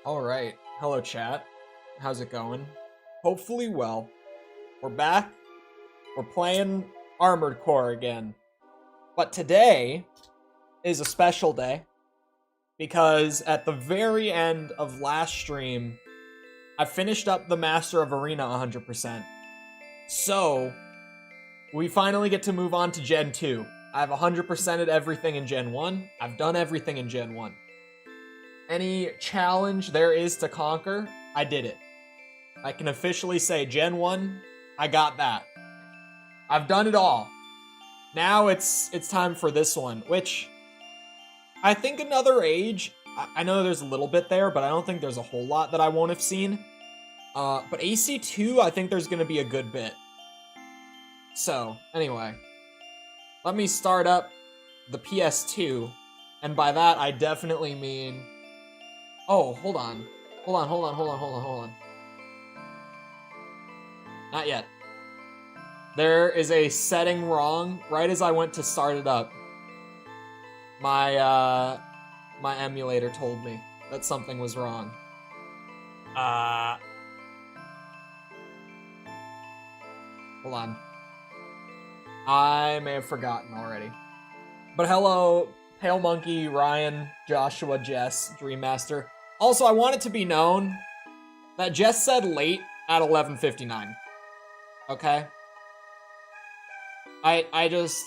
All right. Hello, chat. How's it going? Hopefully well. We're back. We're playing Armored Core again. But today is a special day because at the very end of last stream, I finished up the Master of Arena 100%. So, we finally get to move on to Gen 2. I've 100%ed everything in Gen 1. I've done everything in Gen 1. Any challenge there is to conquer, I did it. I can officially say Gen 1, I got that. I've done it all. Now it's time for this one, which I think another age, I know there's a little bit there, but I don't think there's a whole lot that I won't have seen. But AC2, I think there's going to be a good bit. So, anyway, let me start up the PS2, and by that I definitely mean... Oh, hold on. Hold on. Not yet. There is a setting wrong right as I went to start it up. My emulator told me that something was wrong. Hold on. I may have forgotten already. But hello, Pale Monkey, Ryan, Joshua, Jess, Dreammaster. Also, I want it to be known that Jess said late at 11:59. Okay? I just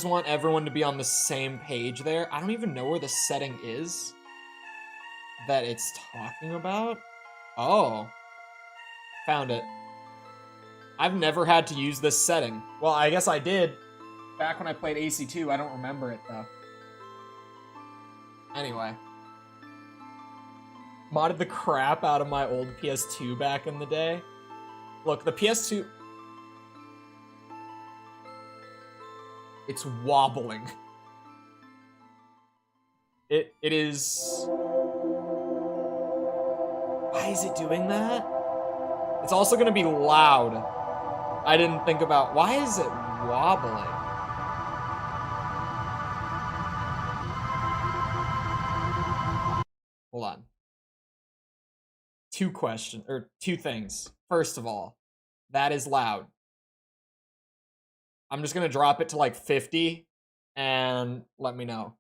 want everyone to be on the same page there. I don't even know where the setting is that it's talking about. Oh. Found it. I've never had to use this setting. Well, I guess I did back when I played AC2. I don't remember it, though. Anyway. Modded the crap out of my old PS2 back in the day. Look, the PS2... It's wobbling. It is... Why is it doing that? It's also gonna be loud. I didn't think about... Why is it wobbling? Hold on. Two things. First of all, that is loud. I'm just gonna drop it to like 50 and let me know.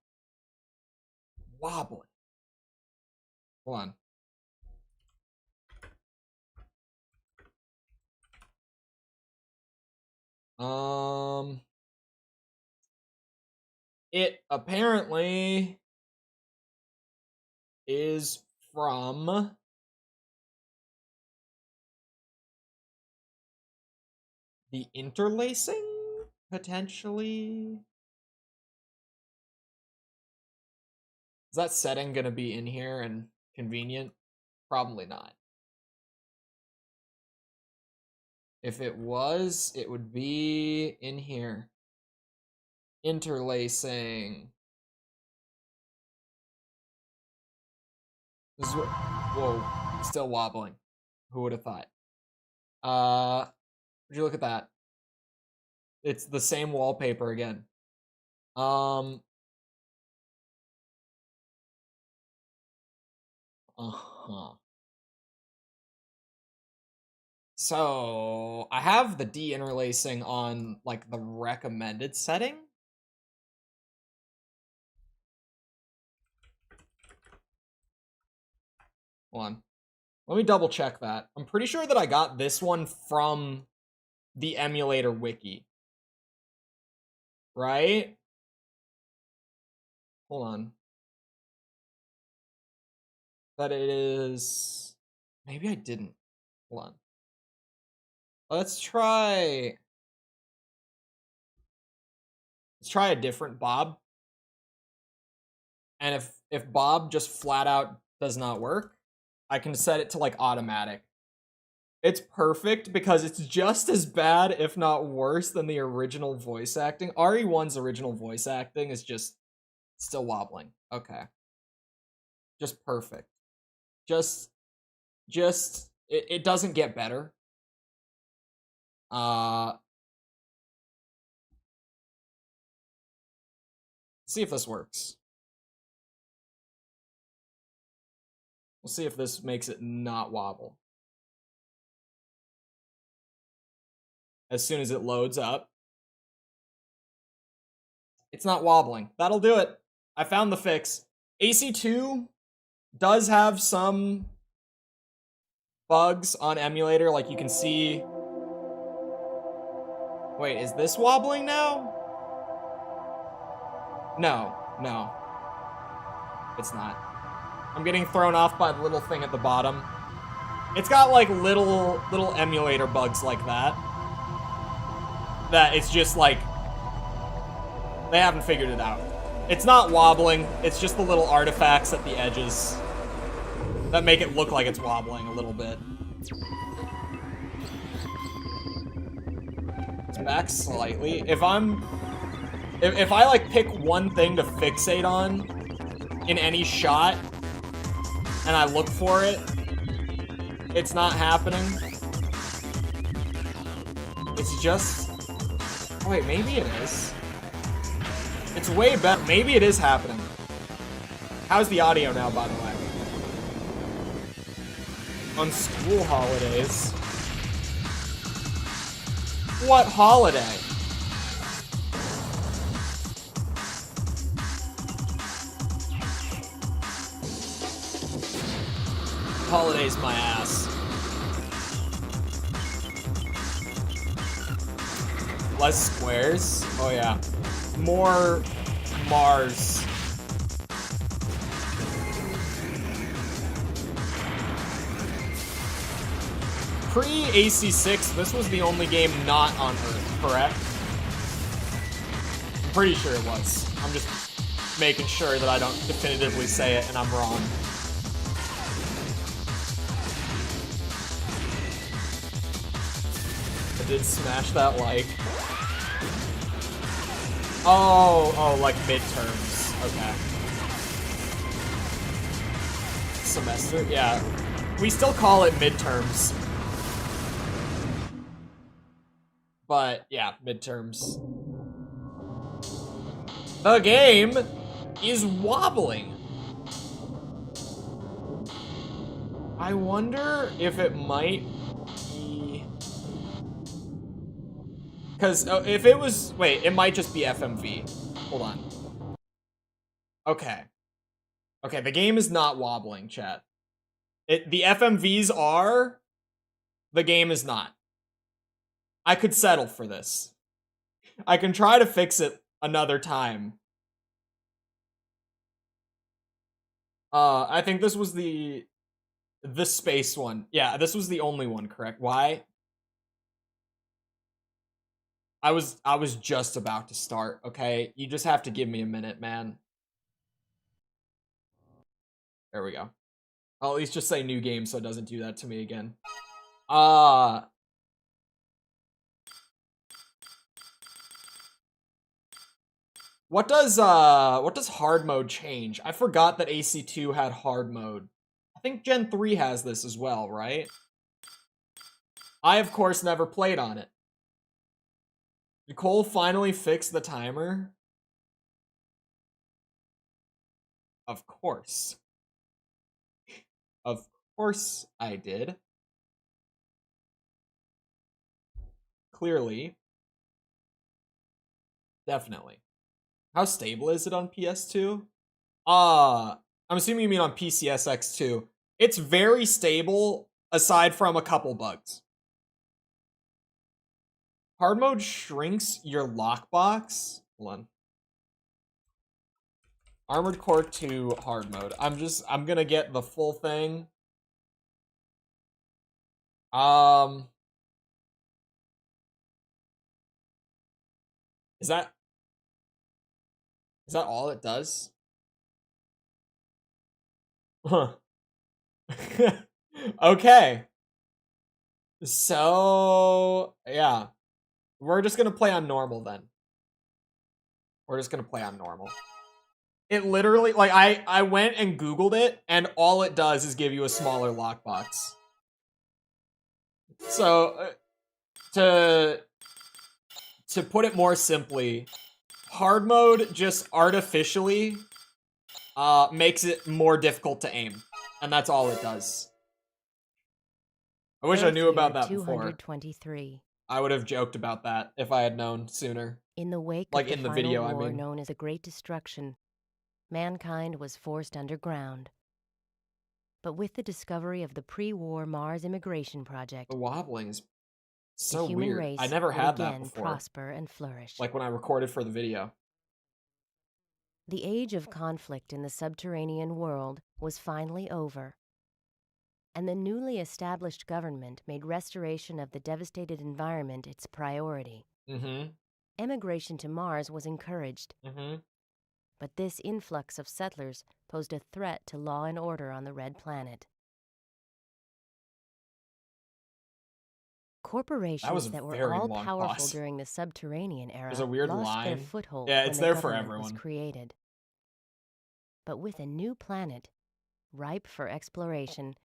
Wobbling. Hold on. It apparently is from the interlacing, potentially. Is that setting gonna be in here and convenient? Probably not. If it was, it would be in here. Interlacing. This is what, whoa, still wobbling. Who would have thought? Would you look at that? It's the same wallpaper again. Uh-huh. So, I have the de-interlacing on, like, the recommended setting. Hold on. Let me double check that. I'm pretty sure that I got this one from the emulator wiki. Right? Hold on. But it is... Maybe I didn't. Hold on. Let's try a different Bob. And if Bob just flat out does not work, I can set it to like automatic. It's perfect because it's just as bad, if not worse, than the original voice acting. RE1's original voice acting is just still wobbling. Okay. Just perfect. Just it doesn't get better. See if this works. We'll see if this makes it not wobble. As soon as it loads up. It's not wobbling. That'll do it. I found the fix. AC2 does have some bugs on emulator, like you can see. Wait, is this wobbling now? No, no. It's not. I'm getting thrown off by the little thing at the bottom. It's got like little emulator bugs like that. That it's just like they haven't figured it out. It's not wobbling, it's just the little artifacts at the edges that make it look like it's wobbling a little bit. It's back slightly. If I like pick one thing to fixate on in any shot and I look for it, it's not happening. It's just, oh wait, maybe it is. It's way better. Maybe it is happening. How's the audio now, by the way? On school holidays. What holiday? Holiday's my ass. Less squares? Oh yeah. More Mars. Pre-AC6, this was the only game not on Earth, correct? I'm pretty sure it was. I'm just making sure that I don't definitively say it and I'm wrong. I did smash that like. Oh, like midterms. Okay. Semester? Yeah. We still call it midterms. But, yeah, midterms. The game is wobbling. I wonder if it might be... Because if it was... Wait, it might just be FMV. Hold on. Okay. Okay, the game is not wobbling, chat. The FMVs are... The game is not. I could settle for this. I can try to fix it another time. I think this was the space one. Yeah, this was the only one, correct? Why? I was just about to start, okay? You just have to give me a minute, man. There we go. I'll at least just say new game so it doesn't do that to me again. What does hard mode change? I forgot that AC2 had hard mode. I think Gen 3 has this as well, right? I, of course, never played on it. Did Cole finally fix the timer? Of course. Of course I did. Clearly. Definitely. How stable is it on PS2? I'm assuming you mean on PCSX too. It's very stable, aside from a couple bugs. Hard mode shrinks your lockbox. Hold on. Armored Core 2 hard mode. I'm gonna get the full thing. Is that all it does? Huh. Okay. So, yeah. We're just gonna play on normal then. We're just gonna play on normal. It literally, like, I went and Googled it, and all it does is give you a smaller lockbox. So, to put it more simply, hard mode just artificially makes it more difficult to aim. And that's all it does. I wish I Earth knew about year that before. 223. I would have joked about that if I had known sooner. In the wake Like of the in the final video, I war mean. known as the Great Destruction, mankind was forced underground. But with the discovery of the pre-war Mars immigration project, The wobbling is the so human weird. race I never would had that again before. prosper and flourish. Like when I recorded for the video. The age of conflict in the subterranean world was finally over, and the newly established government made restoration of the devastated environment its priority. Mm-hmm. Emigration to Mars was encouraged, Mm-hmm. but this influx of settlers posed a threat to law and order on the Red Planet. Corporations that were very all long powerful pause. during the subterranean era There's a weird lost their line. foothold Yeah, when it's the there for government was everyone. created. But with a new planet, ripe for exploration,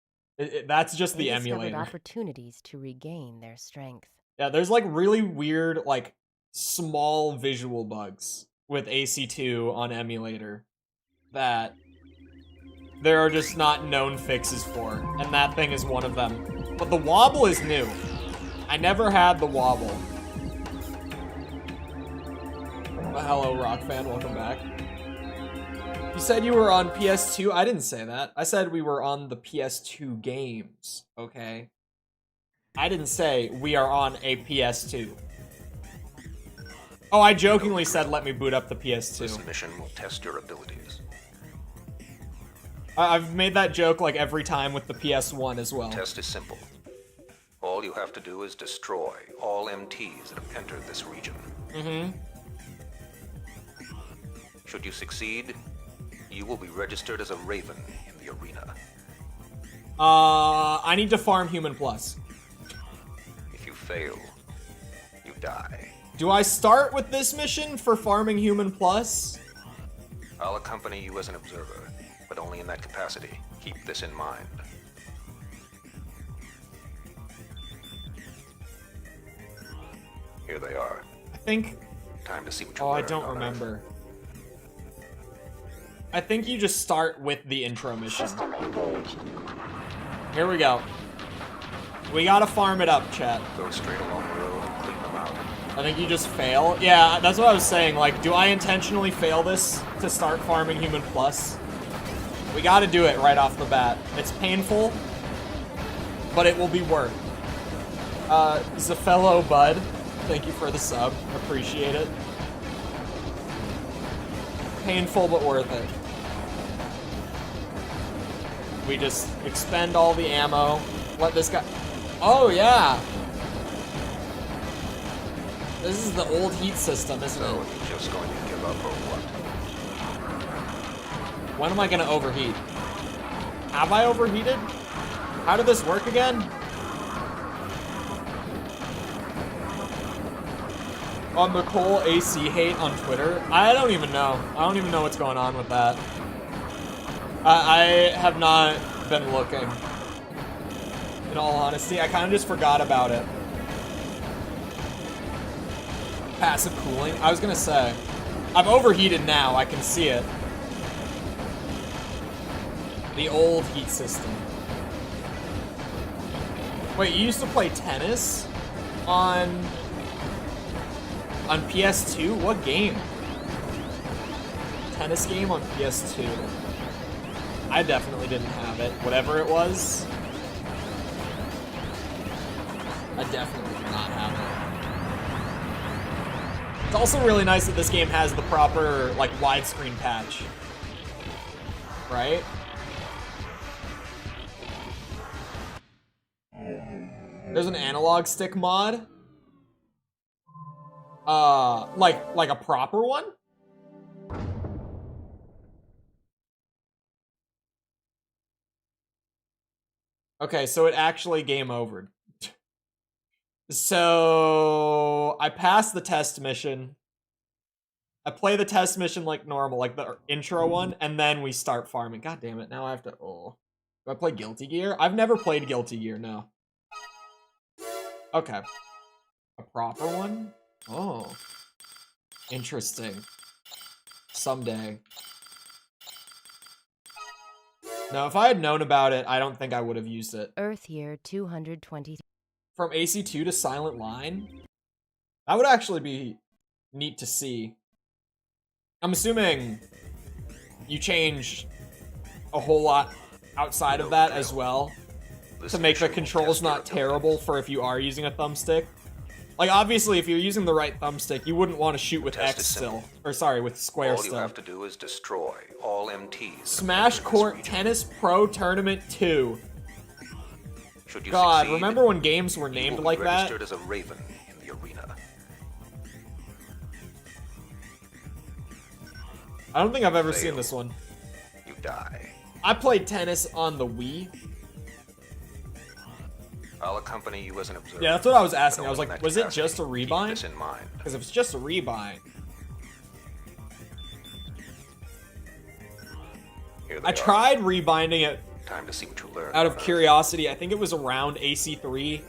That's just they the discovered emulator. opportunities to regain their strength. Yeah, there's like really weird, like small visual bugs with AC2 on emulator that there are just not known fixes for, and that thing is one of them. But the wobble is new. I never had the wobble. Hello, Rock fan, welcome back. You said you were on PS2? I didn't say that. I said we were on the PS2 games, okay? I didn't say we are on a PS2. Oh, I jokingly said let me boot up the PS2. This mission will test your abilities. I've made that joke like every time with the PS1 as well. The test is simple. All you have to do is destroy all MTs that have entered this region. Mm-hmm. Should you succeed, you will be registered as a Raven in the arena. I need to farm Human Plus. If you fail, you die. Do I start with this mission for farming Human Plus? I'll accompany you as an observer, but only in that capacity. Keep this in mind. Here they are. I think... Time to see what you Oh, I learned don't on Earth. remember. I think you just start with the intro mission. Here we go. We gotta farm it up, chat. Go straight along the road and clean them out. I think you just fail. Yeah, that's what I was saying. Like, do I intentionally fail this to start farming Human Plus? We gotta do it right off the bat. It's painful, but it will be worth. Zafello Bud, thank you for the sub. Appreciate it. Painful, but worth it. We just expend all the ammo. Let this guy... Oh, yeah! This is the old heat system, isn't So, it? you're just going to give up or what? When am I gonna overheat? Have I overheated? How did this work again? On Nicole AC hate on Twitter? I don't even know. I don't even know what's going on with that. I have not been looking. In all honesty, I kind of just forgot about it. Passive cooling? I was gonna say. I've overheated now, I can see it. The old heat system. Wait, you used to play tennis? On PS2? What game? Tennis game on PS2. I definitely didn't have it. Whatever it was. I definitely did not have it. It's also really nice that this game has the proper, like, widescreen patch. Right? There's an analog stick mod? Like a proper one? Okay, so it actually game overed. So I passed the test mission. I play the test mission like normal, like the intro one, and then we start farming. God damn it, now I have to, oh. Do I play Guilty Gear? I've never played Guilty Gear, no. Okay. A proper one? Oh. Interesting. Someday. No, if I had known about it, I don't think I would have used it. Earth year 220. From AC2 to Silent Line? That would actually be neat to see. I'm assuming you change a whole lot outside of that as well to make the controls not terrible for if you are using a thumbstick. Like, obviously, if you're using the right thumbstick, you wouldn't want to shoot with X still. Or, sorry, with square still. All you have to do is destroy all MTs. Smash Court Tennis Pro Tournament 2. God, remember when games were named like that? Registered as a Raven in the arena. I don't think I've ever seen this one. You die. I played tennis on the Wii. I'll accompany you as an observer. Yeah, that's what I was asking. I was like, was it just a rebind? Keep this in mind. Because if it's just a rebind. I tried rebinding it Time to see what you learn out of curiosity. I think it was around AC3.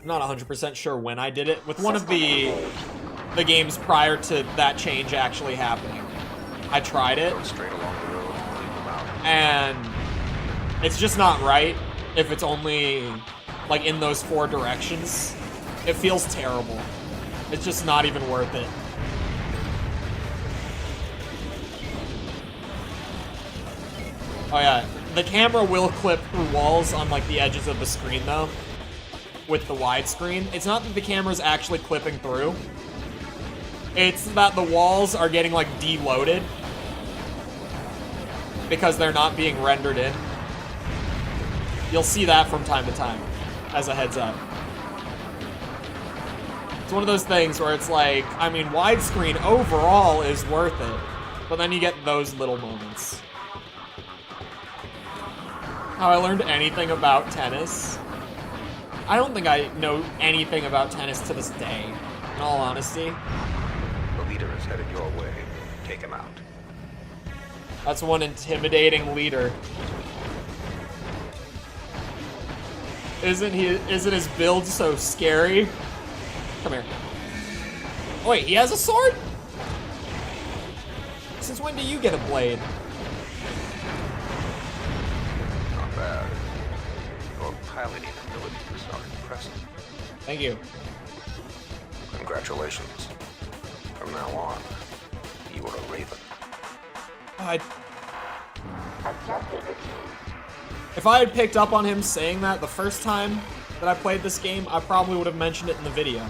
I'm not 100% sure when I did it. With one of the games prior to that change actually happening. I tried it. Go straight along the road and leave them out. And it's just not right if it's only like in those 4 directions. It feels terrible. It's just not even worth it. Oh yeah, the camera will clip through walls on like the edges of the screen though, with the widescreen. It's not that the camera's actually clipping through. It's that the walls are getting like deloaded because they're not being rendered in. You'll see that from time to time, as a heads up. It's one of those things where it's like, I mean, widescreen overall is worth it, but then you get those little moments. How I learned anything about tennis? I don't think I know anything about tennis to this day, in all honesty. The leader is headed your way. Take him out. That's one intimidating leader. Isn't his build so scary? Come here. Oh, wait, he has a sword? Since when do you get a blade? Not bad. Your piloting abilities are impressive. Thank you. Congratulations. From now on, you are a Raven. If I had picked up on him saying that the first time that I played this game, I probably would have mentioned it in the video.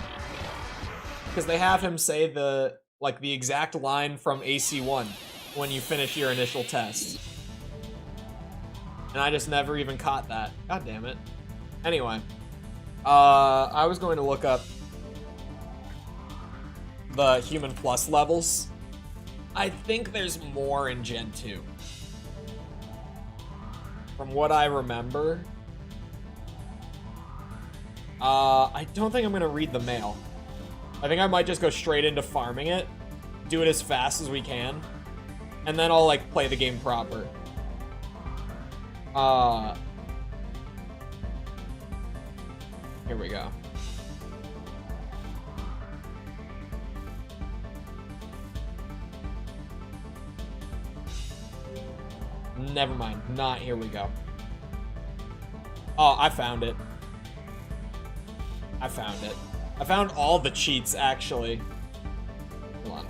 Because they have him say the exact line from AC1 when you finish your initial test. And I just never even caught that. God damn it. Anyway, I was going to look up the Human Plus levels. I think there's more in Gen 2. From what I remember. I don't think I'm gonna read the mail. I think I might just go straight into farming it, do it as fast as we can, and then I'll like play the game proper. Here we go. Never mind. Not here we go. Oh, I found it. I found it. I found all the cheats, actually. Hold on.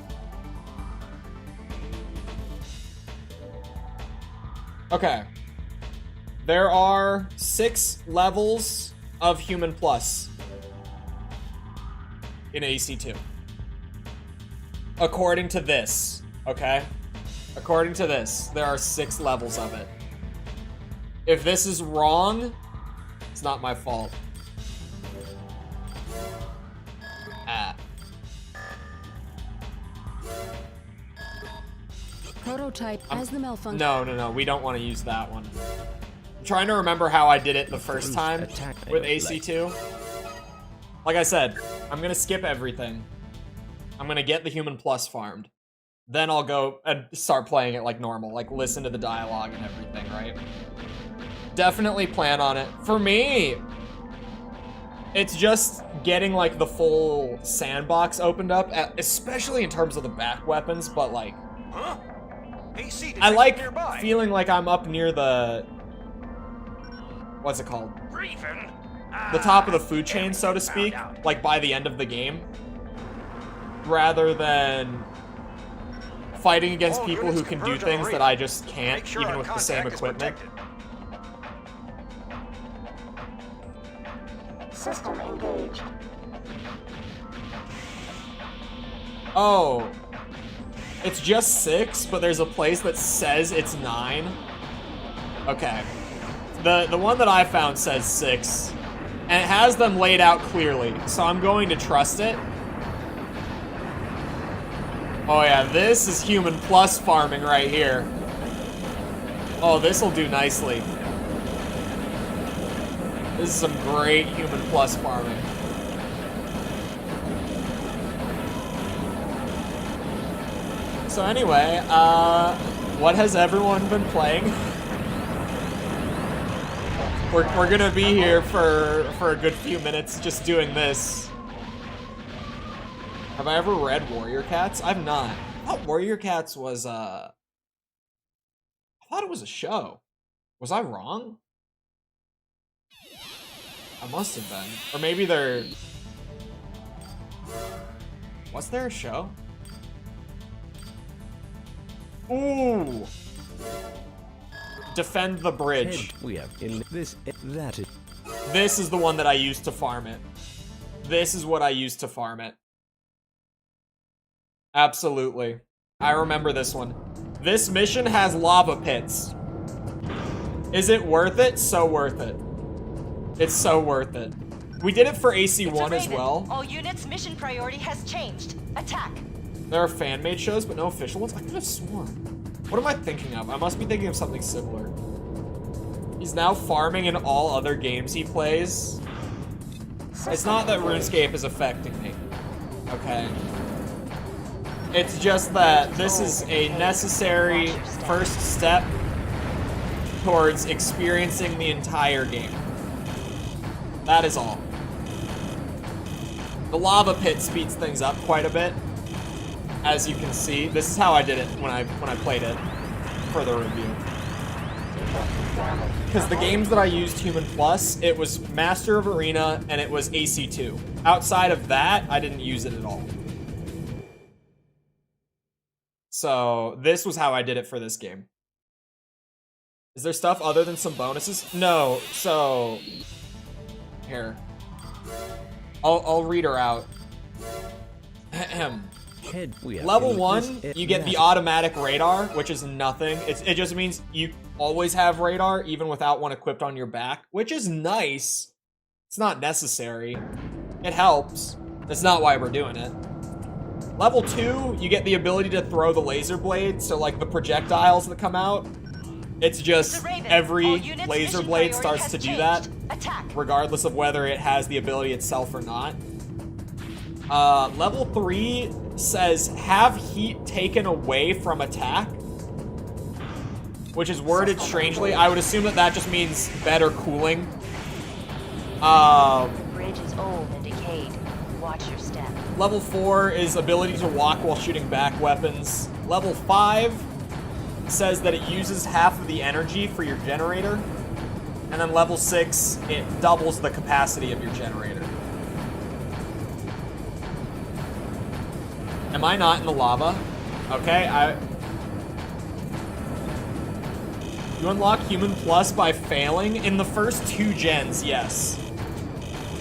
Okay. There are 6 levels of Human Plus in AC2. According to this, okay? According to this, there are 6 levels of it. If this is wrong, it's not my fault. Prototype as the malfunction. No, we don't want to use that one. I'm trying to remember how I did it the first time with AC2. Like I said, I'm gonna skip everything. I'm gonna get the Human Plus farmed. Then I'll go and start playing it like normal, like listen to the dialogue and everything, right? Definitely plan on it. For me, it's just getting like the full sandbox opened up, especially in terms of the back weapons, but like, Huh? AC I like nearby. feeling like I'm up near the what's it called? The top of the food chain, so to speak, like by the end of the game, rather than fighting against people who can do things that I just can't, even with the same equipment. System engaged. Oh, it's just 6, but there's a place that says it's 9. Okay, the one that I found says 6, and it has them laid out clearly, so I'm going to trust it. Oh yeah, this is human plus farming right here. Oh, this'll do nicely. This is some great human plus farming. So anyway, what has everyone been playing? We're gonna be here for a good few minutes just doing this. Have I ever read Warrior Cats? I've not. I thought Warrior Cats was, I thought it was a show. Was I wrong? I must have been. Or maybe they're... Was there a show? Ooh! Defend the bridge. We have in this, that is. This is the one that I used to farm it. This is what I used to farm it. Absolutely. I remember this one. This mission has lava pits. Is it worth it? So worth it. It's so worth it. We did it for AC1 as well. All units, mission priority has changed. Attack. There are fan-made shows, but no official ones? I could have sworn. What am I thinking of? I must be thinking of something similar. He's now farming in all other games he plays. It's not that RuneScape is affecting me. Okay. It's just that this is a necessary first step towards experiencing the entire game. That is all. The lava pit speeds things up quite a bit. As you can see, this is how I did it when I played it for the review. Because the games that I used Human Plus, it was Master of Arena and it was AC2. Outside of that, I didn't use it at all. So this was how I did it for this game. Is there stuff other than some bonuses? No, so here. I'll read her out. Level 1, you get the automatic radar, which is nothing. It just means you always have radar, even without one equipped on your back, which is nice. It's not necessary. It helps. That's not why we're doing it. Level 2, you get the ability to throw the laser blades, so like the projectiles that come out. It's just every laser blade starts to do that, regardless of whether it has the ability itself or not. Level 3 says, have heat taken away from attack, which is worded strangely. I would assume that that just means better cooling. The bridge is old and decayed. Watch your step. Level 4 is ability to walk while shooting back weapons. Level 5 says that it uses half of the energy for your generator. And then level 6, it doubles the capacity of your generator. Am I not in the lava? Okay, You unlock Human Plus by failing? In the first 2 gens, yes.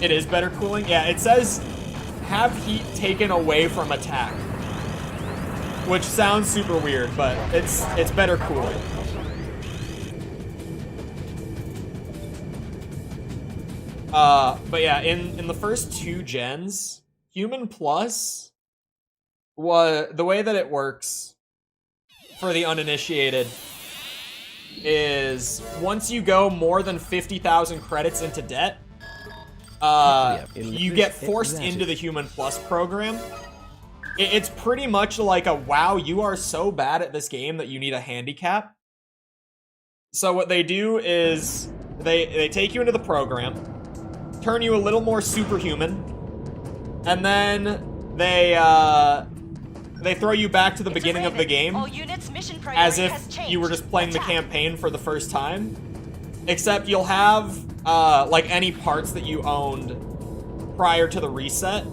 It is better cooling? Yeah, it says, have heat taken away from attack. Which sounds super weird, but it's better cooling. But yeah, in the first 2 gens, Human Plus, the way that it works for the uninitiated is once you go more than 50,000 credits into debt, you get forced into the Human Plus program. It's pretty much like a, wow, you are so bad at this game that you need a handicap. So what they do is they take you into the program, turn you a little more superhuman, and then they throw you back to the beginning of the game as if you were just playing the campaign for the first time. Except you'll have, like, any parts that you owned prior to the reset.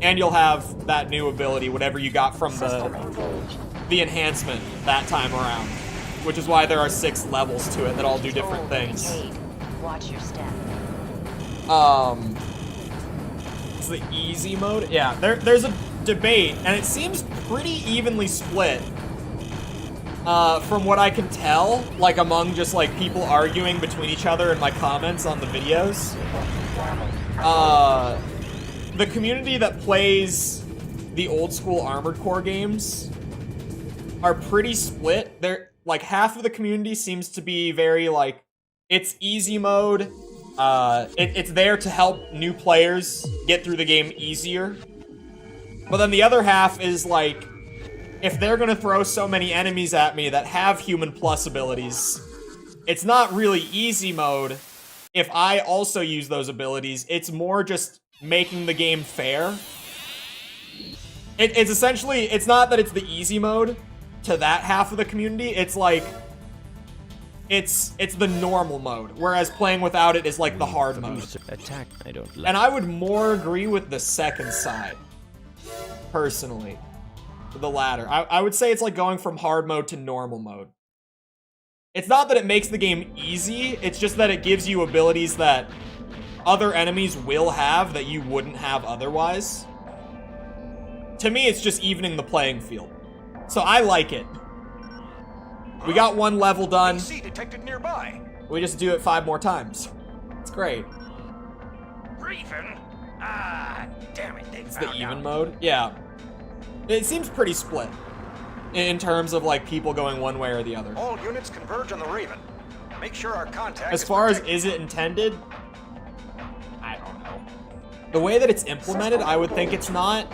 And you'll have that new ability, whatever you got from the enhancement that time around. Which is why there are 6 levels to it that all do different things. Watch your step. It's the easy mode? Yeah, there's a debate, and it seems pretty evenly split. From what I can tell, like among just like people arguing between each other in my comments on the videos. The community that plays the old school Armored Core games are pretty split. They're like half of the community seems to be very like, it's easy mode. It's there to help new players get through the game easier. But then the other half is like, if they're gonna throw so many enemies at me that have human plus abilities, it's not really easy mode if I also use those abilities. It's more just making the game fair. It's essentially, it's not that it's the easy mode to that half of the community, it's like, it's the normal mode, whereas playing without it is like the hard mode. Attack, I don't like. And I would more agree with the second side, personally. The latter. I would say it's like going from hard mode to normal mode. It's not that it makes the game easy, it's just that it gives you abilities that other enemies will have that you wouldn't have otherwise. To me, it's just evening the playing field. So I like it. We got 1 level done. AC detected nearby. We just do it 5 more times. It's great. Even? Ah, damn it, they It's the even mode? Yeah. It seems pretty split in terms of like people going one way or the other. All units converge on the Raven. Make sure our contact As far as is it intended, I don't know. The way that it's implemented, I would think it's not.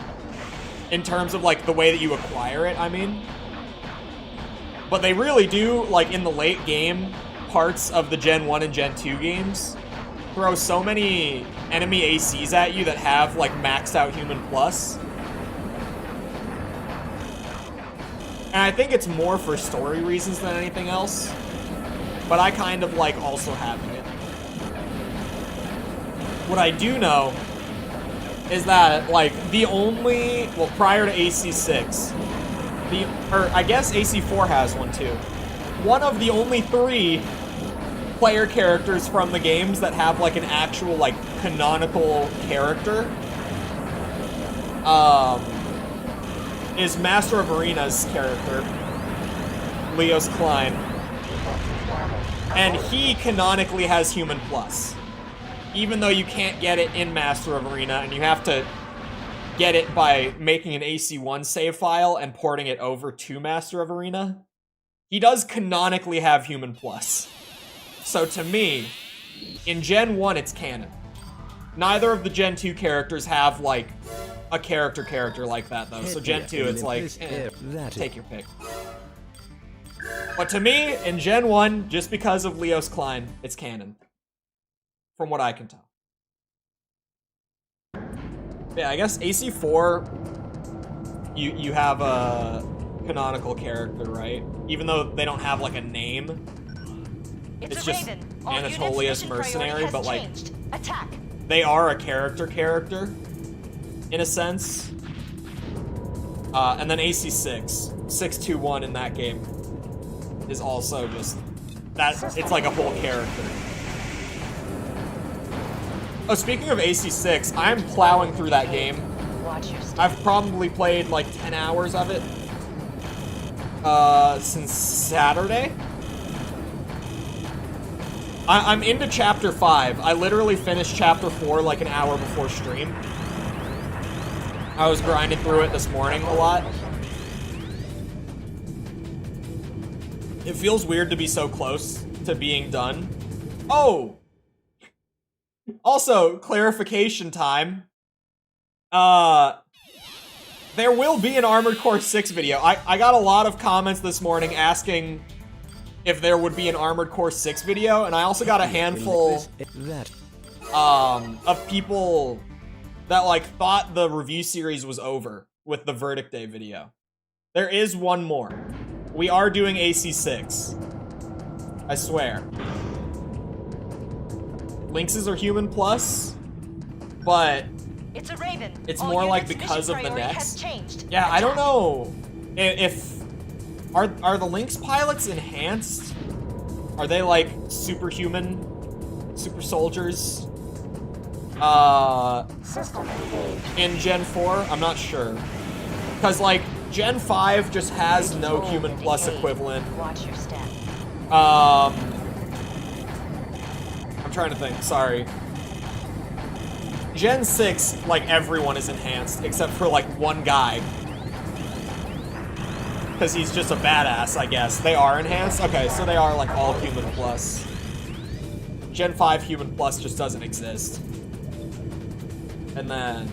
In terms of like the way that you acquire it, I mean. But they really do, like in the late game parts of the Gen 1 and Gen 2 games, throw so many enemy ACs at you that have like maxed out human plus. And I think it's more for story reasons than anything else. But I kind of like also having it. What I do know is that like the only, well, prior to AC6, or I guess AC4 has one too. One of the only 3 player characters from the games that have like an actual like canonical character is Master of Arena's character, Leos Klein. And he canonically has human plus. Even though you can't get it in Master of Arena, and you have to get it by making an AC1 save file and porting it over to Master of Arena, he does canonically have human plus. So to me, in Gen 1, it's canon. Neither of the Gen 2 characters have, like, a character like that, though. So Gen 2, it's like, take your pick. But to me, in Gen 1, just because of Leos Klein, it's canon. From what I can tell. Yeah, I guess AC4, you have a canonical character, right? Even though they don't have, like, a name. It's just Anatolius Mercenary, but, like, attack. They are a character, in a sense. And then AC6, 621 in that game, is also just, it's like a whole character. Oh, speaking of AC6, I'm plowing through that game. I've probably played like 10 hours of it since Saturday. I'm into chapter 5. I literally finished chapter 4 like an hour before stream. I was grinding through it this morning a lot. It feels weird to be so close to being done. Oh! Also, clarification time. There will be an Armored Core 6 video. I got a lot of comments this morning asking if there would be an Armored Core 6 video, and I also got a handful of people that like thought the review series was over with the Verdict Day video. There is one more. We are doing AC6. I swear. Lynx's are human plus, but It's a Raven. it's All more like units' because mission of the priority next. has changed. Yeah, I don't Attack. know if are the Lynx pilots enhanced? Are they like superhuman, super soldiers? In Gen 4, I'm not sure, because like Gen 5 just has no human plus equivalent. Watch your step. I'm trying to think. Sorry. Gen 6, like everyone is enhanced except for like one guy. Because he's just a badass, I guess. They are enhanced? Okay, so they are like all human plus. Gen 5 human plus just doesn't exist. And then,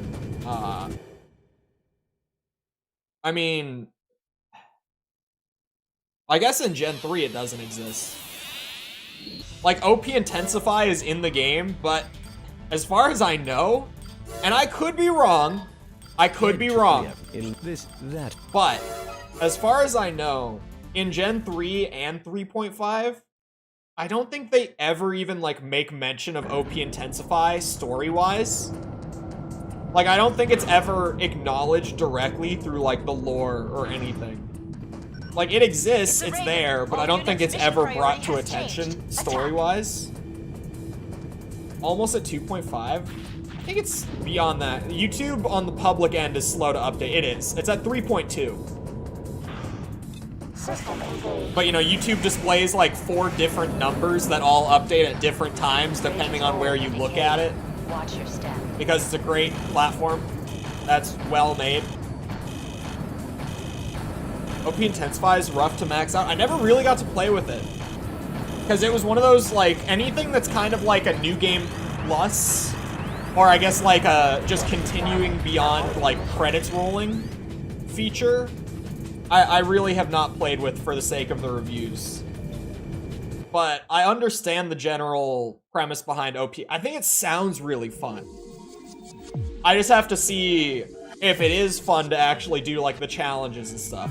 I mean, I guess in Gen 3 it doesn't exist. Like, OP Intensify is in the game, but as far as I know, and I could be wrong, In this, that. but as far as I know, in Gen 3 and 3.5, I don't think they ever even, like, make mention of OP Intensify story-wise. Like, I don't think it's ever acknowledged directly through, like, the lore or anything. Like, it exists, it's there, but I don't think it's ever brought to attention story-wise. Almost at 2.5. I think it's beyond that. YouTube on the public end is slow to update. It is. It's at 3.2. But, you know, YouTube displays, like, 4 different numbers that all update at different times depending on where you look at it. Watch your step. Because it's a great platform that's well made. OP Intensify is rough to max out. I never really got to play with it. Because it was one of those, like, anything that's kind of like a new game plus, or I guess like a just continuing beyond, like, credits rolling feature, I really have not played with for the sake of the reviews. But I understand the general premise behind OP. I think it sounds really fun. I just have to see if it is fun to actually do, like, the challenges and stuff.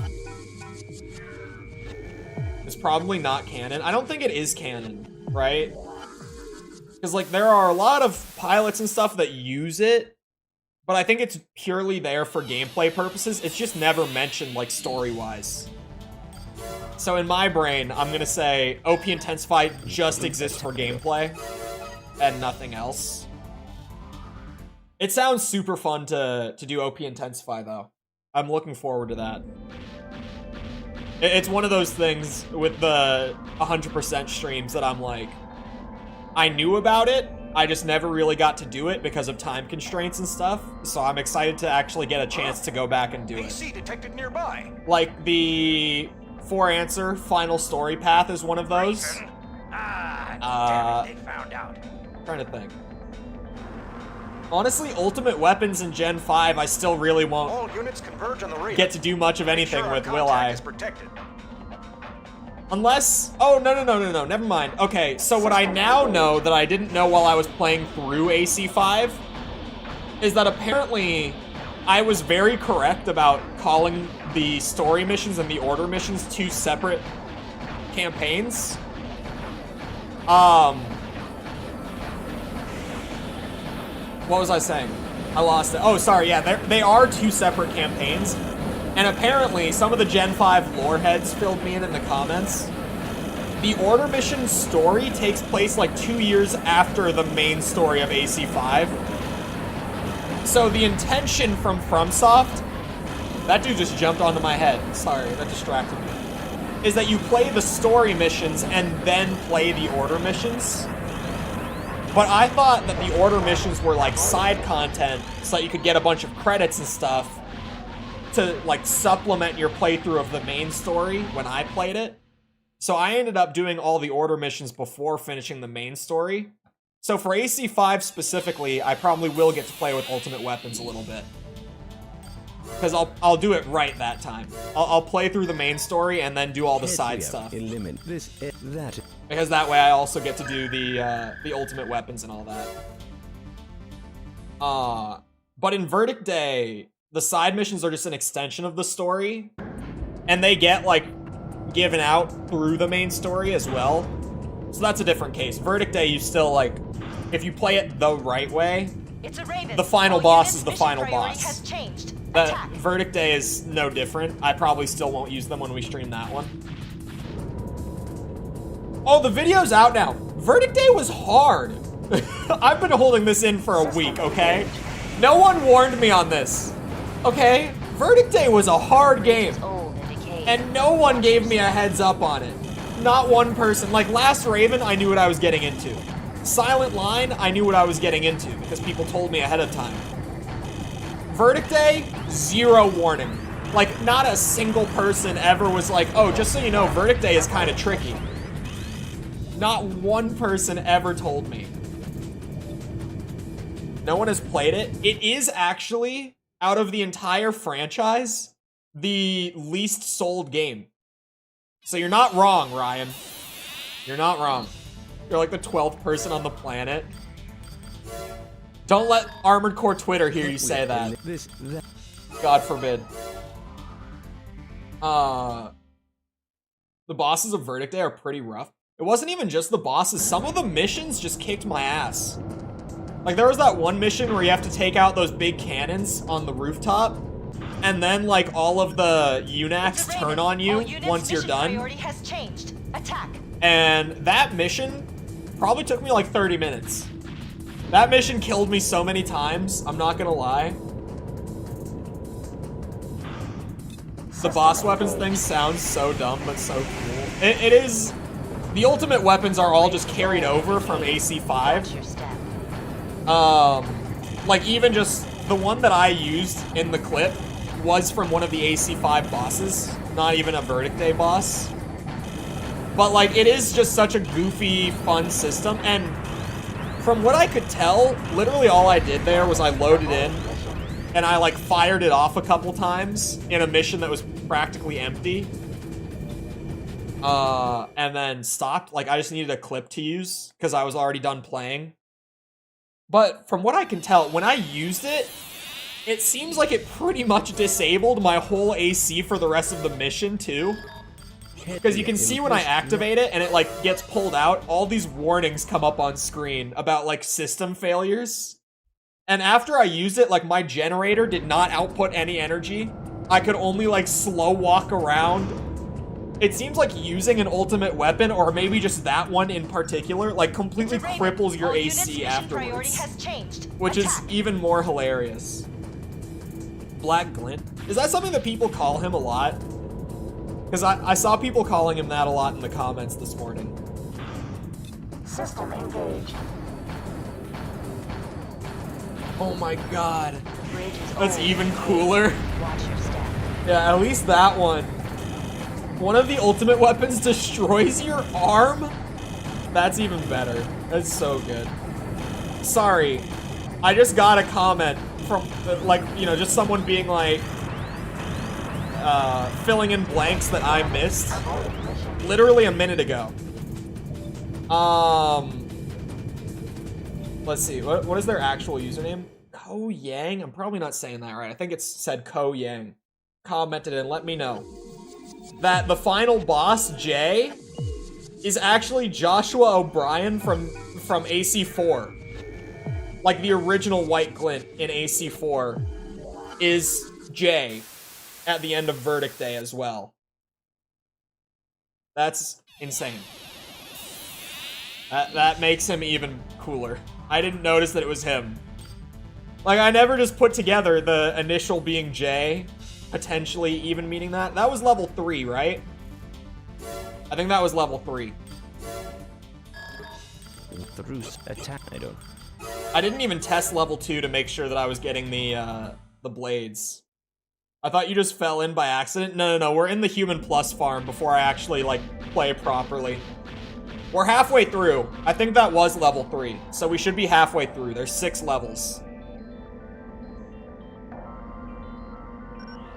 It's probably not canon. I don't think it is canon, right? Because, like, there are a lot of pilots and stuff that use it, but I think it's purely there for gameplay purposes. It's just never mentioned, like, story-wise. So in my brain, I'm gonna say OP Intensify just exists for gameplay and nothing else. It sounds super fun to do OP Intensify, though. I'm looking forward to that. It's one of those things with the 100% streams that I'm like, I knew about it, I just never really got to do it because of time constraints and stuff, so I'm excited to actually get a chance to go back and do it. AC detected nearby. Like, the 4-answer final story path is one of those. Raven. Damn it, they found out. Trying to think. Honestly, Ultimate Weapons in Gen 5, I still really won't All units converge on the Raven. get to do much of anything Make sure with, our will contact I? is protected. Unless... Oh, no, never mind. Okay, so what I now know that I didn't know while I was playing through AC5 is that apparently I was very correct about calling the story missions and the order missions 2 separate campaigns. What was I saying? I lost it. Oh, sorry, yeah, they are 2 separate campaigns. And apparently, some of the Gen 5 lore heads filled me in the comments. The order mission story takes place like 2 years after the main story of AC5. So the intention from FromSoft, that dude just jumped onto my head. Sorry, that distracted me. Is that you play the story missions and then play the order missions. But I thought that the order missions were like side content so that you could get a bunch of credits and stuff to like supplement your playthrough of the main story when I played it. So I ended up doing all the order missions before finishing the main story. So for AC5 specifically, I probably will get to play with Ultimate Weapons a little bit. Because I'll do it right that time. I'll play through the main story and then do all the side stuff. Eliminate this, that. Because that way I also get to do the Ultimate Weapons and all that. But in Verdict Day, the side missions are just an extension of the story. And they get, like, given out through the main story as well. So that's a different case. Verdict Day, you still, like, if you play it the right way, It's a Raven. the final All boss units, is the mission final priority boss. Has changed. The Attack. Verdict Day is no different. I probably still won't use them when we stream that one. Oh, the video's out now. Verdict Day was hard. I've been holding this in for a week, okay? No one warned me on this, okay? Verdict Day was a hard game, Old and decayed. and no one gave me a heads up on it. Not one person. Like, Last Raven, I knew what I was getting into. Silent Line, I knew what I was getting into because people told me ahead of time. Verdict Day, zero warning. Like, not a single person ever was like, oh, just so you know, Verdict Day is kind of tricky. Not one person ever told me. No one has played it. It is actually, out of the entire franchise, the least sold game. So you're not wrong, Ryan. You're not wrong. You're like the 12th person on the planet. Don't let Armored Core Twitter hear you say that. God forbid. The bosses of Verdict Day are pretty rough. It wasn't even just the bosses. Some of the missions just kicked my ass. Like, there was that one mission where you have to take out those big cannons on the rooftop, and then, like, all of the UNACs turn on you once you're done. Priority has changed. Attack. And that mission probably took me like 30 minutes. That mission killed me so many times, I'm not gonna lie. The boss weapons thing sounds so dumb, but so cool. It is. The ultimate weapons are all just carried over from AC5. Watch your step. Like, even just the one that I used in the clip was from one of the AC5 bosses, not even a Verdict Day boss. But, like, it is just such a goofy, fun system, and from what I could tell, literally all I did there was I loaded in, and I, like, fired it off a couple times in a mission that was practically empty. And then stopped. Like, I just needed a clip to use, because I was already done playing. But from what I can tell, when I used it, it seems like it pretty much disabled my whole AC for the rest of the mission, too. Because you can see when I activate it and it, like, gets pulled out, all these warnings come up on screen about, like, system failures. And after I used it, like, my generator did not output any energy. I could only, like, slow walk around. It seems like using an ultimate weapon, or maybe just that one in particular, like, completely cripples your AC afterwards. Has changed. Which is even more hilarious. Black Glint. Is that something that people call him a lot? Because I saw people calling him that a lot in the comments this morning. System engaged. Oh my god. Bridge is That's old. even cooler. Watch your step. Yeah, at least that one. One of the ultimate weapons destroys your arm? That's even better. That's so good. Sorry. I just got a comment from, like, you know, just someone being like, filling in blanks that I missed literally a minute ago. Let's see, what is their actual username? Ko Yang? I'm probably not saying that right. I think it's said Ko Yang. Commented and let me know that the final boss, Jay, is actually Joshua O'Brien from AC4. Like, the original White Glint in AC4 is Jay at the end of Verdict Day as well. That's insane. That makes him even cooler. I didn't notice that it was him. Like, I never just put together the initial being Jay, potentially even meaning that. That was level 3, right? I think that was level 3. Attack. I didn't even test level 2 to make sure that I was getting the blades. I thought you just fell in by accident. No, we're in the Human Plus farm before I actually, like, play properly. We're halfway through. I think that was level 3, so we should be halfway through. There's 6 levels.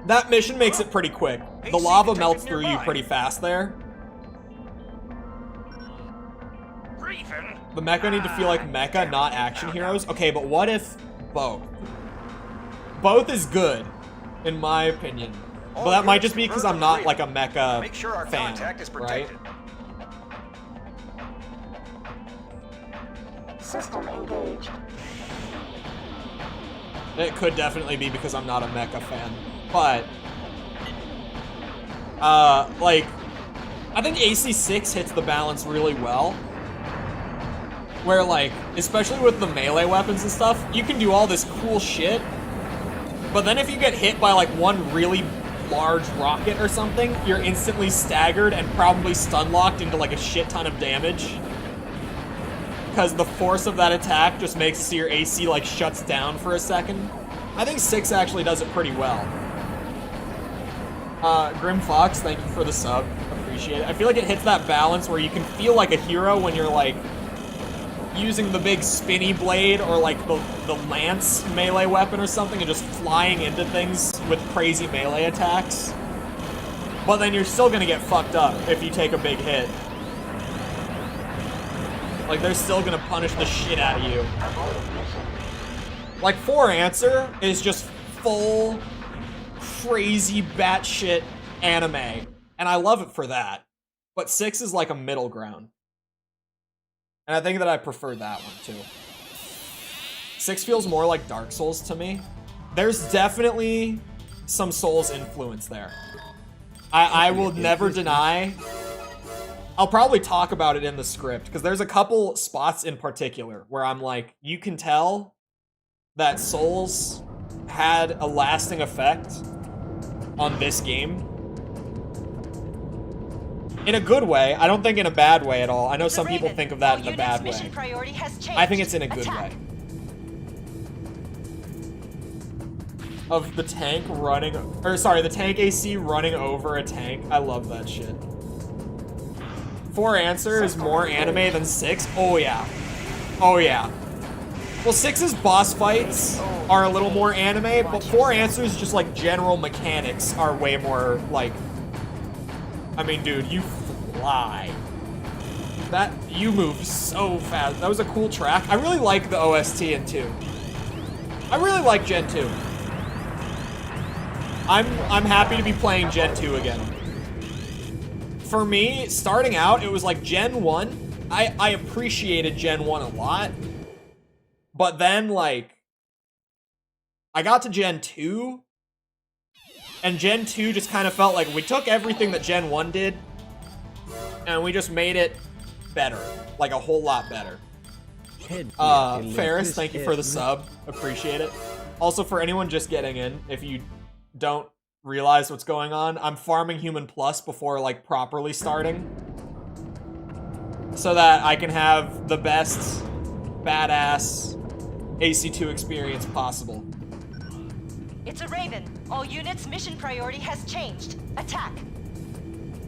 That mission makes it pretty quick. The lava melts through you pretty fast there. The mecha need to feel like mecha, not action heroes. Okay, but what if both? Both is good, in my opinion. But that might just be because I'm not like a mecha fan, right? System engaged. It could definitely be because I'm not a mecha fan, but like, I think AC6 hits the balance really well. Where, like, especially with the melee weapons and stuff, you can do all this cool shit, but then if you get hit by, like, one really large rocket or something, you're instantly staggered and probably stun-locked into, like, a shit ton of damage. Because the force of that attack just makes it so your AC, like, shuts down for a second. I think 6 actually does it pretty well. Grim Fox, thank you for the sub. Appreciate it. I feel like it hits that balance where you can feel like a hero when you're, like, using the big spinny blade or, like, the lance melee weapon or something and just flying into things with crazy melee attacks. But then you're still gonna get fucked up if you take a big hit. Like, they're still gonna punish the shit out of you. Like, 4 Answer is just full, crazy, batshit anime. And I love it for that. But 6 is like a middle ground. And I think that I prefer that one, too. 6 feels more like Dark Souls to me. There's definitely some Souls influence there. I will never deny... I'll probably talk about it in the script, because there's a couple spots in particular where I'm like, you can tell that Souls had a lasting effect on this game. In a good way. I don't think in a bad way at all. I know some people think of that in a bad way. I think it's in a good way. Of the tank running... Or, sorry, the tank AC running over a tank. I love that shit. 4 Answer is more anime than 6? Oh, yeah. Oh, yeah. Well, 6's boss fights are a little more anime, but 4 Answer's just, like, general mechanics are way more, like... I mean, dude, you fly. You move so fast. That was a cool track. I really like the OST in 2. I really like Gen 2. I'm happy to be playing Gen 2 again. For me, starting out, it was like Gen 1. I appreciated Gen 1 a lot. But then, like, I got to Gen 2. And Gen 2 just kind of felt like we took everything that Gen 1 did. And we just made it better. Like, a whole lot better. Ferris, thank you for the sub. Appreciate it. Also, for anyone just getting in, if you don't realize what's going on, I'm farming Human Plus before, like, properly starting. So that I can have the best, badass AC2 experience possible. It's a Raven. All units, mission priority has changed. Attack.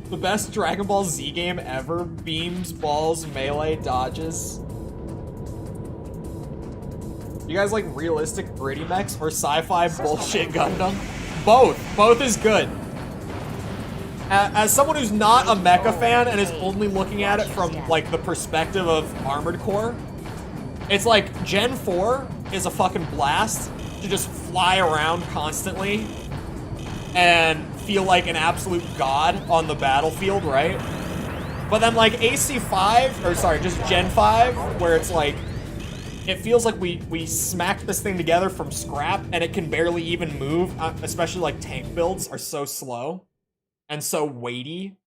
The best Dragon Ball Z game ever. Beams, balls, melee, dodges. You guys like realistic Brady mechs or sci-fi bullshit Gundam? Both. Both is good. As someone who's not a mecha fan and is only looking at it from, like, the perspective of Armored Core, it's like Gen 4 is a fucking blast to just fly around constantly and feel like an absolute god on the battlefield, right? But then, like, AC5, or sorry, just Gen 5, where it's like, it feels like we smacked this thing together from scrap and it can barely even move, especially like tank builds are so slow and so weighty.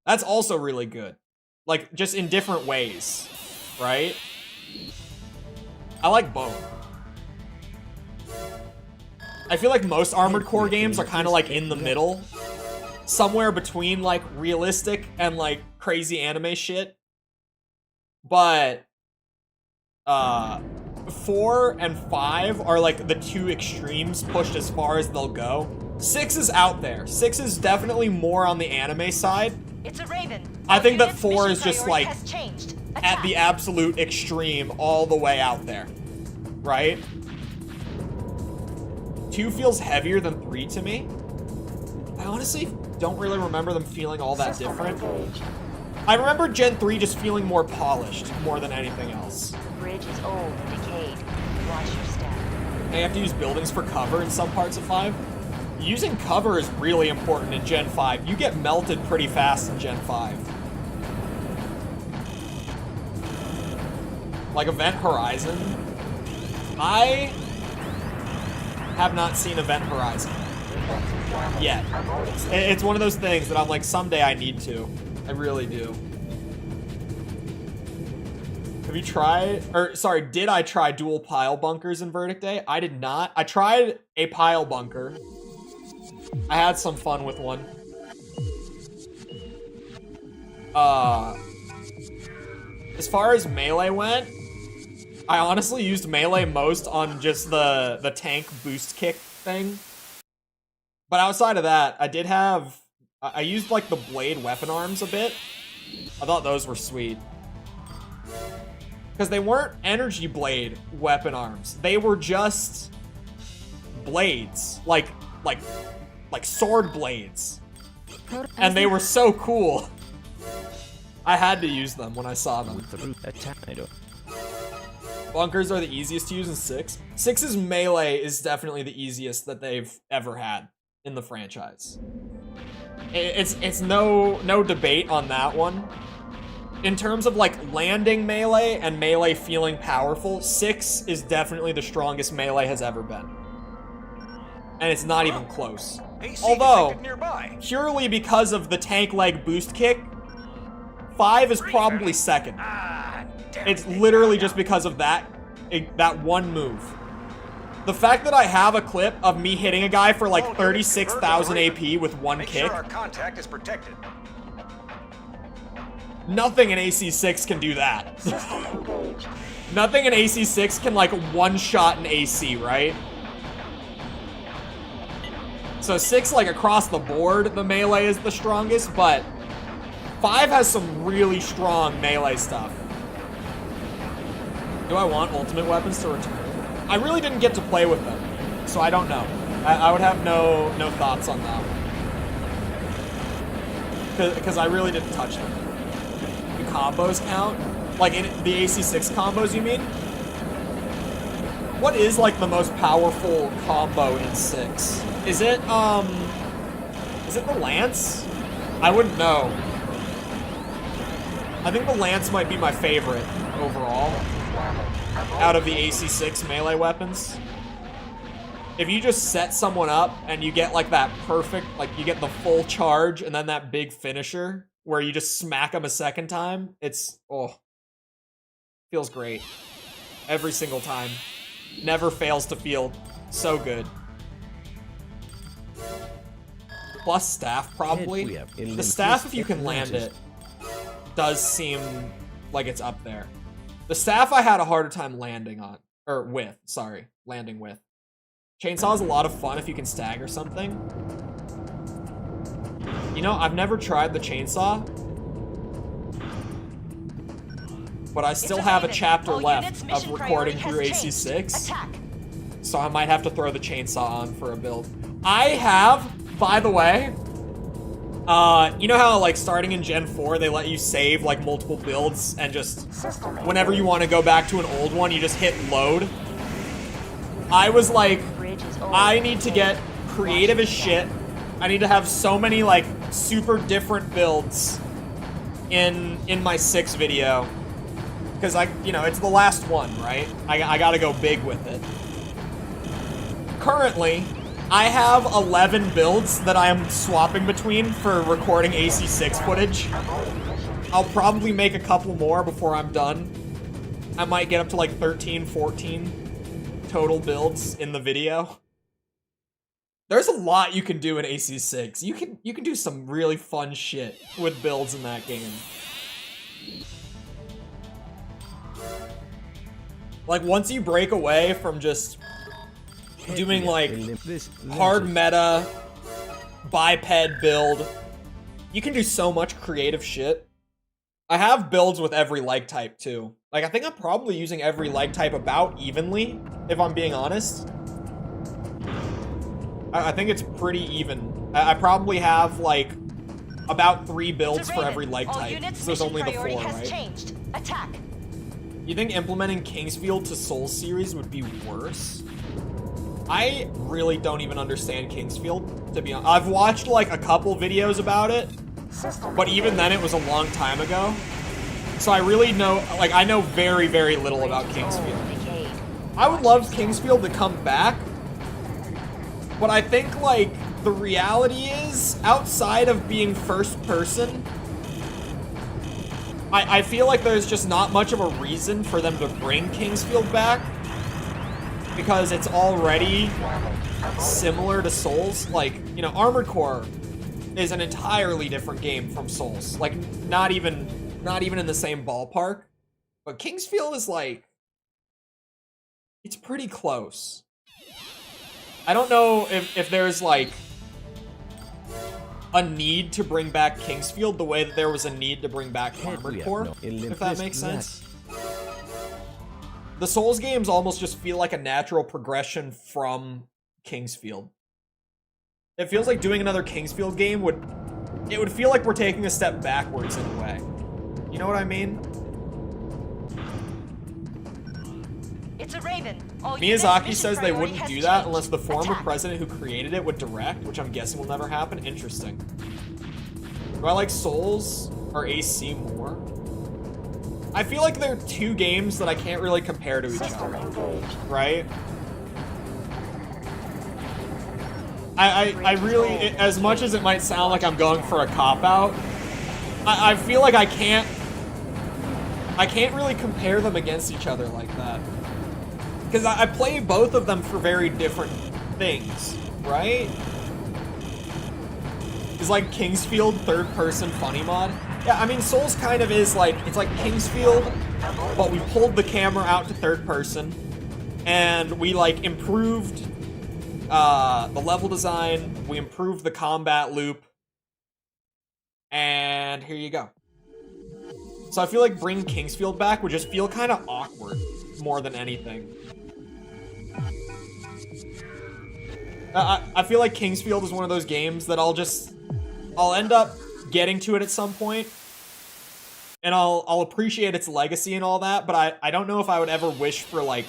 That's also really good. Like, just in different ways, right? I like both. I feel like most Armored Core games are kind of like in the middle. Somewhere between like realistic and like crazy anime shit. But 4 and 5 are like the two extremes pushed as far as they'll go. 6 is out there. 6 is definitely more on the anime side. It's a Raven. I think that 4 is just like at the absolute extreme all the way out there. Right? 2 feels heavier than 3 to me. I honestly don't really remember them feeling all that different. I remember Gen 3 just feeling more polished more than anything else. The bridge is old and decayed. Watch your step. They have to use buildings for cover in some parts of 5. Using cover is really important in Gen 5. You get melted pretty fast in Gen 5. Like Event Horizon. I have not seen Event Horizon yet. It's one of those things that I'm like, someday I need to. I really do. Have you tried, or sorry, did I try dual pile bunkers in Verdict Day? I did not. I tried a pile bunker. I had some fun with one. As far as melee went, I honestly used melee most on just the tank boost kick thing. But outside of that, I did have, I used like the blade weapon arms a bit. I thought those were sweet. Because they weren't energy blade weapon arms. They were just blades. Like sword blades. And they were so cool. I had to use them when I saw them. Bunkers are the easiest to use in 6. 6's melee is definitely the easiest that they've ever had in the franchise. It's no debate on that one. In terms of like landing melee and melee feeling powerful, 6 is definitely the strongest melee has ever been. And it's not even close. Although, purely because of the tank leg boost kick, 5 is probably second. It's literally just because of that one move. The fact that I have a clip of me hitting a guy for like 36,000 AP with one kick. Sure our contact is protected. Nothing in AC6 can do that. Nothing in AC6 can like one-shot an AC, right? So 6, like across the board, the melee is the strongest, but 5 has some really strong melee stuff. Do I want ultimate weapons to return? I really didn't get to play with them, so I don't know. I would have no thoughts on that one. Because I really didn't touch them. Do combos count? Like in the AC6 combos, you mean? What is like the most powerful combo in 6? Is it the Lance? I wouldn't know. I think the Lance might be my favorite overall out of the AC6 melee weapons. If you just set someone up and you get like that perfect, like you get the full charge and then that big finisher where you just smack them a second time, it's, feels great. Every single time. Never fails to feel so good. Plus staff, probably. The staff, if you can land it, does seem like it's up there. The staff I had a harder time landing on. Or with, sorry. Landing with. Chainsaw is a lot of fun if you can stagger something. You know, I've never tried the chainsaw. But I still have a chapter left of recording through AC6. So I might have to throw the chainsaw on for a build. I have, by the way, you know how like starting in Gen 4 they let you save like multiple builds and just whenever you want to go back to an old one you just hit load? I was like, I need to get creative as shit. I need to have so many like super different builds in my 6 video. Because it's the last one, right? I gotta go big with it. Currently, I have 11 builds that I am swapping between for recording AC6 footage. I'll probably make a couple more before I'm done. I might get up to like 13, 14 total builds in the video. There's a lot you can do in AC6. You can do some really fun shit with builds in that game. Like once you break away from just doing like hard meta biped build, you can do so much creative shit. I have builds with every leg type too. Like I think I'm probably using every leg type about evenly, if I'm being honest. I think it's pretty even. I probably have like about 3 builds for every leg type. So there's only the 4, right? Attack. You think implementing Kingsfield to Soul series would be worse? I really don't even understand Kingsfield, to be honest. I've watched like a couple videos about it, but even then it was a long time ago. So I really know, like, I know very, very little about Kingsfield. I would love Kingsfield to come back, but I think, like, the reality is, outside of being first person, I feel like there's just not much of a reason for them to bring Kingsfield back, because it's already similar to Souls. Like, you know, Armored Core is an entirely different game from Souls. Like, not even in the same ballpark. But Kingsfield is like, it's pretty close. I don't know if there's like a need to bring back Kingsfield the way that there was a need to bring back Armored Core, if that makes sense. The Souls games almost just feel like a natural progression from Kingsfield. It feels like doing another Kingsfield game would feel like we're taking a step backwards in a way. You know what I mean? It's a Raven. All Miyazaki units, says they mission wouldn't priority do has that changed. unless the former Attack. president who created it would direct, which I'm guessing will never happen. Interesting. Do I like Souls or AC more? I feel like they're two games that I can't really compare to each other, right? I really, as much as it might sound like I'm going for a cop-out, I feel like I can't really compare them against each other like that. Because I play both of them for very different things, right? Is like Kingsfield third-person funny mod? Yeah, I mean, Souls kind of is like, it's like Kingsfield, but we pulled the camera out to third person, and we like improved the level design, we improved the combat loop, and here you go. So I feel like bringing Kingsfield back would just feel kind of awkward more than anything. I feel like Kingsfield is one of those games that I'll end up getting to it at some point, and I'll appreciate its legacy and all that, but I don't know if I would ever wish for like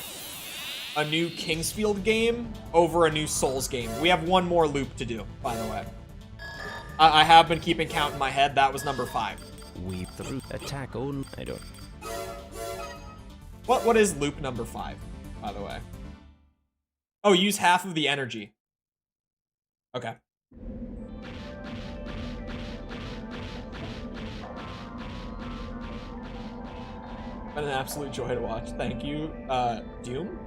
a new Kingsfield game over a new Souls game. We have one more loop to do, by the way. I have been keeping count in my head. That was number 5. Weave through attack only. I don't. What is loop number 5, by the way? Oh, use half of the energy. Okay. Been an absolute joy to watch. Thank you. Doom?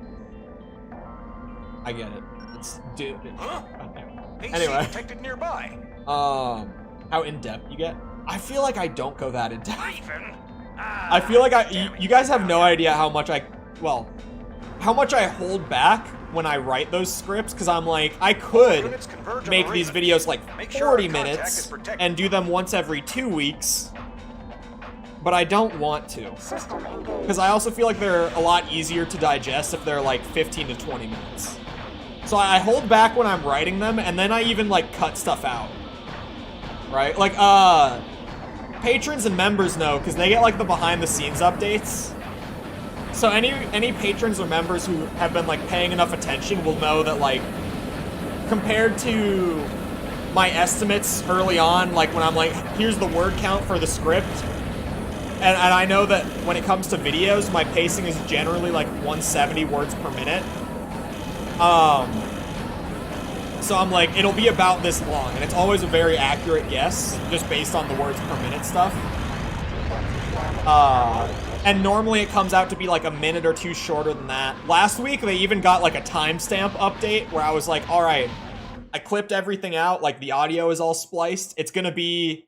I get it. It's Doom. Huh? Okay. AC Anyway. detected nearby. How in-depth you get? I feel like I don't go that in-depth. Raven. I feel like you guys have no idea how much how much I hold back when I write those scripts, because I'm like, I could Units converge on make the these Raven. videos like Make sure 40 our contact minutes is protected. and do them once every 2 weeks, but I don't want to. Because I also feel like they're a lot easier to digest if they're like 15 to 20 minutes. So I hold back when I'm writing them, and then I even like cut stuff out. Right? Like, patrons and members know, because they get like the behind the scenes updates. So any patrons or members who have been like paying enough attention will know that, like, compared to my estimates early on, like when I'm like, here's the word count for the script, and I know that when it comes to videos, my pacing is generally like 170 words per minute. So I'm like, it'll be about this long, and it's always a very accurate guess, just based on the words per minute stuff. And normally it comes out to be like a minute or two shorter than that. Last week, they even got like a timestamp update where I was like, all right, I clipped everything out, like the audio is all spliced. It's gonna be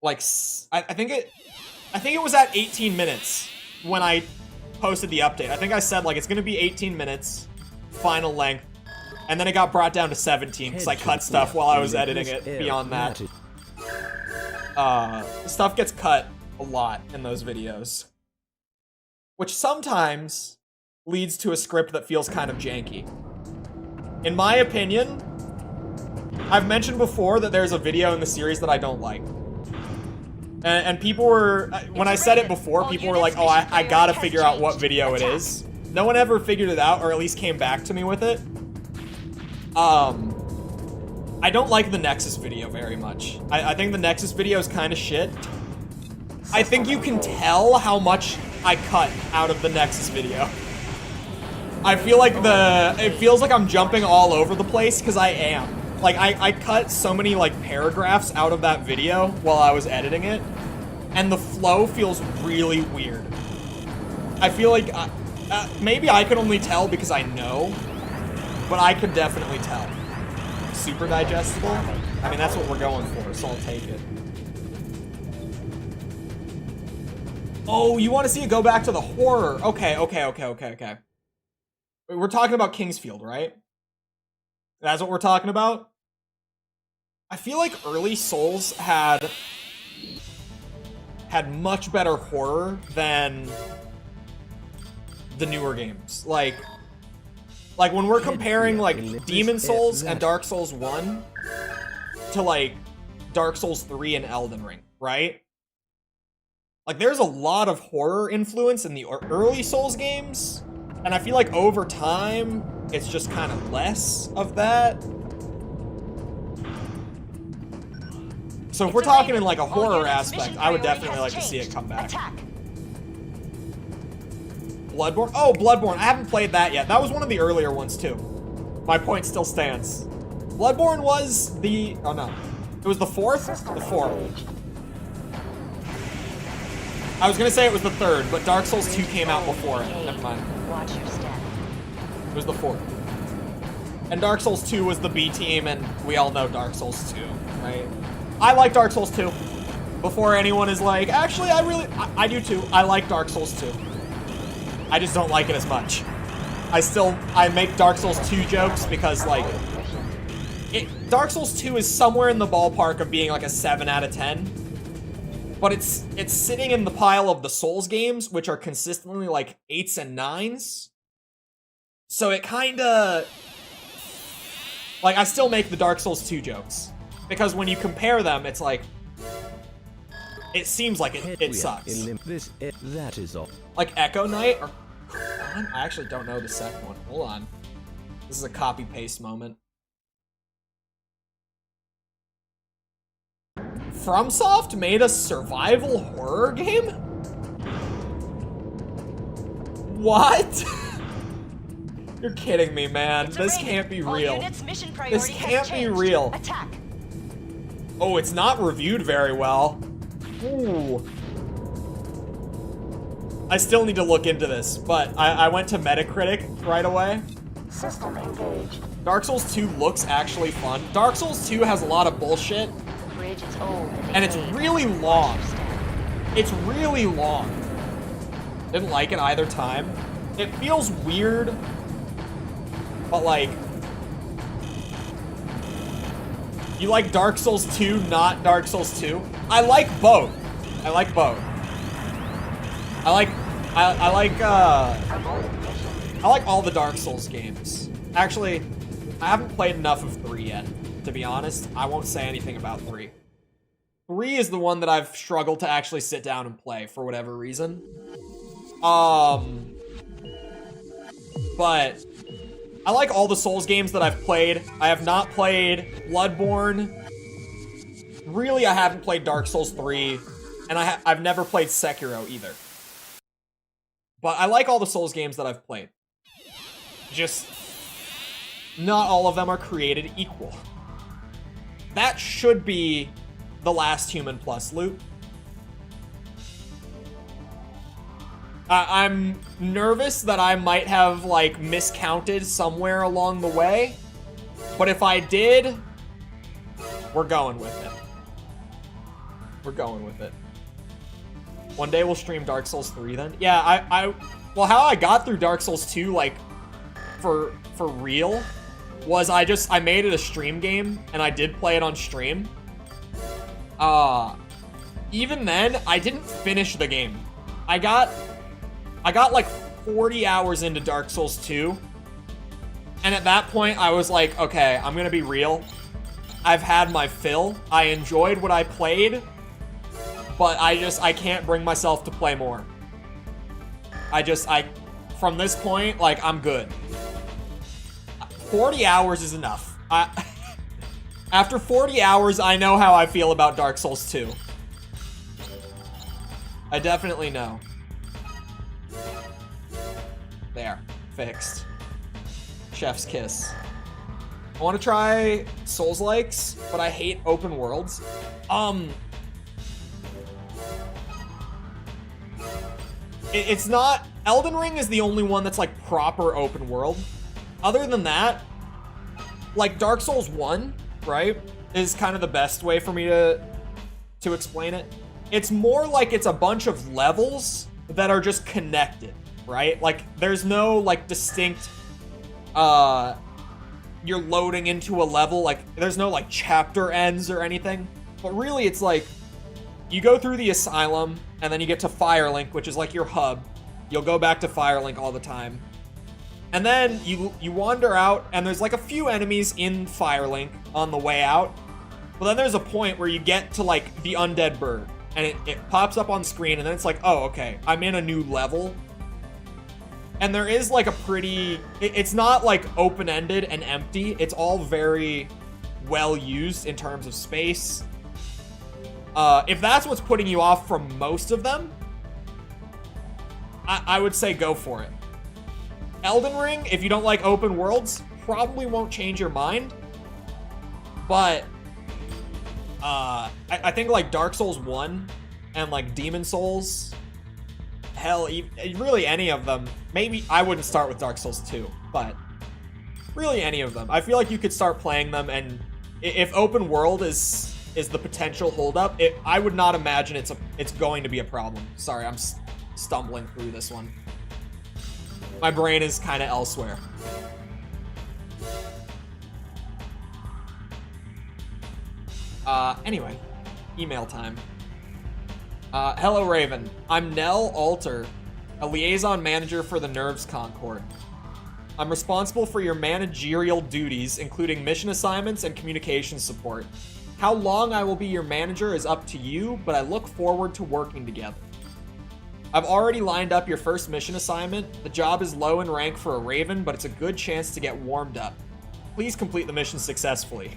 like, I think it was at 18 minutes when I posted the update. I think I said like, it's gonna be 18 minutes, final length. And then it got brought down to 17 because I cut stuff while I was editing it beyond that. Stuff gets cut a lot in those videos, which sometimes leads to a script that feels kind of janky. In my opinion, I've mentioned before that there's a video in the series that I don't like. And people were, when I said it before, people were like, oh, I gotta figure out what video it is. No one ever figured it out, or at least came back to me with it. I don't like the Nexus video very much. I think the Nexus video is kind of shit. I think you can tell how much I cut out of the Nexus video. I feel like it feels like I'm jumping all over the place, because I am. Like, I cut so many, like, paragraphs out of that video while I was editing it, and the flow feels really weird. I feel like, maybe I could only tell because I know, but I could definitely tell. Super digestible? I mean, that's what we're going for, so I'll take it. Oh, you want to see it go back to the horror? Okay. We're talking about Kingsfield, right? That's what we're talking about? I feel like early Souls had much better horror than the newer games. Like when we're comparing like Demon Souls and Dark Souls 1 to like Dark Souls 3 and Elden Ring, right? Like there's a lot of horror influence in the early Souls games, and I feel like over time it's just kind of less of that. So if we're talking in like a horror aspect, I would definitely like to see it come back. Bloodborne? Oh, Bloodborne. I haven't played that yet. That was one of the earlier ones too. My point still stands. Bloodborne was the... Oh no. It was the fourth? The fourth. I was gonna say it was the third, but Dark Souls 2 came out before it. Never mind. Watch your step. It was the fourth. And Dark Souls 2 was the B team, and we all know Dark Souls 2, right? I like Dark Souls 2. Before anyone is like, actually, I do too. I like Dark Souls 2. I just don't like it as much. I make Dark Souls 2 jokes because, like, Dark Souls 2 is somewhere in the ballpark of being like a 7 out of 10. But it's sitting in the pile of the Souls games, which are consistently like 8s and 9s. So it kinda... Like, I still make the Dark Souls 2 jokes. Because when you compare them, it's like... It seems like it sucks. That is all. Like Echo Knight or... I actually don't know the second one. Hold on. This is a copy-paste moment. FromSoft made a survival horror game? What? You're kidding me, man. This can't be real. This can't be real. Attack. Oh, it's not reviewed very well. Ooh. I still need to look into this, but I went to Metacritic right away. System engaged. Dark Souls 2 looks actually fun. Dark Souls 2 has a lot of bullshit. The bridge is old And it's really long. It's really long. Didn't like it either time. It feels weird, but like... You like Dark Souls 2, not Dark Souls 2? I like both. I like both. I like all the Dark Souls games. Actually, I haven't played enough of 3 yet, to be honest. I won't say anything about 3. 3 is the one that I've struggled to actually sit down and play for whatever reason. But I like all the Souls games that I've played. I have not played Bloodborne. Really, I haven't played Dark Souls 3, and I've never played Sekiro either. But I like all the Souls games that I've played. Just, not all of them are created equal. That should be the Last Human Plus loot. I'm nervous that I might have, like, miscounted somewhere along the way. But if I did, we're going with it. We're going with it. One day we'll stream Dark Souls 3 then. Yeah, well, how I got through Dark Souls 2, like, for real, was I made it a stream game, and I did play it on stream. Even then, I didn't finish the game. I got like 40 hours into Dark Souls 2, and at that point, I was like, okay, I'm gonna be real. I've had my fill. I enjoyed what I played, but I can't bring myself to play more. From this point, like, I'm good. 40 hours is enough. After 40 hours, I know how I feel about Dark Souls 2. I definitely know. There. Fixed. Chef's kiss. I want to try Souls-likes, but I hate open worlds. It's not... Elden Ring is the only one that's, like, proper open world. Other than that, like, Dark Souls 1, right, is kind of the best way for me to explain it. It's more like it's a bunch of levels that are just connected, right? Like, there's no, like, distinct, you're loading into a level, like, there's no, like, chapter ends or anything. But really, it's like, you go through the Asylum, and then you get to Firelink, which is, like, your hub. You'll go back to Firelink all the time. And then you wander out, and there's, like, a few enemies in Firelink on the way out. But then there's a point where you get to, like, the undead bird, and it pops up on screen, and then it's like, oh, okay, I'm in a new level. And there is, like, a pretty... It's not, like, open-ended and empty. It's all very well used in terms of space. If that's what's putting you off from most of them, I would say go for it. Elden Ring, if you don't like open worlds, probably won't change your mind. But I think, like, Dark Souls 1 and, like, Demon Souls, hell, really any of them. Maybe I wouldn't start with Dark Souls 2, but really any of them. I feel like you could start playing them, and if open world is the potential holdup, I would not imagine it's going to be a problem. Sorry, I'm stumbling through this one. My brain is kind of elsewhere. Anyway, email time. Hello, Raven. I'm Nell Alter, a liaison manager for the Nerves Concord. I'm responsible for your managerial duties, including mission assignments and communication support. How long I will be your manager is up to you, but I look forward to working together. I've already lined up your first mission assignment. The job is low in rank for a Raven, but it's a good chance to get warmed up. Please complete the mission successfully.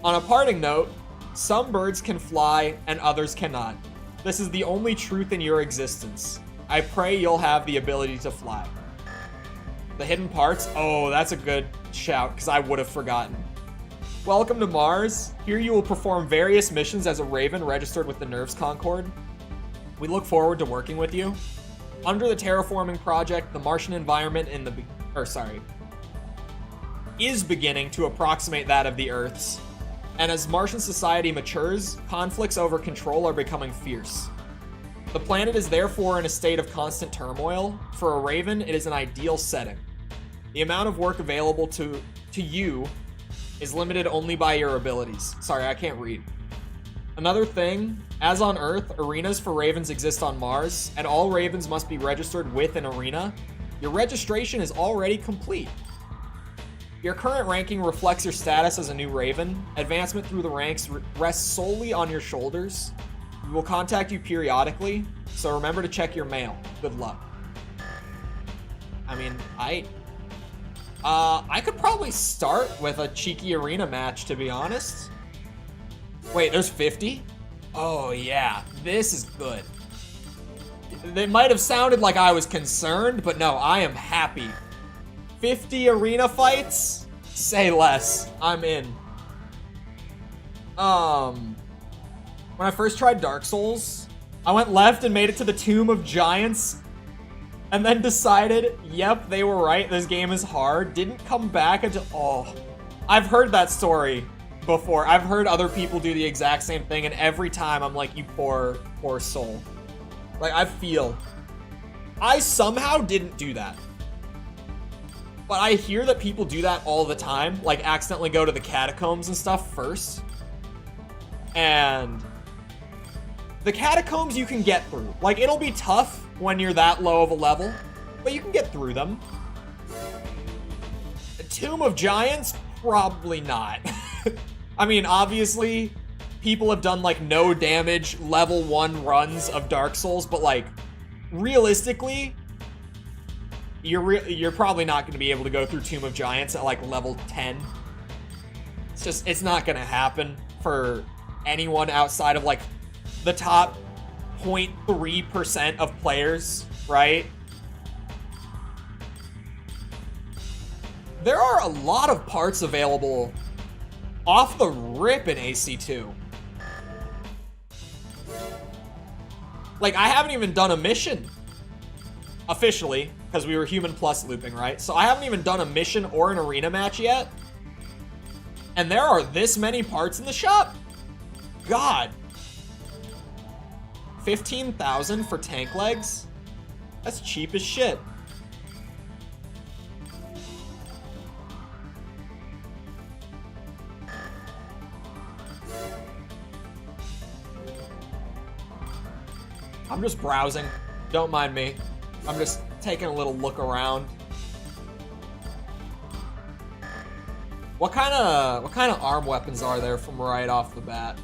On a parting note, some birds can fly and others cannot. This is the only truth in your existence. I pray you'll have the ability to fly. The hidden parts? Oh, that's a good shout, because I would have forgotten. Welcome to Mars. Here you will perform various missions as a Raven registered with the Nerves Concord. We look forward to working with you. Under the terraforming project, the Martian environment is beginning to approximate that of the Earth's. And as Martian society matures, conflicts over control are becoming fierce. The planet is therefore in a state of constant turmoil. For a Raven, it is an ideal setting. The amount of work available to you is limited only by your abilities. Sorry, I can't read. Another thing, as on Earth, arenas for Ravens exist on Mars, and all Ravens must be registered with an arena. Your registration is already complete. Your current ranking reflects your status as a new Raven. Advancement through the ranks rests solely on your shoulders. We will contact you periodically, so remember to check your mail. Good luck. I mean, I could probably start with a cheeky arena match, to be honest. Wait, there's 50? Oh yeah, this is good. It might have sounded like I was concerned, but no, I am happy. 50 arena fights? Say less. I'm in. When I first tried Dark Souls, I went left and made it to the Tomb of Giants, and then decided, yep, they were right, this game is hard. Didn't come back until, oh. I've heard that story before. I've heard other people do the exact same thing, and every time I'm like, you poor soul. Like, I somehow didn't do that. But I hear that people do that all the time, like accidentally go to the catacombs and stuff first. And the catacombs you can get through. Like, it'll be tough when you're that low of a level, but you can get through them. The Tomb of Giants? Probably not. I mean, obviously, people have done, like, no damage level 1 runs of Dark Souls, but, like, realistically, you're probably not going to be able to go through Tomb of Giants at, like, level 10. It's not going to happen for anyone outside of, like, the top 0.3% of players, right? There are a lot of parts available off the rip in AC2. Like, I haven't even done a mission officially, because we were human plus looping, right? So I haven't even done a mission or an arena match yet. And there are this many parts in the shop? God. 15,000 for tank legs? That's cheap as shit. I'm just browsing. Don't mind me. I'm just taking a little look around. What kind of arm weapons are there from right off the bat?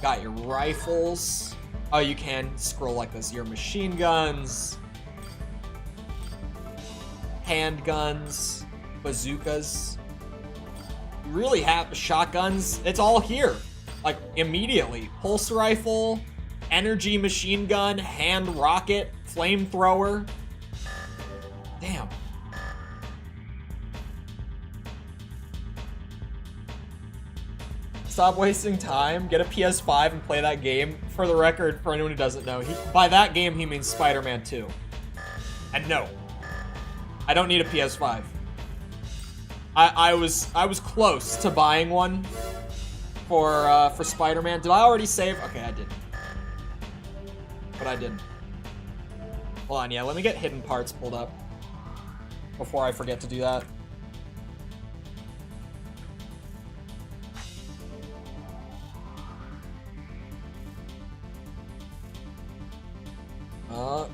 Got your rifles. Oh, you can scroll like this. Your machine guns, handguns, bazookas. You really have shotguns. It's all here, like immediately. Pulse rifle, energy machine gun, hand rocket, flamethrower. Damn. Stop wasting time, get a PS5 and play that game. For the record, for anyone who doesn't know, by that game he means Spider-Man 2. And no, I don't need a PS5. I was close to buying one for Spider-Man. Did I already save? Okay, I did. But I didn't. Hold on, yeah, let me get hidden parts pulled up before I forget to do that.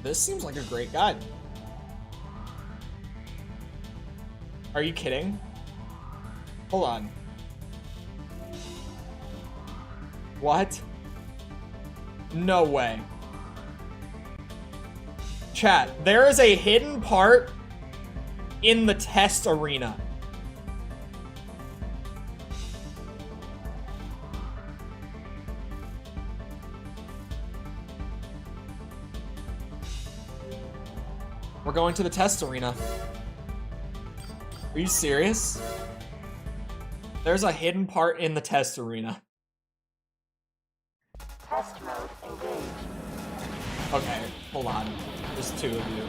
This seems like a great guide. Are you kidding? Hold on. What? No way. Chat, there is a hidden part in the test arena. We're going to the test arena. Are you serious? There's a hidden part in the test arena. Test mode engaged. Okay, hold on. There's two of you.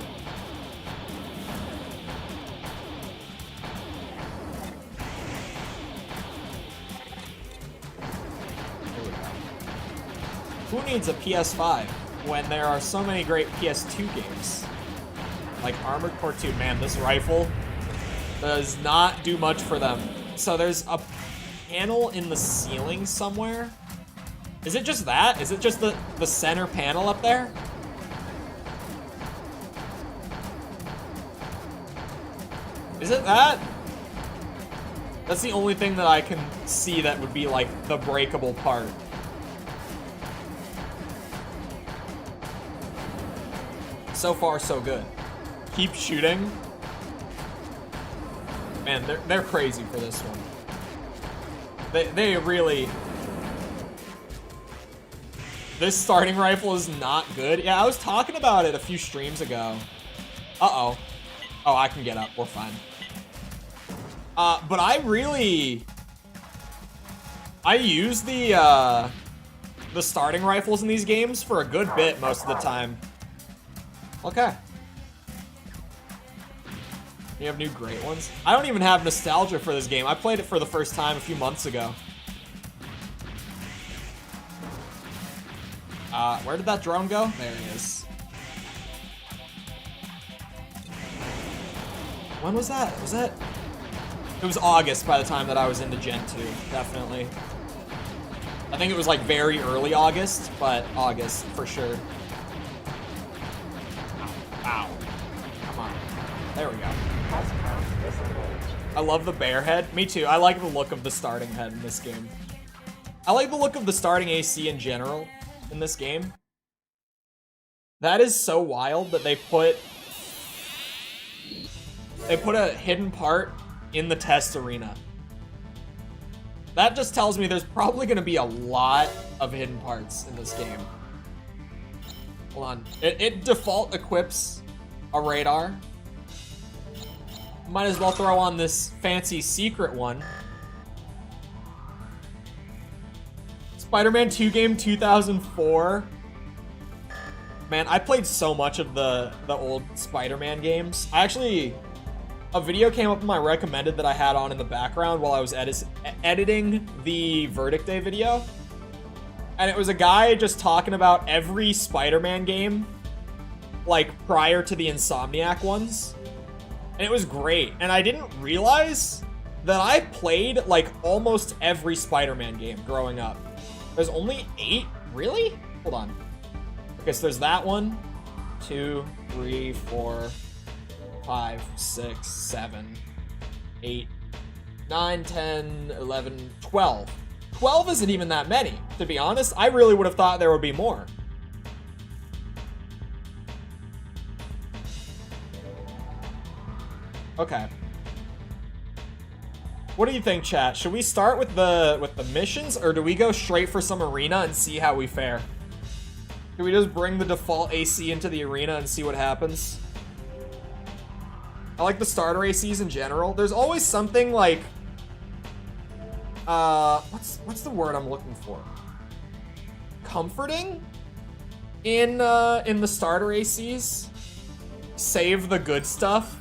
Here we go. Who needs a PS5 when there are so many great PS2 games? Like Armored Core 2, man, this rifle does not do much for them. So there's a panel in the ceiling somewhere. Is it just that? Is it just the center panel up there? Is it that? That's the only thing that I can see that would be like the breakable part. So far, so good. Keep shooting. Man, they're crazy for this one. They really... This starting rifle is not good. Yeah, I was talking about it a few streams ago. Uh-oh. Oh, I can get up. We're fine. But I use the starting rifles in these games for a good bit most of the time. Okay. You have new great ones? I don't even have nostalgia for this game. I played it for the first time a few months ago. Where did that drone go? There he is. When was that? Was that? It was August by the time that I was into Gen 2, definitely. I think it was like very early August, but August for sure. Ow. Come on. There we go. I love the bear head. Me too. I like the look of the starting head in this game. I like the look of the starting AC in general in this game. That is so wild that they put a hidden part in the test arena. That just tells me there's probably going to be a lot of hidden parts in this game. Hold on. It default equips a radar. Might as well throw on this fancy secret one. Spider-Man 2 game 2004. Man, I played so much of the old Spider-Man games. A video came up in my recommended that I had on in the background while I was editing the Verdict Day video. And it was a guy just talking about every Spider-Man game, like, prior to the Insomniac ones. And it was great. And I didn't realize that I played, like, almost every Spider-Man game growing up. There's only 8? Really? Hold on. Okay, so there's that one. 2, 3, 4, 5, 6, 7, 8, 9, 10, 11, 12. 12 isn't even that many, to be honest. I really would have thought there would be more. Okay. What do you think, chat? Should we start with the missions, or do we go straight for some arena and see how we fare? Do we just bring the default AC into the arena and see what happens? I like the starter ACs in general. There's always something like, what's the word I'm looking for? Comforting in the starter ACs. Save the good stuff.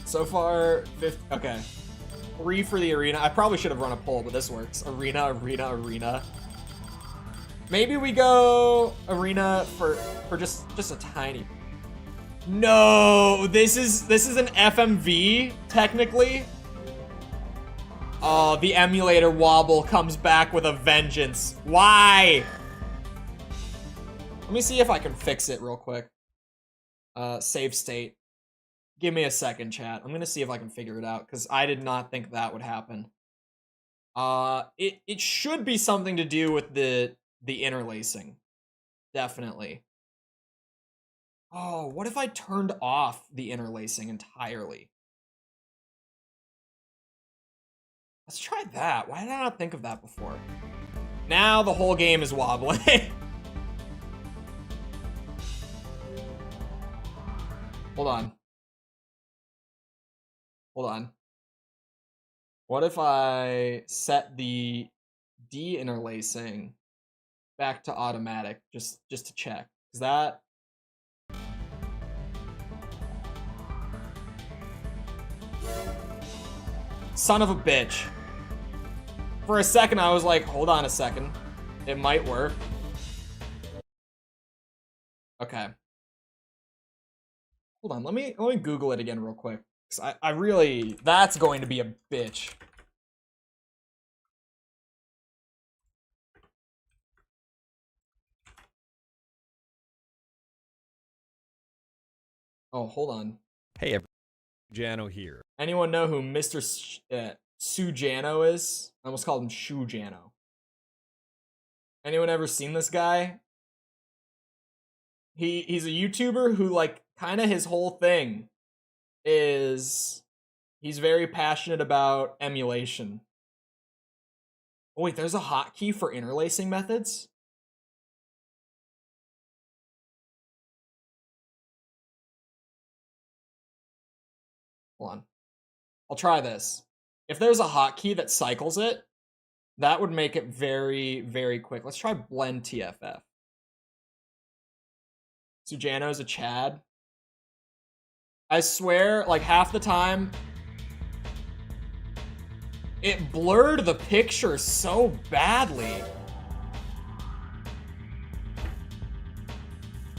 So far, 50, okay. 3 for the arena. I probably should have run a poll, but this works. Arena, arena, arena. Maybe we go arena for just a tiny. No, this is an FMV technically. Oh, the emulator wobble comes back with a vengeance. Why? Let me see if I can fix it real quick. Save state. Give me a second, chat. I'm gonna see if I can figure it out, because I did not think that would happen. It should be something to do with the interlacing. Definitely. Oh, what if I turned off the interlacing entirely? Let's try that. Why did I not think of that before? Now the whole game is wobbling. Hold on. Hold on. What if I set the de-interlacing back to automatic, just to check? Is that... Son of a bitch. For a second, I was like, hold on a second. It might work. Okay. Hold on, let me Google it again real quick. 'Cause I really, that's going to be a bitch. Oh, hold on. Hey, Jano here. Anyone know who Mr. Sujano is? I almost called him Shujano. Anyone ever seen this guy? He's a YouTuber who, like, kind of his whole thing is he's very passionate about emulation. Oh wait, there's a hotkey for interlacing methods? Hold on. I'll try this. If there's a hotkey that cycles it, that would make it very, very quick. Let's try blend TFF. Sujano's a Chad. I swear, like, half the time, it blurred the picture so badly.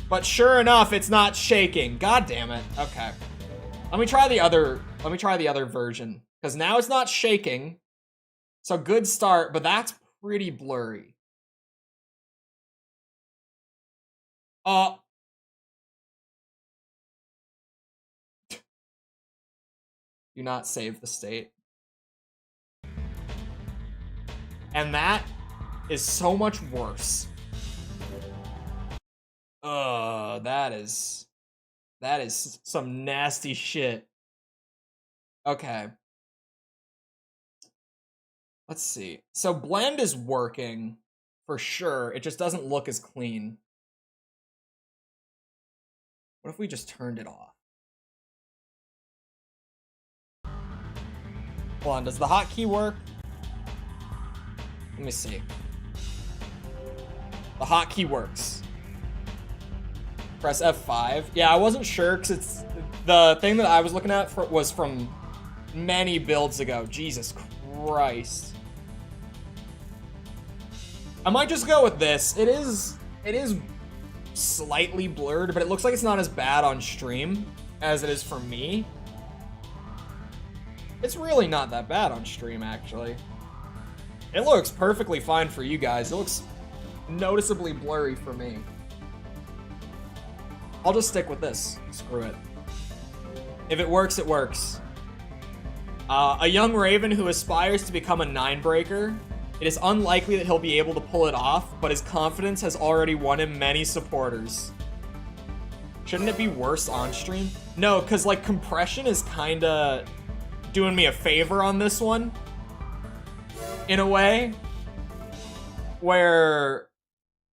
But sure enough, it's not shaking. God damn it. Okay. Let me try the other version. Because now it's not shaking. So good start, but that's pretty blurry. Do not save the state. And that is so much worse. That is some nasty shit. Okay. Let's see. So blend is working. for sure. It just doesn't look as clean. What if we just turned it off? Hold on, does the hotkey work? Let me see. The hotkey works. Press F5. Yeah, I wasn't sure because it's the thing that I was looking at was from many builds ago. Jesus Christ. I might just go with this. It is slightly blurred, but it looks like it's not as bad on stream as it is for me. It's really not that bad on stream, actually. It looks perfectly fine for you guys. It looks noticeably blurry for me. I'll just stick with this. Screw it. If it works, it works. A young raven who aspires to become a 9-breaker. It is unlikely that he'll be able to pull it off, but his confidence has already won him many supporters. Shouldn't it be worse on stream? No, because like compression is kinda doing me a favor on this one. In a way. Where,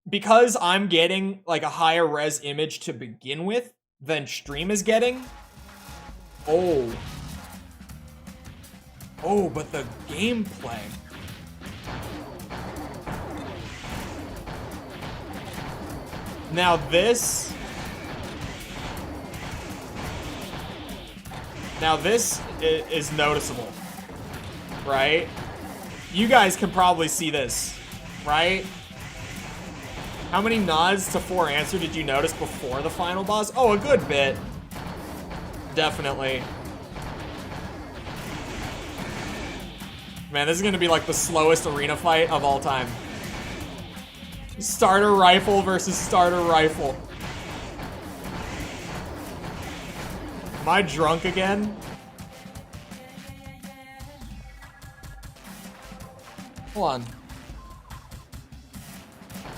because I'm getting like a higher res image to begin with than stream is getting. Oh, but the gameplay. Now this is noticeable, right? You guys can probably see this, right? How many nods to 4 answer did you notice before the final boss? Oh, a good bit. Definitely. Man, this is gonna be like the slowest arena fight of all time. Starter rifle versus starter rifle. Am I drunk again? Hold on.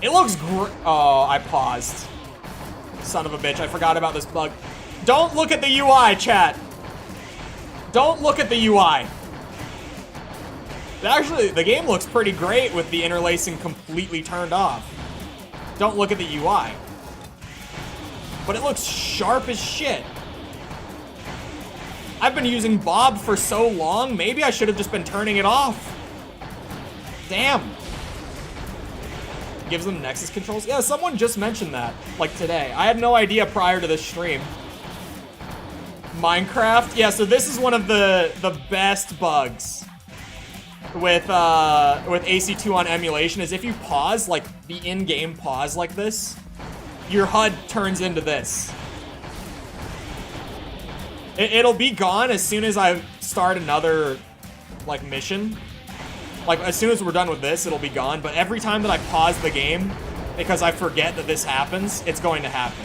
It looks great. Oh, I paused. Son of a bitch, I forgot about this bug. Don't look at the UI, chat. Don't look at the UI. Actually, the game looks pretty great with the interlacing completely turned off. Don't look at the UI. But it looks sharp as shit. I've been using Bob for so long, maybe I should have just been turning it off. Damn. Gives them Nexus controls? Yeah, someone just mentioned that, like today. I had no idea prior to this stream. Minecraft? Yeah, so this is one of the best bugs with AC2 on emulation is if you pause, like the in-game pause like this, your HUD turns into this. It'll be gone as soon as I start another, like, mission. Like, as soon as we're done with this, it'll be gone. But every time that I pause the game, because I forget that this happens, it's going to happen.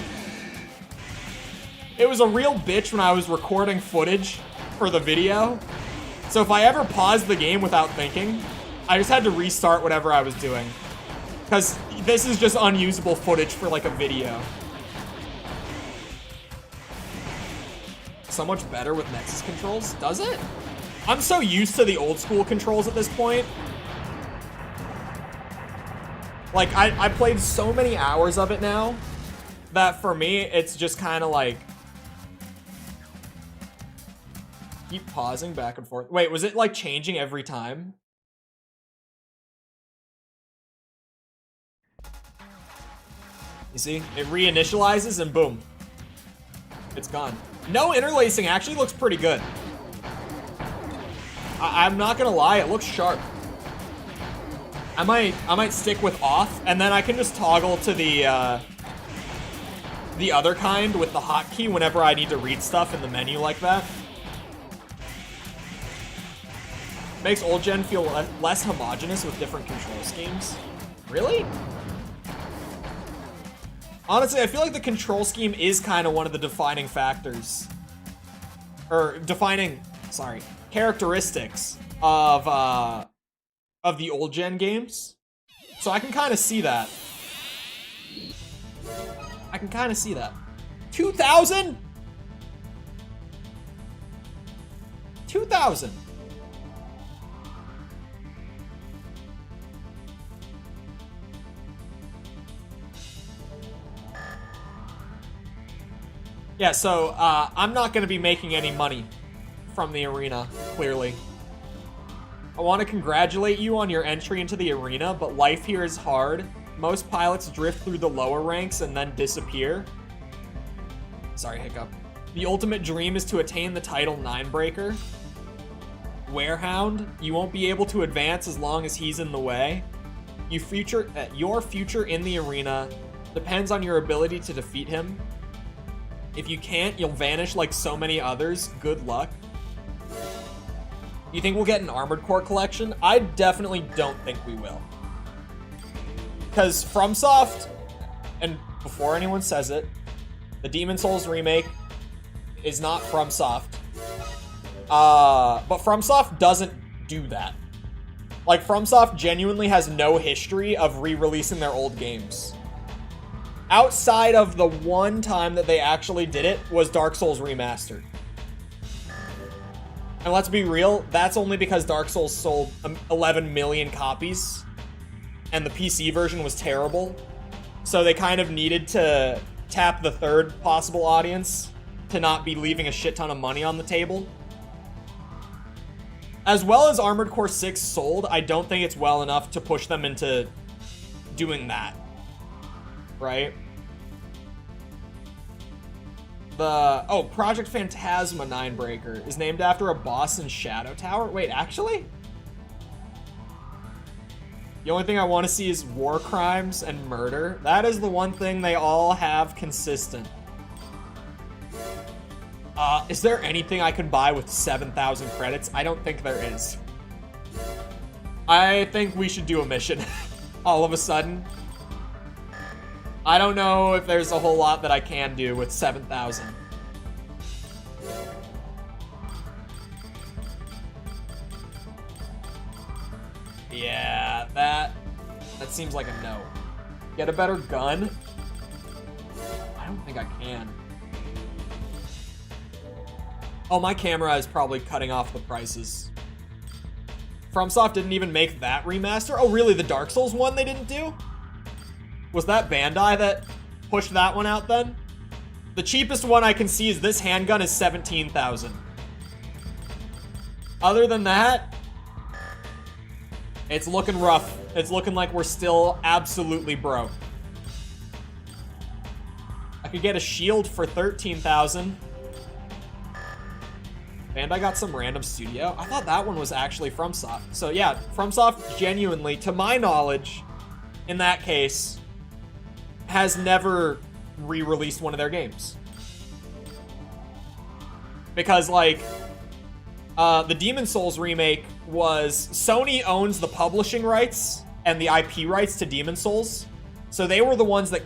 It was a real bitch when I was recording footage for the video. So if I ever paused the game without thinking, I just had to restart whatever I was doing. Because this is just unusable footage for, like, a video. So much better with Nexus controls? Does it? I'm so used to the old school controls at this point. Like, I played so many hours of it now that for me, it's just kind of like... Keep pausing back and forth. Wait, was it like changing every time? You see? It reinitializes and boom. It's gone. No interlacing actually looks pretty good. I'm not gonna lie, it looks sharp. I might stick with off, and then I can just toggle to the other kind with the hotkey whenever I need to read stuff in the menu like that. Makes old gen feel less homogeneous with different control schemes. Really? Honestly, I feel like the control scheme is kind of one of the defining factors. Or characteristics of the old gen games. So I can kind of see that. 2,000? 2,000. Yeah, so I'm not going to be making any money from the arena, clearly. I want to congratulate you on your entry into the arena, but life here is hard. Most pilots drift through the lower ranks and then disappear. Sorry, hiccup. The ultimate dream is to attain the title 9 breaker. Warehound, you won't be able to advance as long as he's in the way. Your future in the arena depends on your ability to defeat him. If you can't, you'll vanish like so many others. Good luck. You think we'll get an Armored Core collection? I definitely don't think we will. Because FromSoft, and before anyone says it, the Demon Souls remake is not FromSoft. But FromSoft doesn't do that. Like, FromSoft genuinely has no history of re-releasing their old games. Outside of the one time that they actually did it was Dark Souls Remastered. And let's be real, that's only because Dark Souls sold 11 million copies and the PC version was terrible. So they kind of needed to tap the third possible audience to not be leaving a shit ton of money on the table. As well as Armored Core 6 sold, I don't think it's well enough to push them into doing that. Right? Project Phantasma 9breaker is named after a boss in Shadow Tower. Wait, actually? The only thing I want to see is war crimes and murder. That is the one thing they all have consistent. Is there anything I could buy with 7,000 credits? I don't think there is. I think we should do a mission all of a sudden. I don't know if there's a whole lot that I can do with 7,000. Yeah, that seems like a no. Get a better gun? I don't think I can. Oh, my camera is probably cutting off the prices. FromSoft didn't even make that remaster? Oh, really? The Dark Souls one they didn't do? Was that Bandai that pushed that one out then? The cheapest one I can see is this handgun is 17,000. Other than that, it's looking rough. It's looking like we're still absolutely broke. I could get a shield for 13,000. Bandai got some random studio. I thought that one was actually FromSoft. So yeah, FromSoft genuinely, to my knowledge, in that case, has never re-released one of their games. Because, like, the Demon Souls remake was... Sony owns the publishing rights and the IP rights to Demon Souls. So they were the ones that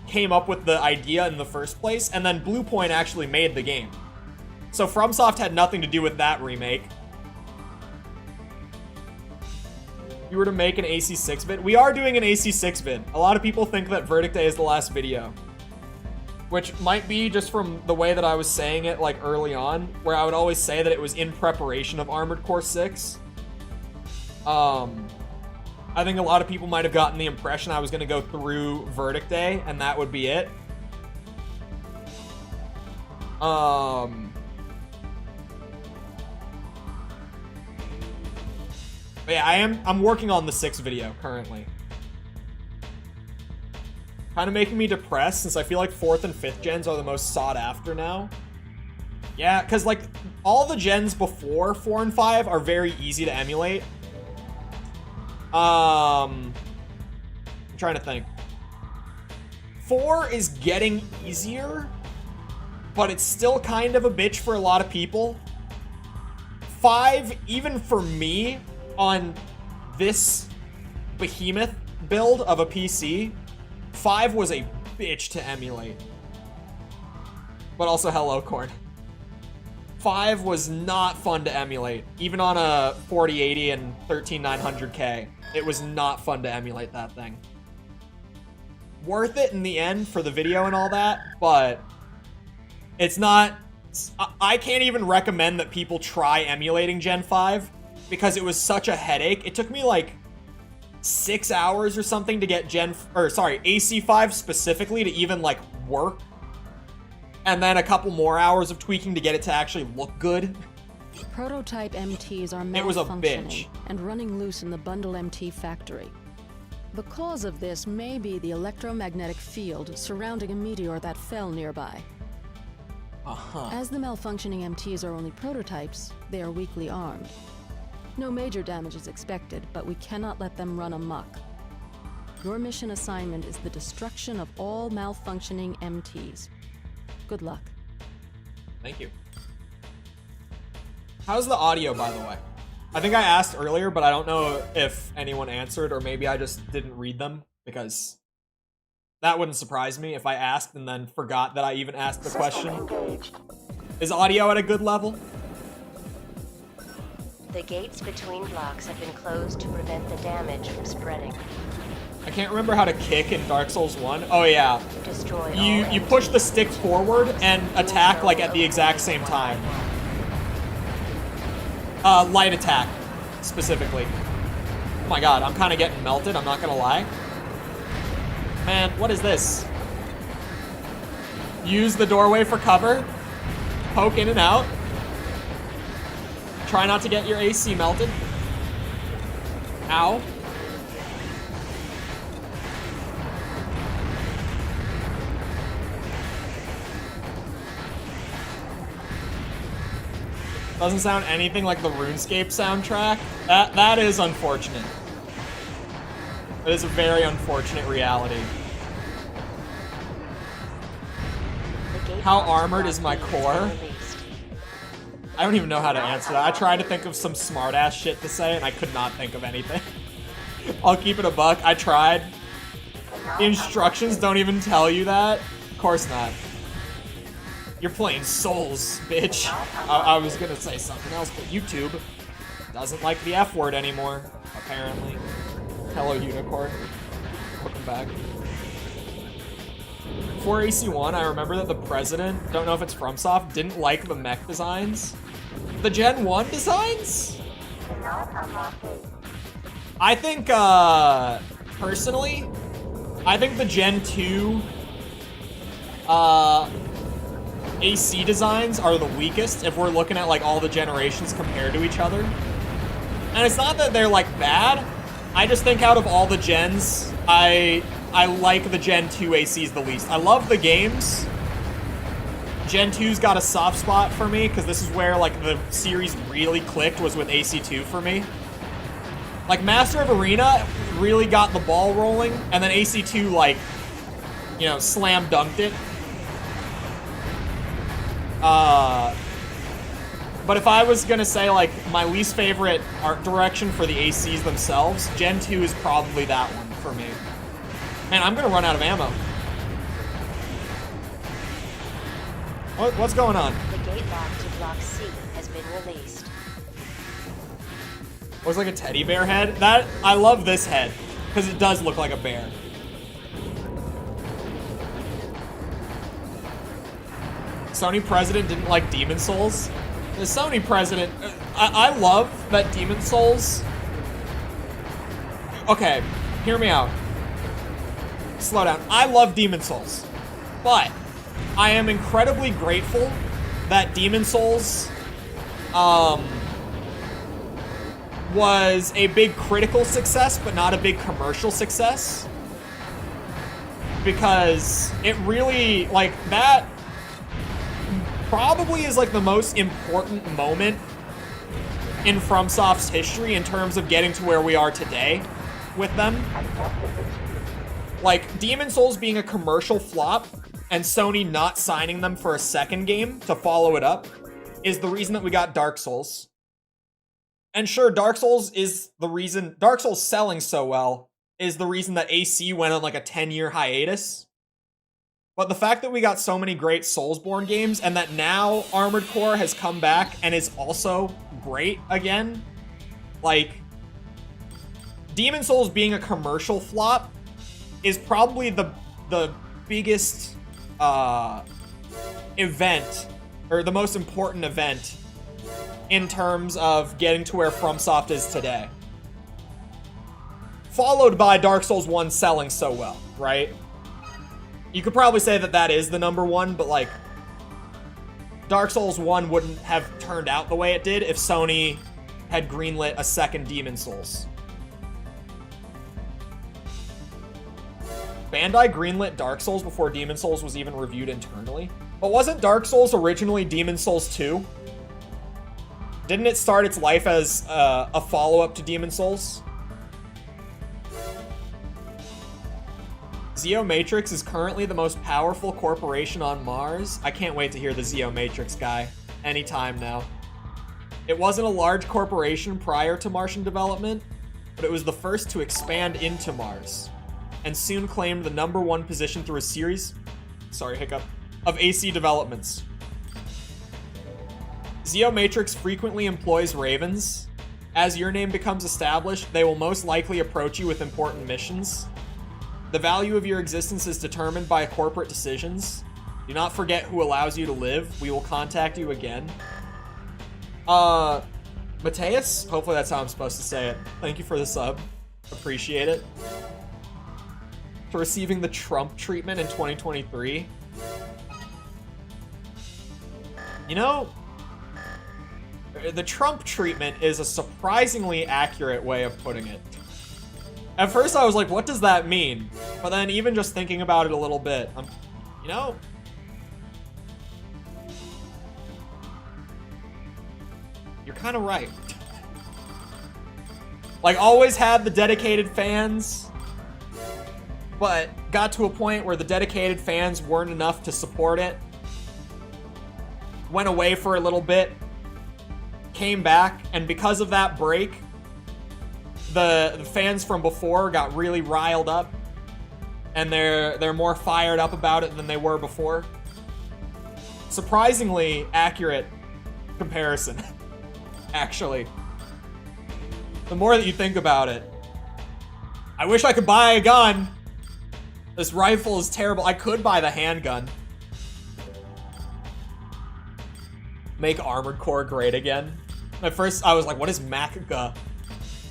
came up with the idea in the first place, and then Bluepoint actually made the game. So FromSoft had nothing to do with that remake. You were to make an AC6 vid? We are doing an AC6 vid. A lot of people think that Verdict Day is the last video. Which might be just from the way that I was saying it, like, early on, where I would always say that it was in preparation of Armored Core 6. I think a lot of people might have gotten the impression I was going to go through Verdict Day, and that would be it. But yeah, I'm working on the 6th video currently. Kind of making me depressed since I feel like 4th and 5th gens are the most sought after now. Yeah, because like all the gens before 4 and 5 are very easy to emulate. I'm trying to think. 4 is getting easier, but it's still kind of a bitch for a lot of people. 5, even for me, on this behemoth build of a PC, 5 was a bitch to emulate. But also, hello, Corn. 5 was not fun to emulate. Even on a 4080 and 13900K, it was not fun to emulate that thing. Worth it in the end for the video and all that, but it's not... I can't even recommend that people try emulating Gen 5 because it was such a headache. It took me like 6 hours or something to get AC5 specifically to even like work. and then a couple more hours of tweaking to get it to actually look good. Prototype MTs are It was a malfunctioning bitch. and running loose in the Bundle MT factory. The cause of this may be the electromagnetic field surrounding a meteor that fell nearby. As the malfunctioning MTs are only prototypes, they are weakly armed. No major damage is expected, but we cannot let them run amok. Your mission assignment is the destruction of all malfunctioning MTs. Good luck. Thank you. How's the audio, by the way? I think I asked earlier, but I don't know if anyone answered, or maybe I just didn't read them, because that wouldn't surprise me if I asked and then forgot that I even asked the question. Is audio at a good level? The gates between blocks have been closed to prevent the damage from spreading. I can't remember how to kick in Dark Souls 1. Oh yeah. Destroy You push the stick forward and attack like at the exact same time. Light attack, specifically. Oh my god, I'm kind of getting melted, I'm not gonna lie. Man, what is this? Use the doorway for cover. Poke in and out. Try not to get your AC melted. Ow. Doesn't sound anything like the RuneScape soundtrack. That is unfortunate. That is a very unfortunate reality. How armored is my core? I don't even know how to answer that. I tried to think of some smart-ass shit to say, and I could not think of anything. I'll keep it a buck. I tried. The instructions don't even tell you that. Of course not. You're playing Souls, bitch. I was gonna say something else, but YouTube doesn't like the F word anymore, apparently. Hello, Unicorn. Welcome back. Before AC1, I remember that the president, don't know if it's FromSoft, didn't like the mech designs. The Gen 1 designs? I think, personally, I think the Gen 2, AC designs are the weakest if we're looking at, like, all the generations compared to each other. And it's not that they're, like, bad. I just think out of all the gens, I like the Gen 2 ACs the least. I love the games. Gen 2's got a soft spot for me, because this is where, like, the series really clicked, was with AC2 for me. Like, Master of Arena really got the ball rolling, and then AC2, like, you know, slam dunked it. But if I was gonna say, like, my least favorite art direction for the ACs themselves, Gen 2 is probably that one for me. Man, I'm gonna run out of ammo. What's going on? The gate lock to Block C has been released. Looks like a teddy bear head. I love this head, because it does look like a bear. Sony president didn't like Demon Souls. The Sony president, I love that Demon Souls. Okay, hear me out. Slow down. I love Demon Souls, but I am incredibly grateful that Demon Souls was a big critical success, but not a big commercial success. Because it really, like, that probably is, like, the most important moment in FromSoft's history in terms of getting to where we are today with them. Like, Demon Souls being a commercial flop and Sony not signing them for a second game to follow it up is the reason that we got Dark Souls. And sure, Dark Souls is the reason, Dark Souls selling so well is the reason that AC went on, like, a 10-year hiatus. But the fact that we got so many great Soulsborne games and that now Armored Core has come back and is also great again, like, Demon Souls being a commercial flop is probably the biggest event, or the most important event in terms of getting to where FromSoft is today. Followed by Dark Souls 1 selling so well, right? You could probably say that that is the number one, but, like, Dark Souls 1 wouldn't have turned out the way it did if Sony had greenlit a second Demon Souls. Bandai greenlit Dark Souls before Demon Souls was even reviewed internally. But wasn't Dark Souls originally Demon Souls 2? Didn't it start its life as a follow-up to Demon Souls? Zeo Matrix is currently the most powerful corporation on Mars. I can't wait to hear the Zeo Matrix guy anytime now. It wasn't a large corporation prior to Martian development, but it was the first to expand into Mars, and soon claimed the #1 position through a series, of AC developments. Zeo Matrix frequently employs ravens. As your name becomes established, they will most likely approach you with important missions. The value of your existence is determined by corporate decisions. Do not forget who allows you to live. We will contact you again. Mateus? Hopefully that's how I'm supposed to say it. Thank you for the sub. Appreciate it. For receiving the Trump treatment in 2023. You know, the Trump treatment is a surprisingly accurate way of putting it. At first I was like, what does that mean? But then even just thinking about it a little bit, you know, you're kind of right. Like, always had the dedicated fans, but got to a point where the dedicated fans weren't enough to support it. Went away for a little bit, came back, and because of that break, the fans from before got really riled up, and they're more fired up about it than they were before. Surprisingly accurate comparison, actually. The more that you think about it. I wish I could buy a gun. This rifle is terrible. I could buy the handgun. Make Armored Core great again. At first, I was like, what is mecha?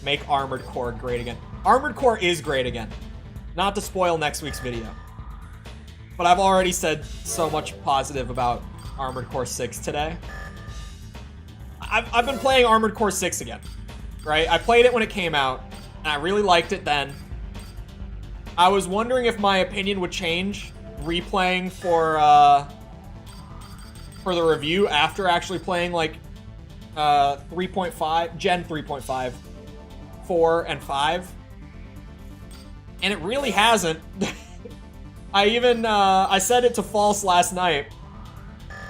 Make Armored Core great again. Armored Core is great again. Not to spoil next week's video. But I've already said so much positive about Armored Core 6 today. I've been playing Armored Core 6 again, right? I played it when it came out, and I really liked it then. I was wondering if my opinion would change replaying for the review after actually playing like 3.5, Gen 3.5, 4, and 5. And it really hasn't. I said it to False last night.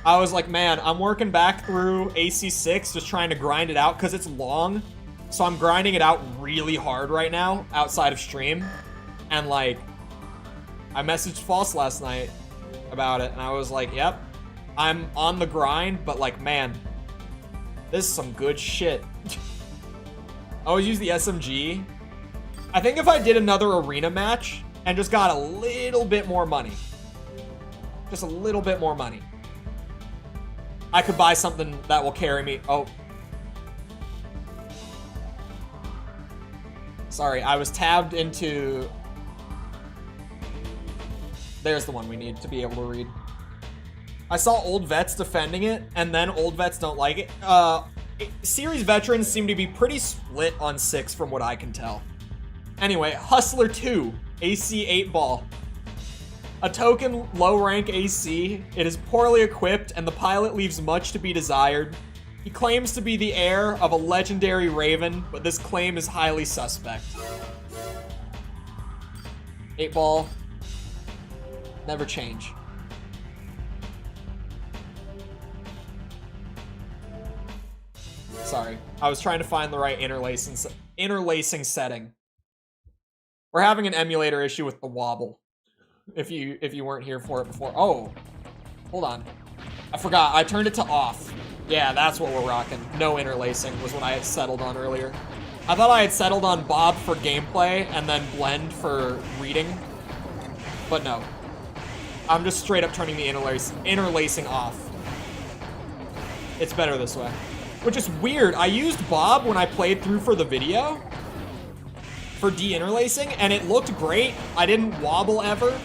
I was like, man, I'm working back through AC6, just trying to grind it out, because it's long. So I'm grinding it out really hard right now, outside of stream. And like, I messaged False last night about it, and I was like, yep, I'm on the grind, but like, man, this is some good shit. I always use the SMG. I think if I did another arena match and just got a little bit more money, just a little bit more money, I could buy something that will carry me. Oh. Sorry, I was tabbed into... There's the one we need to be able to read. I saw old vets defending it, and then old vets don't like it. Series veterans seem to be pretty split on 6 from what I can tell. Anyway, Hustler 2, AC 8-ball. A token low-rank AC, it is poorly equipped, and the pilot leaves much to be desired. He claims to be the heir of a legendary Raven, but this claim is highly suspect. 8-ball, never change. Sorry, I was trying to find the right interlacing setting. We're having an emulator issue with the wobble. If you weren't here for it before. Oh, hold on. I forgot. I turned it to off. Yeah, that's what we're rocking. No interlacing was what I had settled on earlier. I thought I had settled on Bob for gameplay and then Blend for reading. But no. I'm just straight up turning the interlacing off. It's better this way. Which is weird. I used Bob when I played through for the video for de-interlacing, and it looked great. I didn't wobble ever.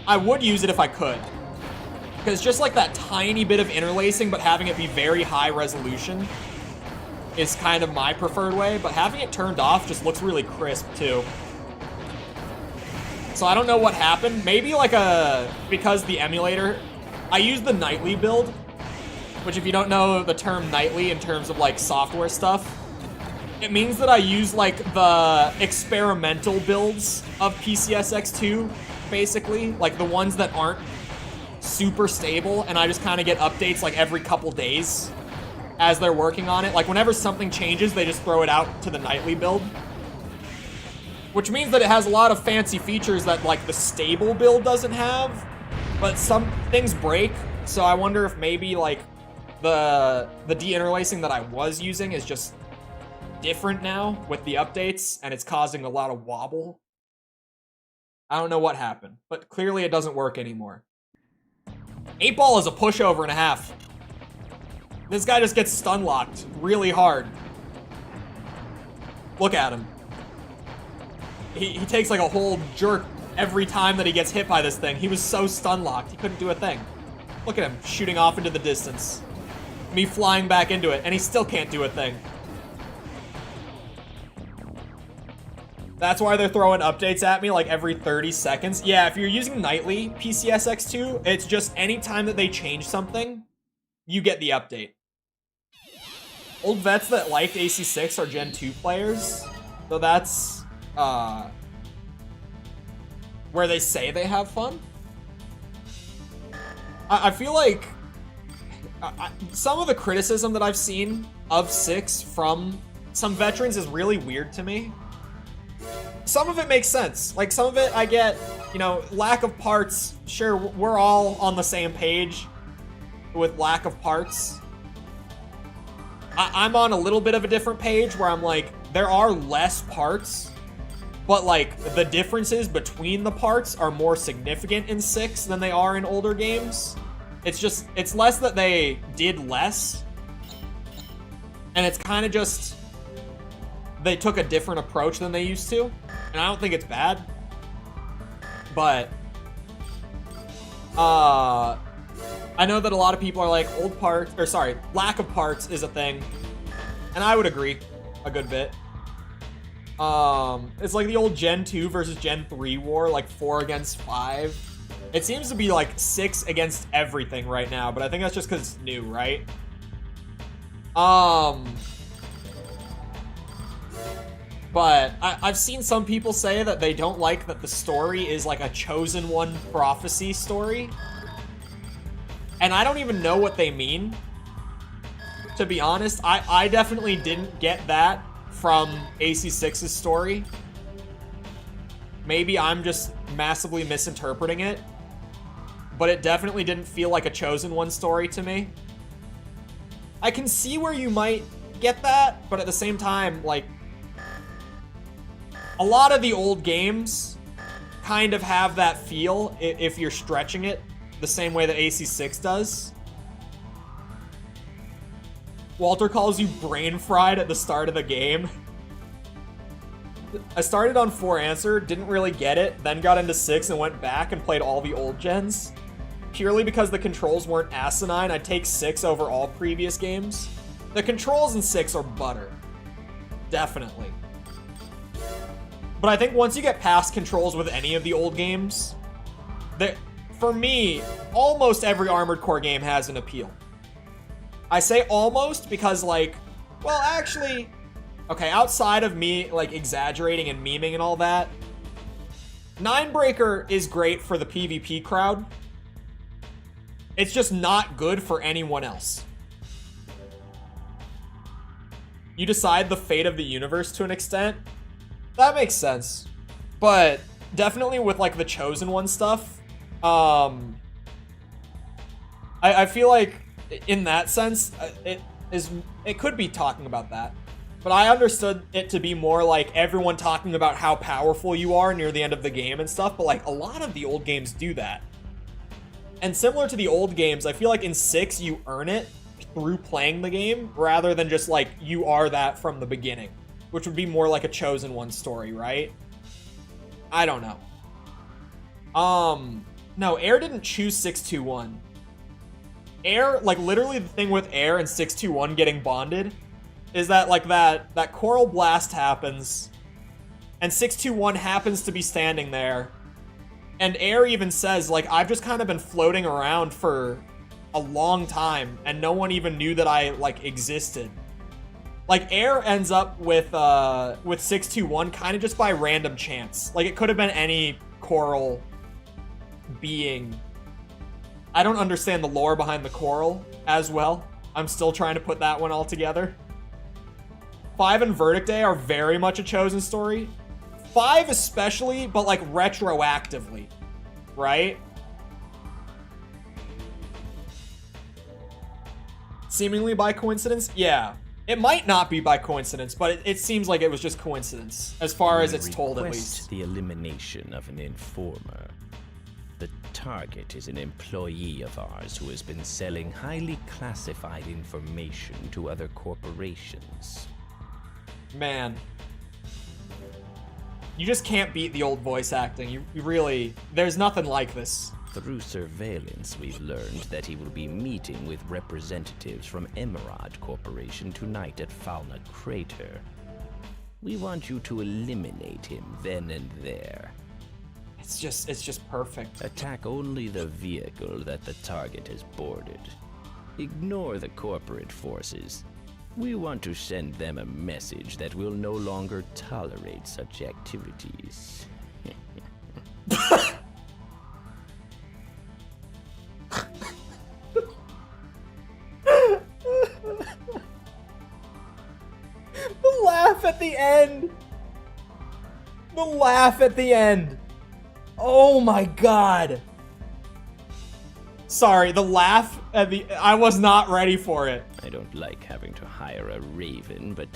I would use it if I could. Because just like that tiny bit of interlacing, but having it be very high resolution is kind of my preferred way, but having it turned off just looks really crisp too. So I don't know what happened. Maybe like because the emulator, I used the nightly build, which if you don't know the term nightly in terms of like software stuff, it means that I use like the experimental builds of PCSX2, basically, like the ones that aren't super stable, and I just kind of get updates like every couple days as they're working on it. Like whenever something changes, they just throw it out to the nightly build, which means that it has a lot of fancy features that like the stable build doesn't have, but some things break. So I wonder if maybe like the de-interlacing that I was using is just different now with the updates, and it's causing a lot of wobble. I don't know what happened, but clearly it doesn't work anymore. 8-ball is a pushover and a half. This guy just gets stun locked really hard. Look at him. He takes like a whole jerk every time that he gets hit by this thing. He was so stun locked, he couldn't do a thing. Look at him shooting off into the distance. Me flying back into it, and he still can't do a thing. That's why they're throwing updates at me like every 30 seconds. Yeah, if you're using nightly PCSX2, it's just any time that they change something, you get the update. Old vets that liked AC6 are Gen 2 players, so that's where they say they have fun. I feel like some of the criticism that I've seen of 6 from some veterans is really weird to me. Some of it makes sense. Like, some of it I get, you know, lack of parts. Sure, we're all on the same page with lack of parts. I'm on a little bit of a different page where I'm like, there are less parts, but like the differences between the parts are more significant in 6 than they are in older games. It's less that they did less, and it's kind of just they took a different approach than they used to, and I don't think it's bad, but I know that a lot of people are like, lack of parts is a thing, and I would agree a good bit. It's like the old Gen 2 versus Gen 3 war, like 4 against 5. It seems to be like 6 against everything right now, but I think that's just because it's new, right? But I've seen some people say that they don't like that the story is like a chosen one prophecy story. And I don't even know what they mean, to be honest. I definitely didn't get that from AC6's story. Maybe I'm just massively misinterpreting it, but it definitely didn't feel like a chosen one story to me. I can see where you might get that, but at the same time, like, a lot of the old games kind of have that feel if you're stretching it the same way that AC6 does. Walter calls you brain fried at the start of the game. I started on 4 Answer, didn't really get it, then got into 6 and went back and played all the old gens. Purely because the controls weren't asinine, I'd take 6 over all previous games. The controls in 6 are butter. Definitely. But I think once you get past controls with any of the old games, for me, almost every Armored Core game has an appeal. I say almost because, like, well, actually, okay, outside of me, like, exaggerating and memeing and all that, Ninebreaker is great for the PvP crowd. It's just not good for anyone else. You decide the fate of the universe to an extent. That makes sense. But definitely with, like, the Chosen One stuff, I feel like in that sense, it could be talking about that. But I understood it to be more like everyone talking about how powerful you are near the end of the game and stuff, but like a lot of the old games do that. And similar to the old games, I feel like in 6 you earn it through playing the game rather than just like you are that from the beginning, which would be more like a Chosen One story, right? I don't know. No, Air didn't choose 621. Air, like literally the thing with Air and 621 getting bonded is that like that coral blast happens and 621 happens to be standing there. And Air even says, like, I've just kind of been floating around for a long time and no one even knew that I like existed. Like Air ends up with 621 kind of just by random chance. Like it could have been any coral being. I don't understand the lore behind the coral as well. I'm still trying to put that one all together. 5 and Verdict Day are very much a chosen story. 5 especially, but like retroactively, right? Seemingly by coincidence? Yeah. It might not be by coincidence, but it seems like it was just coincidence, as far as it's told at least. The elimination of an informer. The target is an employee of ours who has been selling highly classified information to other corporations. Man. You just can't beat the old voice acting. You really... There's nothing like this. Through surveillance, we've learned that he will be meeting with representatives from Emerald Corporation tonight at Fauna Crater. We want you to eliminate him then and there. It's just perfect. Attack only the vehicle that the target has boarded. Ignore the corporate forces. We want to send them a message that will no longer tolerate such activities. The laugh at the end. The laugh at the end. Oh my god. Sorry, the laugh at the... I was not ready for it. I don't like having to hire a raven, but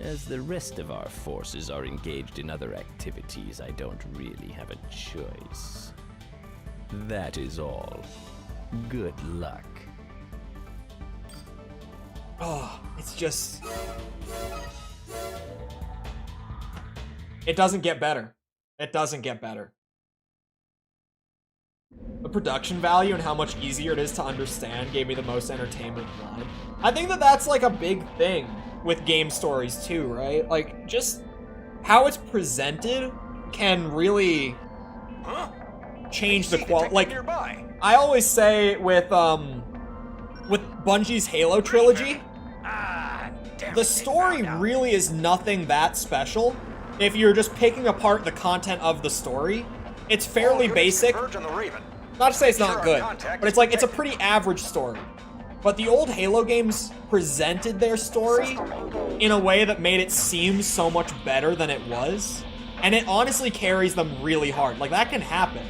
as the rest of our forces are engaged in other activities, I don't really have a choice. That is all. Good luck. Oh, it's just... It doesn't get better. It doesn't get better. The production value and how much easier it is to understand gave me the most entertainment line. I think that that's like a big thing with game stories too, right? Like just how it's presented can really change the quality. Like I always say with Bungie's Halo trilogy, the story really is nothing that special. If you're just picking apart the content of the story, it's fairly basic. Not to say it's not good, but it's like it's a pretty average story. But the old Halo games presented their story in a way that made it seem so much better than it was. And it honestly carries them really hard. Like that can happen.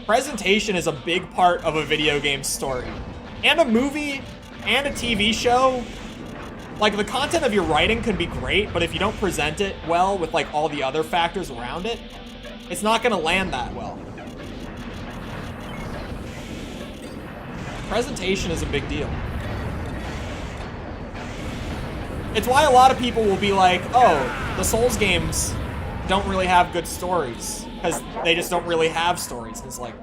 Presentation is a big part of a video game story. And a movie and a TV show. Like the content of your writing can be great, but if you don't present it well with like all the other factors around it, it's not gonna land that well. Presentation is a big deal. It's why a lot of people will be like, oh, the Souls games don't really have good stories because they just don't really have stories. And it's like,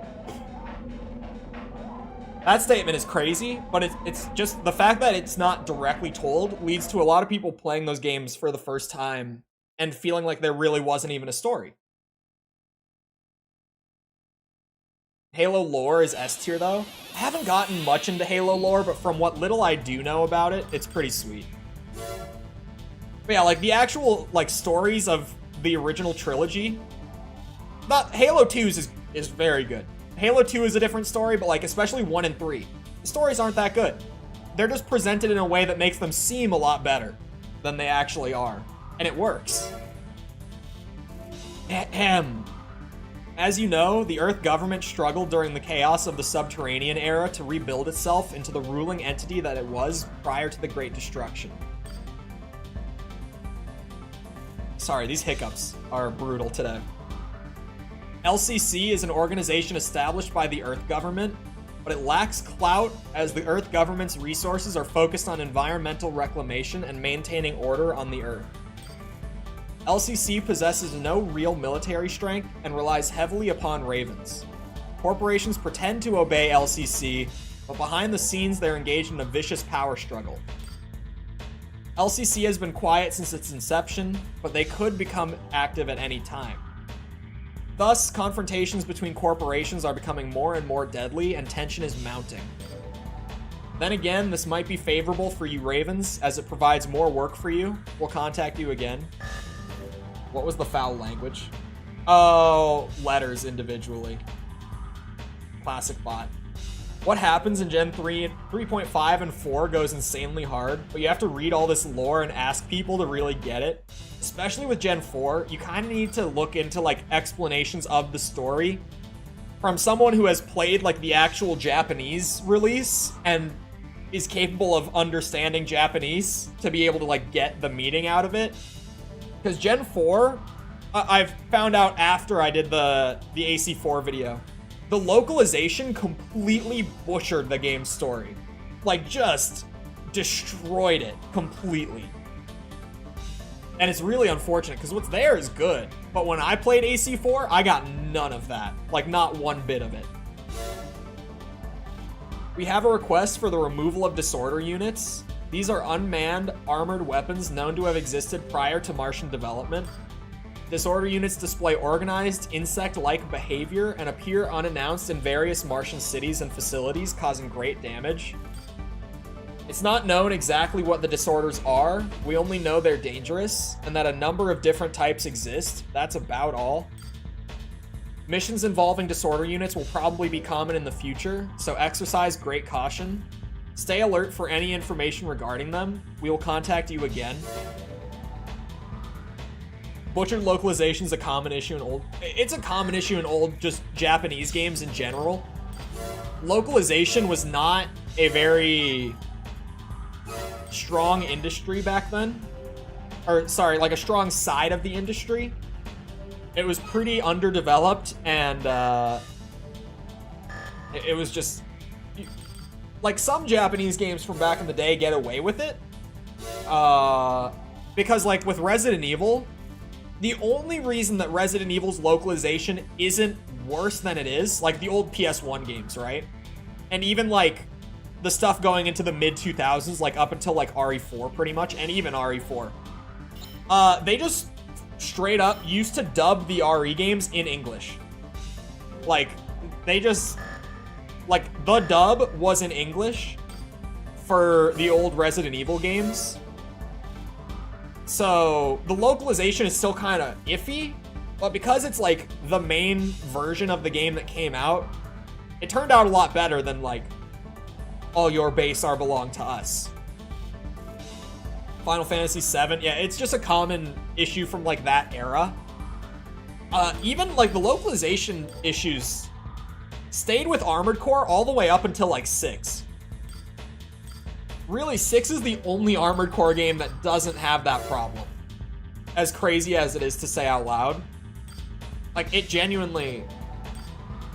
that statement is crazy, but it's just the fact that it's not directly told leads to a lot of people playing those games for the first time and feeling like there really wasn't even a story. Halo lore is S tier though. I haven't gotten much into Halo lore, but from what little I do know about it, it's pretty sweet. But yeah, like the actual like stories of the original trilogy, not Halo 2's is very good. Halo 2 is a different story, but like especially 1 and 3, the stories aren't that good. They're just presented in a way that makes them seem a lot better than they actually are, and it works. Ahem. As you know, the Earth government struggled during the chaos of the Subterranean era to rebuild itself into the ruling entity that it was prior to the Great Destruction. Sorry, these hiccups are brutal today. LCC is an organization established by the Earth government, but it lacks clout as the Earth government's resources are focused on environmental reclamation and maintaining order on the Earth. LCC possesses no real military strength and relies heavily upon ravens. Corporations pretend to obey LCC, but behind the scenes they're engaged in a vicious power struggle. LCC has been quiet since its inception, but they could become active at any time. Thus, confrontations between corporations are becoming more and more deadly, and tension is mounting. Then again, this might be favorable for you Ravens, as it provides more work for you. We'll contact you again. What was the foul language? Oh, letters individually. Classic bot. What happens in Gen 3, 3.5, and 4 goes insanely hard, but you have to read all this lore and ask people to really get it. Especially with Gen 4, you kind of need to look into like explanations of the story from someone who has played like the actual Japanese release and is capable of understanding Japanese to be able to like get the meaning out of it. Because Gen 4, I've found out after I did the AC4 video, the localization completely butchered the game's story. Like, just destroyed it completely. And it's really unfortunate, because what's there is good. But when I played AC4, I got none of that. Like, not one bit of it. We have a request for the removal of disorder units. These are unmanned, armored weapons known to have existed prior to Martian development. Disorder units display organized, insect-like behavior and appear unannounced in various Martian cities and facilities, causing great damage. It's not known exactly what the disorders are. We only know they're dangerous, and that a number of different types exist. That's about all. Missions involving disorder units will probably be common in the future, so exercise great caution. Stay alert for any information regarding them. We will contact you again. Butchered localization is a common issue in old... It's a common issue in old, just Japanese games in general. Localization was not a very strong industry back then. Or, sorry, like a strong side of the industry. It was pretty underdeveloped, and it was just... Like, some Japanese games from back in the day get away with it. Because, like, with Resident Evil... The only reason that Resident Evil's localization isn't worse than it is, like the old PS1 games, right? And even like the stuff going into the mid-2000s, like up until like RE4 pretty much, and even RE4. They just straight up used to dub the RE games in English. Like, they just, like the dub was in English for the old Resident Evil games. So the localization is still kind of iffy, but because it's like the main version of the game that came out, it turned out a lot better than like, all your base are belong to us. Final Fantasy VII, yeah, it's just a common issue from like that era. Even like the localization issues stayed with Armored Core all the way up until like 6. Really, 6 is the only Armored Core game that doesn't have that problem. As crazy as it is to say out loud. Like, it genuinely...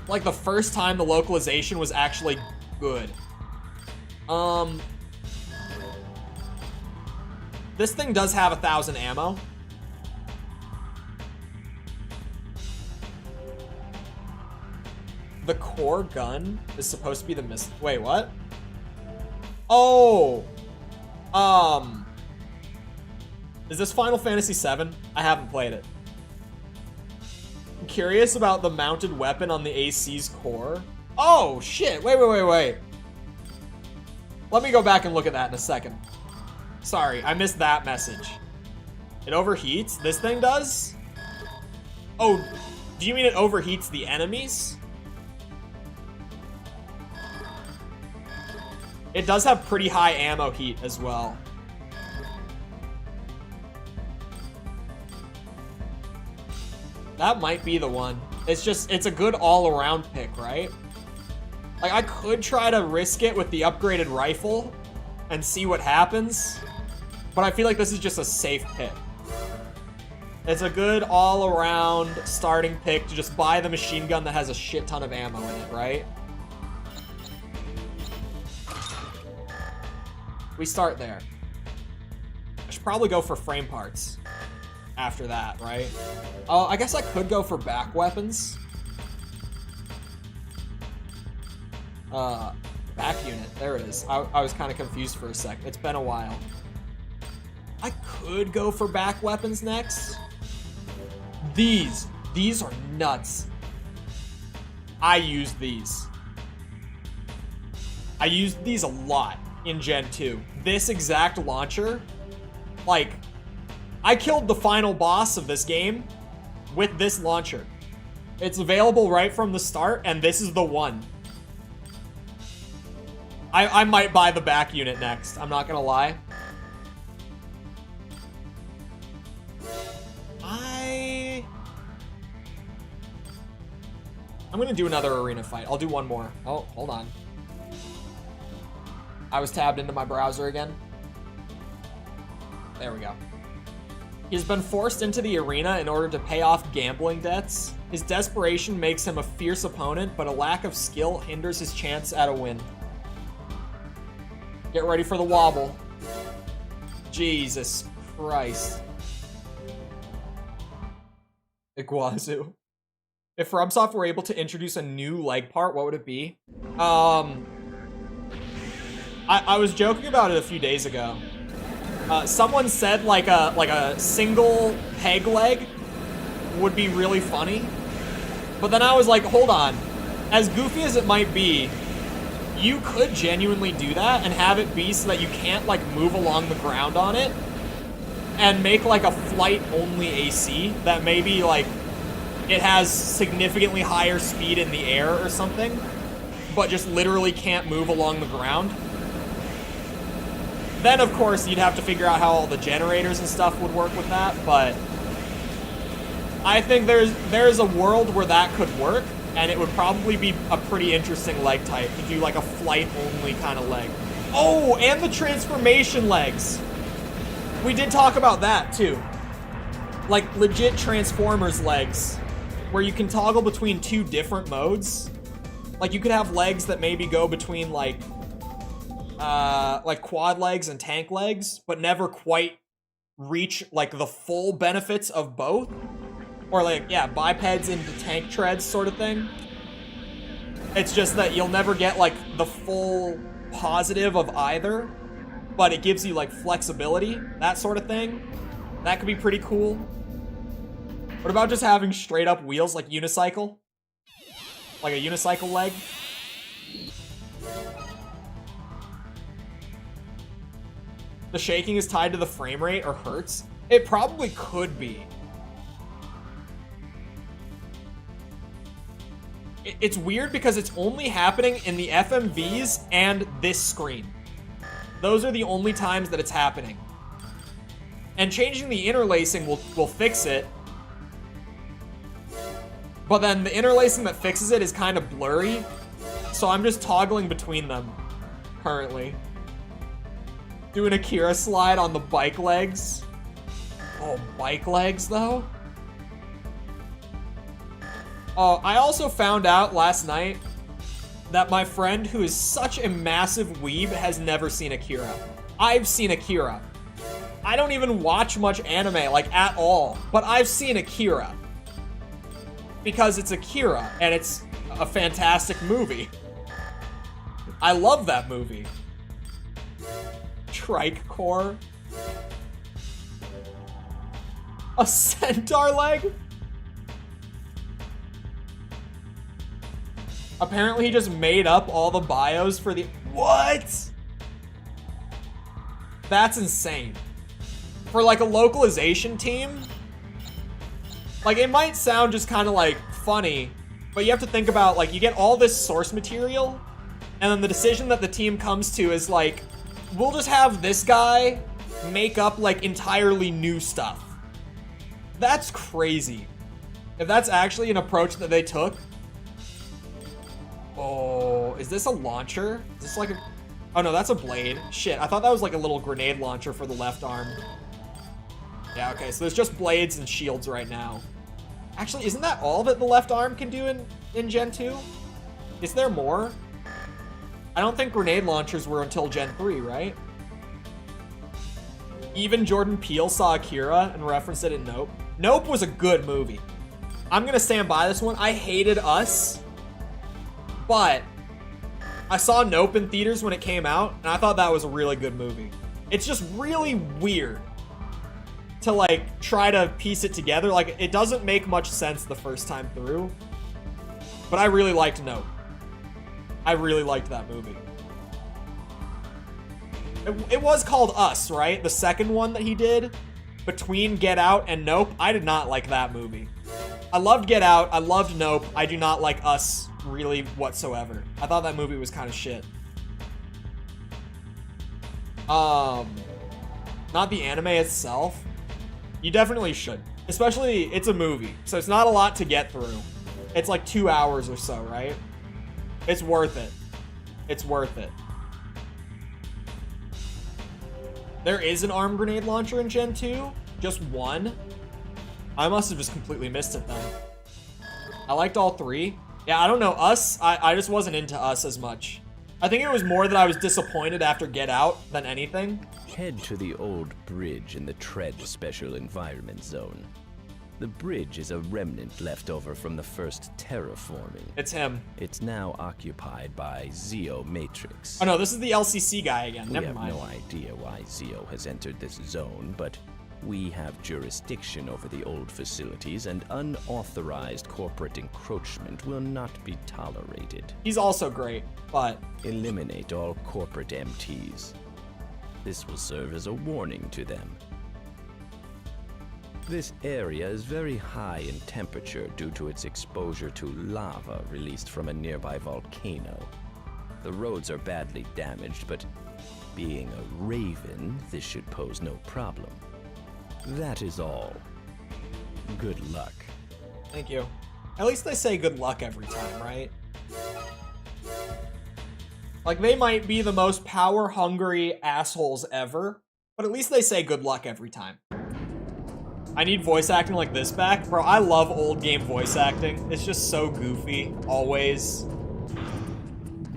Like, the first time the localization was actually good. This thing does have 1,000 ammo. The core gun is supposed to be the Wait, what? Oh, is this Final Fantasy VII? I haven't played it. I'm curious about the mounted weapon on the AC's core. Oh, shit, wait. Let me go back and look at that in a second. Sorry, I missed that message. It overheats? This thing does? Oh, do you mean it overheats the enemies? It does have pretty high ammo heat as well. That might be the one. It's just, it's a good all-around pick, right? Like, I could try to risk it with the upgraded rifle and see what happens, but I feel like this is just a safe pick. It's a good all-around starting pick to just buy the machine gun that has a shit ton of ammo in it, right? We start there. I should probably go for frame parts after that, right? Oh, I guess I could go for back weapons. Back unit. There it is. I was kind of confused for a sec. It's been a while. I could go for back weapons next. These are nuts. I use these. I used these a lot in Gen 2. This exact launcher, like, I killed the final boss of this game with this launcher. It's available right from the start, and this is the one. I might buy the back unit next, I'm not gonna lie. I'm gonna do another arena fight. I'll do one more. Oh, hold on. I was tabbed into my browser again. There we go. He's been forced into the arena in order to pay off gambling debts. His desperation makes him a fierce opponent, but a lack of skill hinders his chance at a win. Get ready for the wobble. Jesus Christ. Iguazu. If FromSoftware were able to introduce a new leg part, what would it be? I was joking about it a few days ago. Someone said like a single peg leg would be really funny. But then I was like, hold on. As goofy as it might be, you could genuinely do that and have it be so that you can't like move along the ground on it and make like a flight only AC that maybe like it has significantly higher speed in the air or something, but just literally can't move along the ground. Then of course you'd have to figure out how all the generators and stuff would work with that, but I think there's a world where that could work, and it would probably be a pretty interesting leg type to do like a flight only kind of leg. Oh, and the transformation legs. We did talk about that too. Like legit Transformers legs, where you can toggle between two different modes. Like you could have legs that maybe go between like quad legs and tank legs, but never quite reach like the full benefits of both. Or like, yeah, bipeds into tank treads sort of thing. It's just that you'll never get like the full positive of either, but it gives you like flexibility, that sort of thing. That could be pretty cool. What about just having straight up wheels like unicycle? Like a unicycle leg? The shaking is tied to the frame rate or hertz? It probably could be. It's weird because it's only happening in the FMVs and this screen. Those are the only times that it's happening. And changing the interlacing will fix it. But then the interlacing that fixes it is kind of blurry. So I'm just toggling between them currently. Do an Akira slide on the bike legs. Oh, bike legs though? Oh, I also found out last night that my friend, who is such a massive weeb, has never seen Akira. I've seen Akira. I don't even watch much anime, like, at all. But I've seen Akira. Because it's Akira, and it's a fantastic movie. I love that movie. Trike core. A centaur leg? Apparently he just made up all the bios for the... What? That's insane. For like a localization team, like it might sound just kind of like funny, but you have to think about like you get all this source material, and then the decision that the team comes to is like, we'll just have this guy make up like entirely new stuff. That's crazy. If that's actually an approach that they took. Oh, is this a launcher? Is this like a... Oh no, that's a blade. Shit, I thought that was like a little grenade launcher for the left arm. Yeah, okay, so there's just blades and shields right now. Actually, isn't that all that the left arm can do in Gen 2? Is there more? I don't think grenade launchers were until Gen 3, right? Even Jordan Peele saw Akira and referenced it in Nope. Nope was a good movie. I'm gonna stand by this one. I hated Us. But I saw Nope in theaters when it came out, and I thought that was a really good movie. It's just really weird to like try to piece it together. Like, it doesn't make much sense the first time through, but I really liked Nope. I really liked that movie. It was called Us, right? The second one that he did between Get Out and Nope. I did not like that movie. I loved Get Out. I loved Nope. I do not like Us really whatsoever. I thought that movie was kind of shit. Not the anime itself. You definitely should. Especially, it's a movie, so it's not a lot to get through. It's like 2 hours or so, right? It's worth it. It's worth it. There is an arm grenade launcher in Gen 2. Just one. I must have just completely missed it then. I liked all three. Yeah, I don't know. Us, I just wasn't into Us as much. I think it was more that I was disappointed after Get Out than anything. Head to the old bridge in the Tread Special Environment Zone. The bridge is a remnant left over from the first terraforming. It's him. It's now occupied by Zeo Matrix. Oh no, this is the LCC guy again. Never We have mind. no idea why Zeo has entered this zone, but we have jurisdiction over the old facilities, and unauthorized corporate encroachment will not be tolerated. He's also great, but Eliminate all corporate MTs. This will serve as a warning to them. This area is very high in temperature due to its exposure to lava released from a nearby volcano. The roads are badly damaged, but being a raven, this should pose no problem. That is all. Good luck. thank you. At least they say good luck every time, right? Like, they might be the most power-hungry assholes ever, but at least they say good luck every time. I need voice acting like this back. Bro, I love old game voice acting. It's just so goofy, always.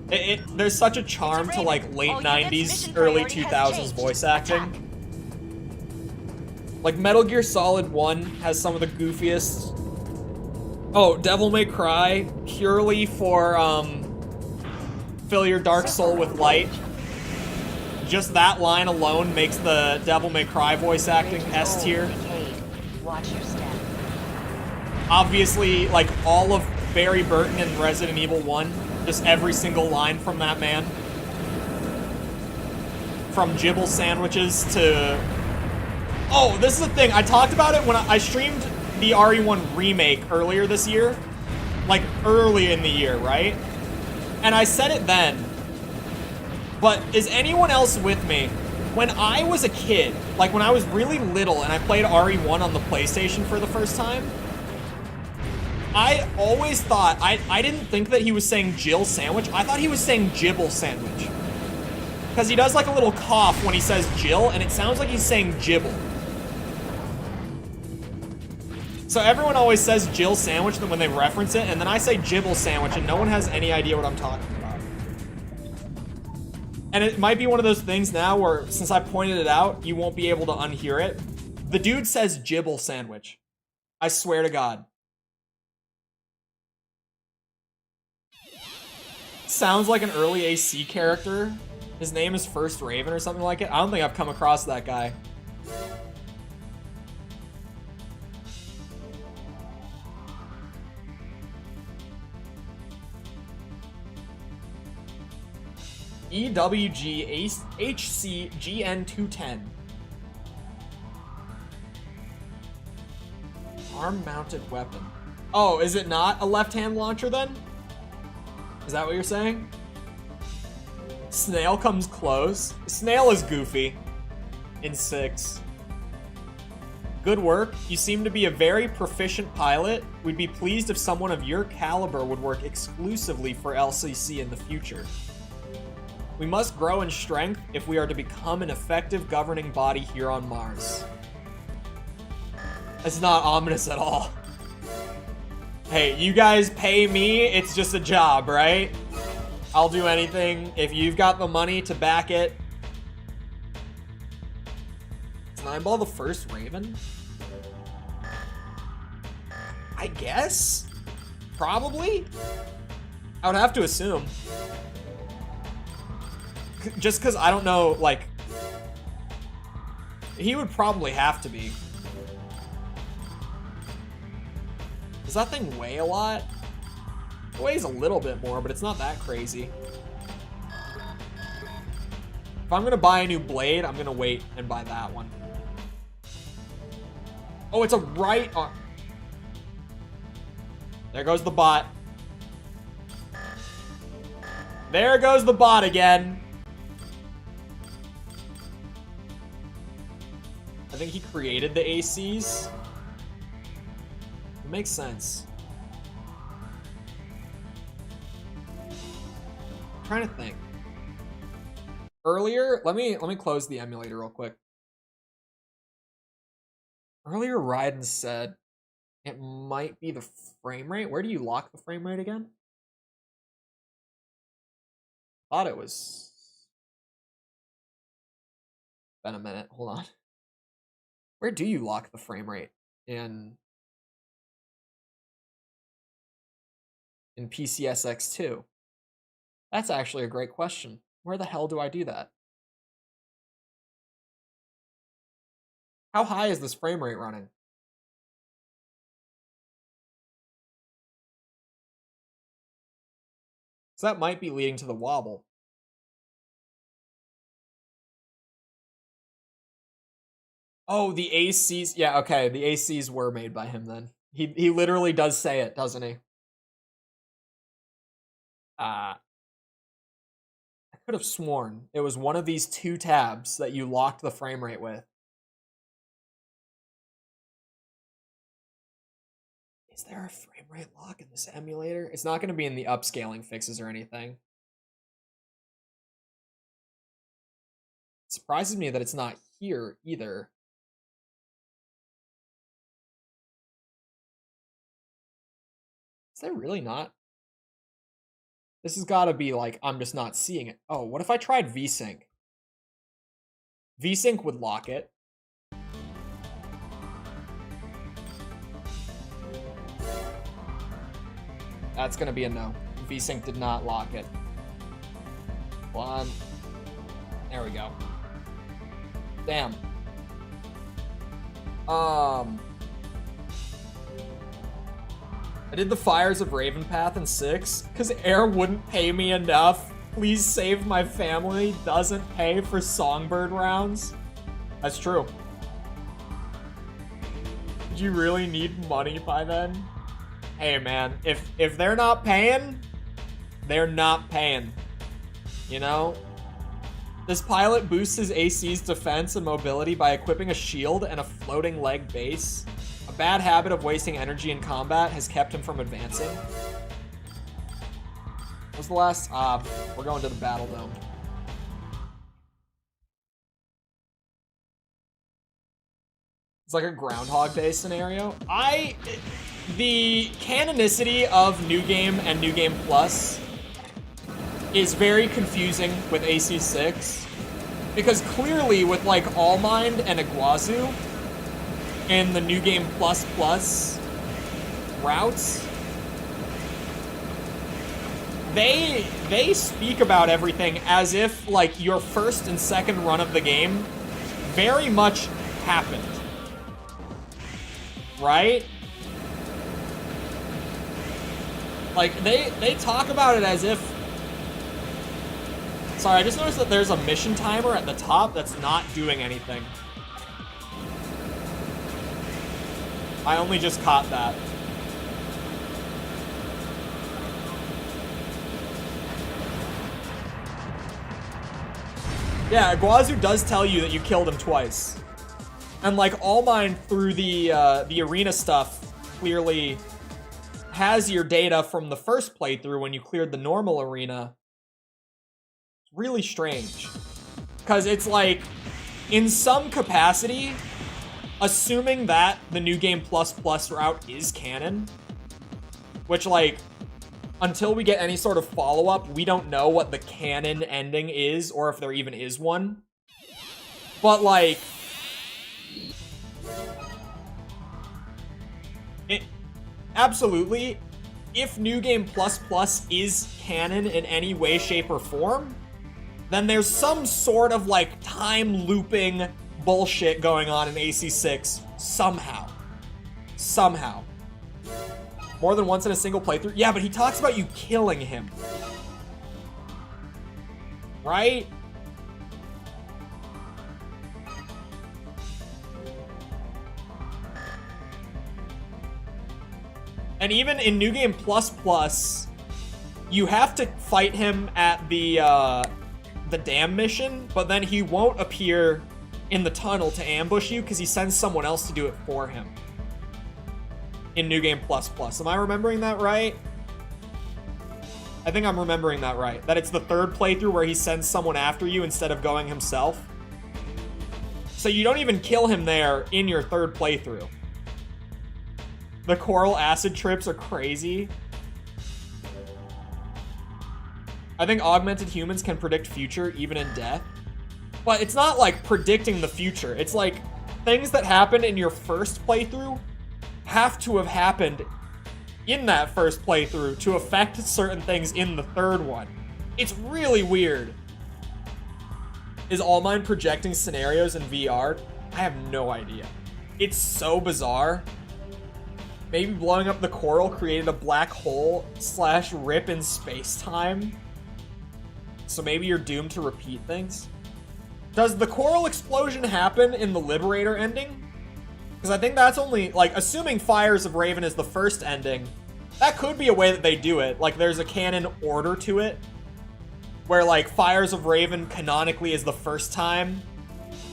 There's such a charm to, like, late 90s, early 2000s voice acting. Like, Metal Gear Solid 1 has some of the goofiest... Oh, Devil May Cry, purely for, fill your dark soul with light. Just that line alone makes the Devil May Cry voice acting S tier. Watch your step. Obviously, like, all of Barry Burton in Resident Evil 1, just every single line from that man. From Jibble sandwiches to... Oh, this is the thing. I talked about it when I streamed the RE1 remake earlier this year. Like, early in the year, right? And I said it then. But is anyone else with me? When I was a kid, like when I was really little and I played RE1 on the PlayStation for the first time, I always thought, I didn't think that he was saying Jill sandwich. I thought he was saying Jibble sandwich. Because he does like a little cough when he says Jill, and it sounds like he's saying Jibble. So everyone always says Jill sandwich when they reference it, and then I say Jibble sandwich, and no one has any idea what I'm talking about. And it might be one of those things now where, since I pointed it out, you won't be able to unhear it. The dude says Jibble sandwich. I swear to God. Sounds like an early AC character. His name is First Raven or something like it. I don't think I've come across that guy. EWG HCGN210. Arm-mounted weapon. Oh, is it not a left-hand launcher then? Is that what you're saying? Snail comes close. Snail is goofy. In 6. Good work. You seem to be a very proficient pilot. We'd be pleased if someone of your caliber would work exclusively for LCC in the future. We must grow in strength if we are to become an effective governing body here on Mars. It's not ominous at all. Hey, you guys pay me, it's just a job, right? I'll do anything if you've got the money to back it. Is Nineball the first Raven? I guess? Probably? I would have to assume. Just because I don't know, like... He would probably have to be. Does that thing weigh a lot? It weighs a little bit more, but it's not that crazy. If I'm gonna buy a new blade, I'm gonna wait and buy that one. Oh, it's a right arm. There goes the bot. There goes the bot again. I think he created the ACs. It makes sense. I'm trying to think. Earlier, let me close the emulator real quick. Earlier, Raiden said it might be the frame rate. Where do you lock the frame rate again? Thought it was... Been a minute. Hold on. Where do you lock the frame rate in PCSX2? That's actually a great question. Where the hell do I do that? How high is this frame rate running? So that might be leading to the wobble. Oh, the ACs. Yeah, okay. The ACs were made by him then. He literally does say it, doesn't he? I could have sworn it was one of these two tabs that you locked the frame rate with. Is there a frame rate lock in this emulator? It's not going to be in the upscaling fixes or anything. It surprises me that it's not here either. Is there really not? This has got to be like, I'm just not seeing it. Oh, what if I tried VSync? VSync would lock it. That's going to be a no. VSync did not lock it. One. There we go. Damn. I did the Fires of Ravenpath in 6 because Air wouldn't pay me enough. Please Save My Family doesn't pay for Songbird rounds. That's true. Did you really need money by then? Hey man, if they're not paying, they're not paying. You know? This pilot boosts his AC's defense and mobility by equipping a shield and a floating leg base. A bad habit of wasting energy in combat has kept him from advancing. What was the last? We're going to the Battle Dome. It's like a Groundhog Day scenario. The canonicity of New Game and New Game Plus is very confusing with AC6 because clearly with like Allmind and Iguazu in the New Game Plus routes, they speak about everything as if like your first and second run of the game very much happened, right? Like they talk about it as if... Sorry, I just noticed that there's a mission timer at the top that's not doing anything. I only just caught that. Yeah, Iguazu does tell you that you killed him twice. And like Allmind through the arena stuff clearly has your data from the first playthrough when you cleared the normal arena. It's really strange. Because it's like, in some capacity, assuming that the New Game Plus route is canon, which like, until we get any sort of follow-up, we don't know what the canon ending is, or if there even is one. But like, absolutely, if New Game Plus is canon in any way, shape, or form, then there's some sort of like time looping bullshit going on in AC6 somehow. Somehow. More than once in a single playthrough? Yeah, but he talks about you killing him. Right? And even in New Game Plus Plus, you have to fight him at the dam mission, but then he won't appear in the tunnel to ambush you because he sends someone else to do it for him. In New Game Plus Plus. Am I remembering that right? I think I'm remembering that right. That it's the third playthrough where he sends someone after you instead of going himself. So you don't even kill him there in your third playthrough. The coral acid trips are crazy. I think augmented humans can predict future even in death. But it's not like predicting the future. It's like things that happen in your first playthrough have to have happened in that first playthrough to affect certain things in the third one. It's really weird. Is All Mine projecting scenarios in VR? I have no idea. It's so bizarre. Maybe blowing up the coral created a black hole / rip in space-time. So maybe you're doomed to repeat things. Does the coral explosion happen in the Liberator ending? Because I think that's only, like, assuming Fires of Raven is the first ending, that could be a way that they do it. Like, there's a canon order to it, where, like, Fires of Raven canonically is the first time,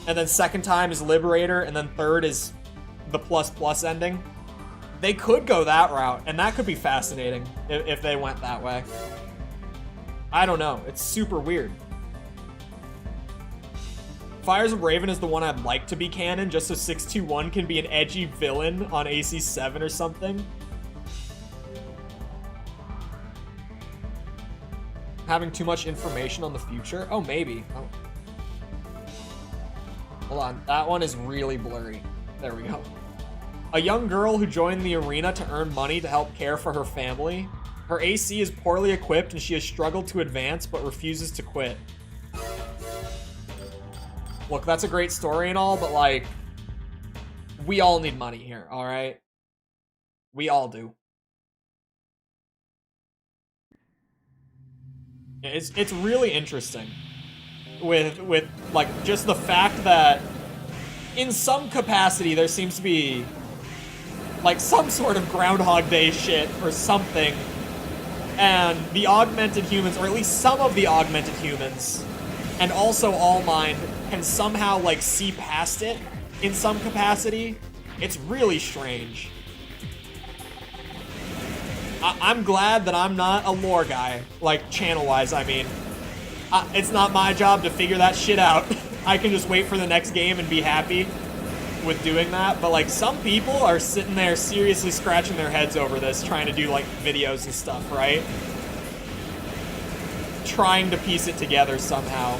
and then second time is Liberator, and then third is the ++ ending. They could go that route, and that could be fascinating if they went that way. I don't know. It's super weird. Fires of Raven is the one I'd like to be canon, just so 621 can be an edgy villain on AC7 or something. Having too much information on the future? Oh, maybe. Oh. Hold on. That one is really blurry. There we go. A young girl who joined the arena to earn money to help care for her family. Her AC is poorly equipped and she has struggled to advance but refuses to quit. Look, that's a great story and all, but like, we all need money here, alright? We all do. It's really interesting with like just the fact that in some capacity there seems to be like some sort of Groundhog Day shit or something, and the augmented humans, or at least some of the augmented humans, and also All Mind can somehow like see past it in some capacity. It's really strange. I'm glad that I'm not a lore guy, like channel-wise, I mean. It's not my job to figure that shit out. I can just wait for the next game and be happy with doing that, but like some people are sitting there seriously scratching their heads over this, trying to do like videos and stuff, right? Trying to piece it together somehow.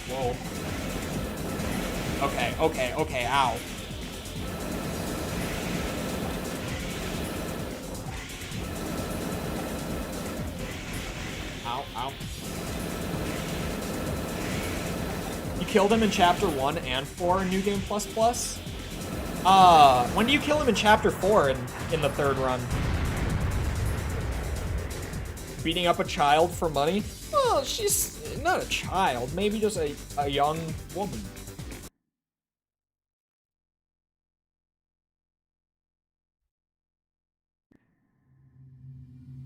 Whoa. Okay, ow. Ow. You killed him in Chapter 1 and 4 in New Game Plus Plus? When do you kill him in Chapter 4 in the third run? Beating up a child for money? Well, she's not a child. Maybe just a young woman.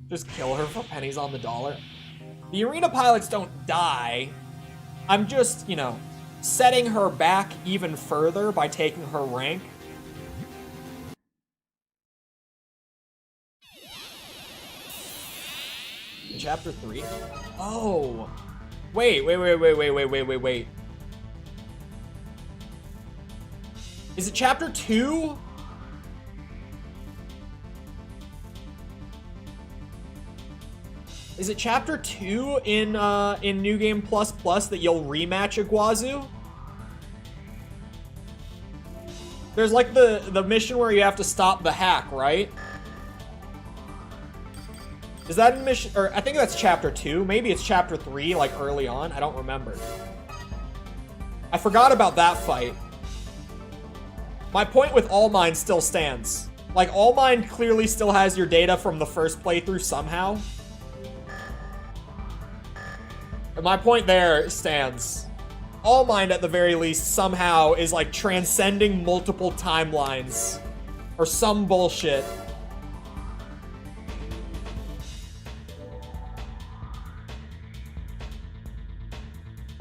Just kill her for pennies on the dollar. The arena pilots don't die. I'm just, you know, setting her back even further by taking her rank. Chapter 3? Oh. Wait. Is it Chapter 2? Is it Chapter 2 in New Game Plus Plus that you'll rematch Iguazu? There's like the mission where you have to stop the hack, right? Is that in mission, or I think that's chapter 2. Maybe it's chapter 3, like early on. I don't remember. I forgot about that fight. My point with All Mind still stands. Like, All Mind clearly still has your data from the first playthrough somehow. And my point there stands. All Mind, at the very least, somehow is like transcending multiple timelines. Or some bullshit.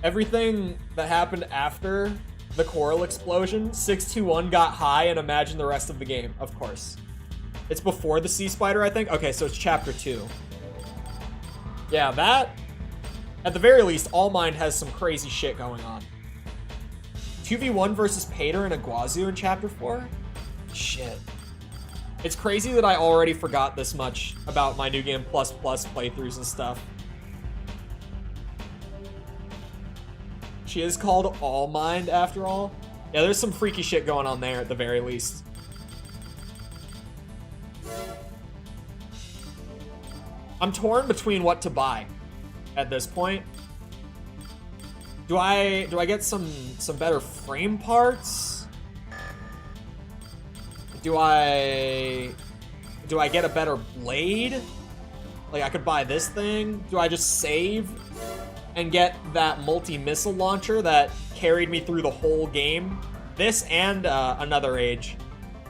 Everything that happened after the coral explosion, 621 got high and imagined the rest of the game, of course. It's before the sea spider, I think. Okay, so it's chapter 2. Yeah, that, at the very least, All Mind has some crazy shit going on. 2v1 versus Pater and Iguazu in chapter 4? Shit. It's crazy that I already forgot this much about my New Game Plus Plus playthroughs and stuff. She is called All Mind after all. Yeah, there's some freaky shit going on there at the very least. I'm torn between what to buy at this point. Do I get some better frame parts? Do I get a better blade? Like, I could buy this thing. Do I just save and get that multi-missile launcher that carried me through the whole game? This and Another Age.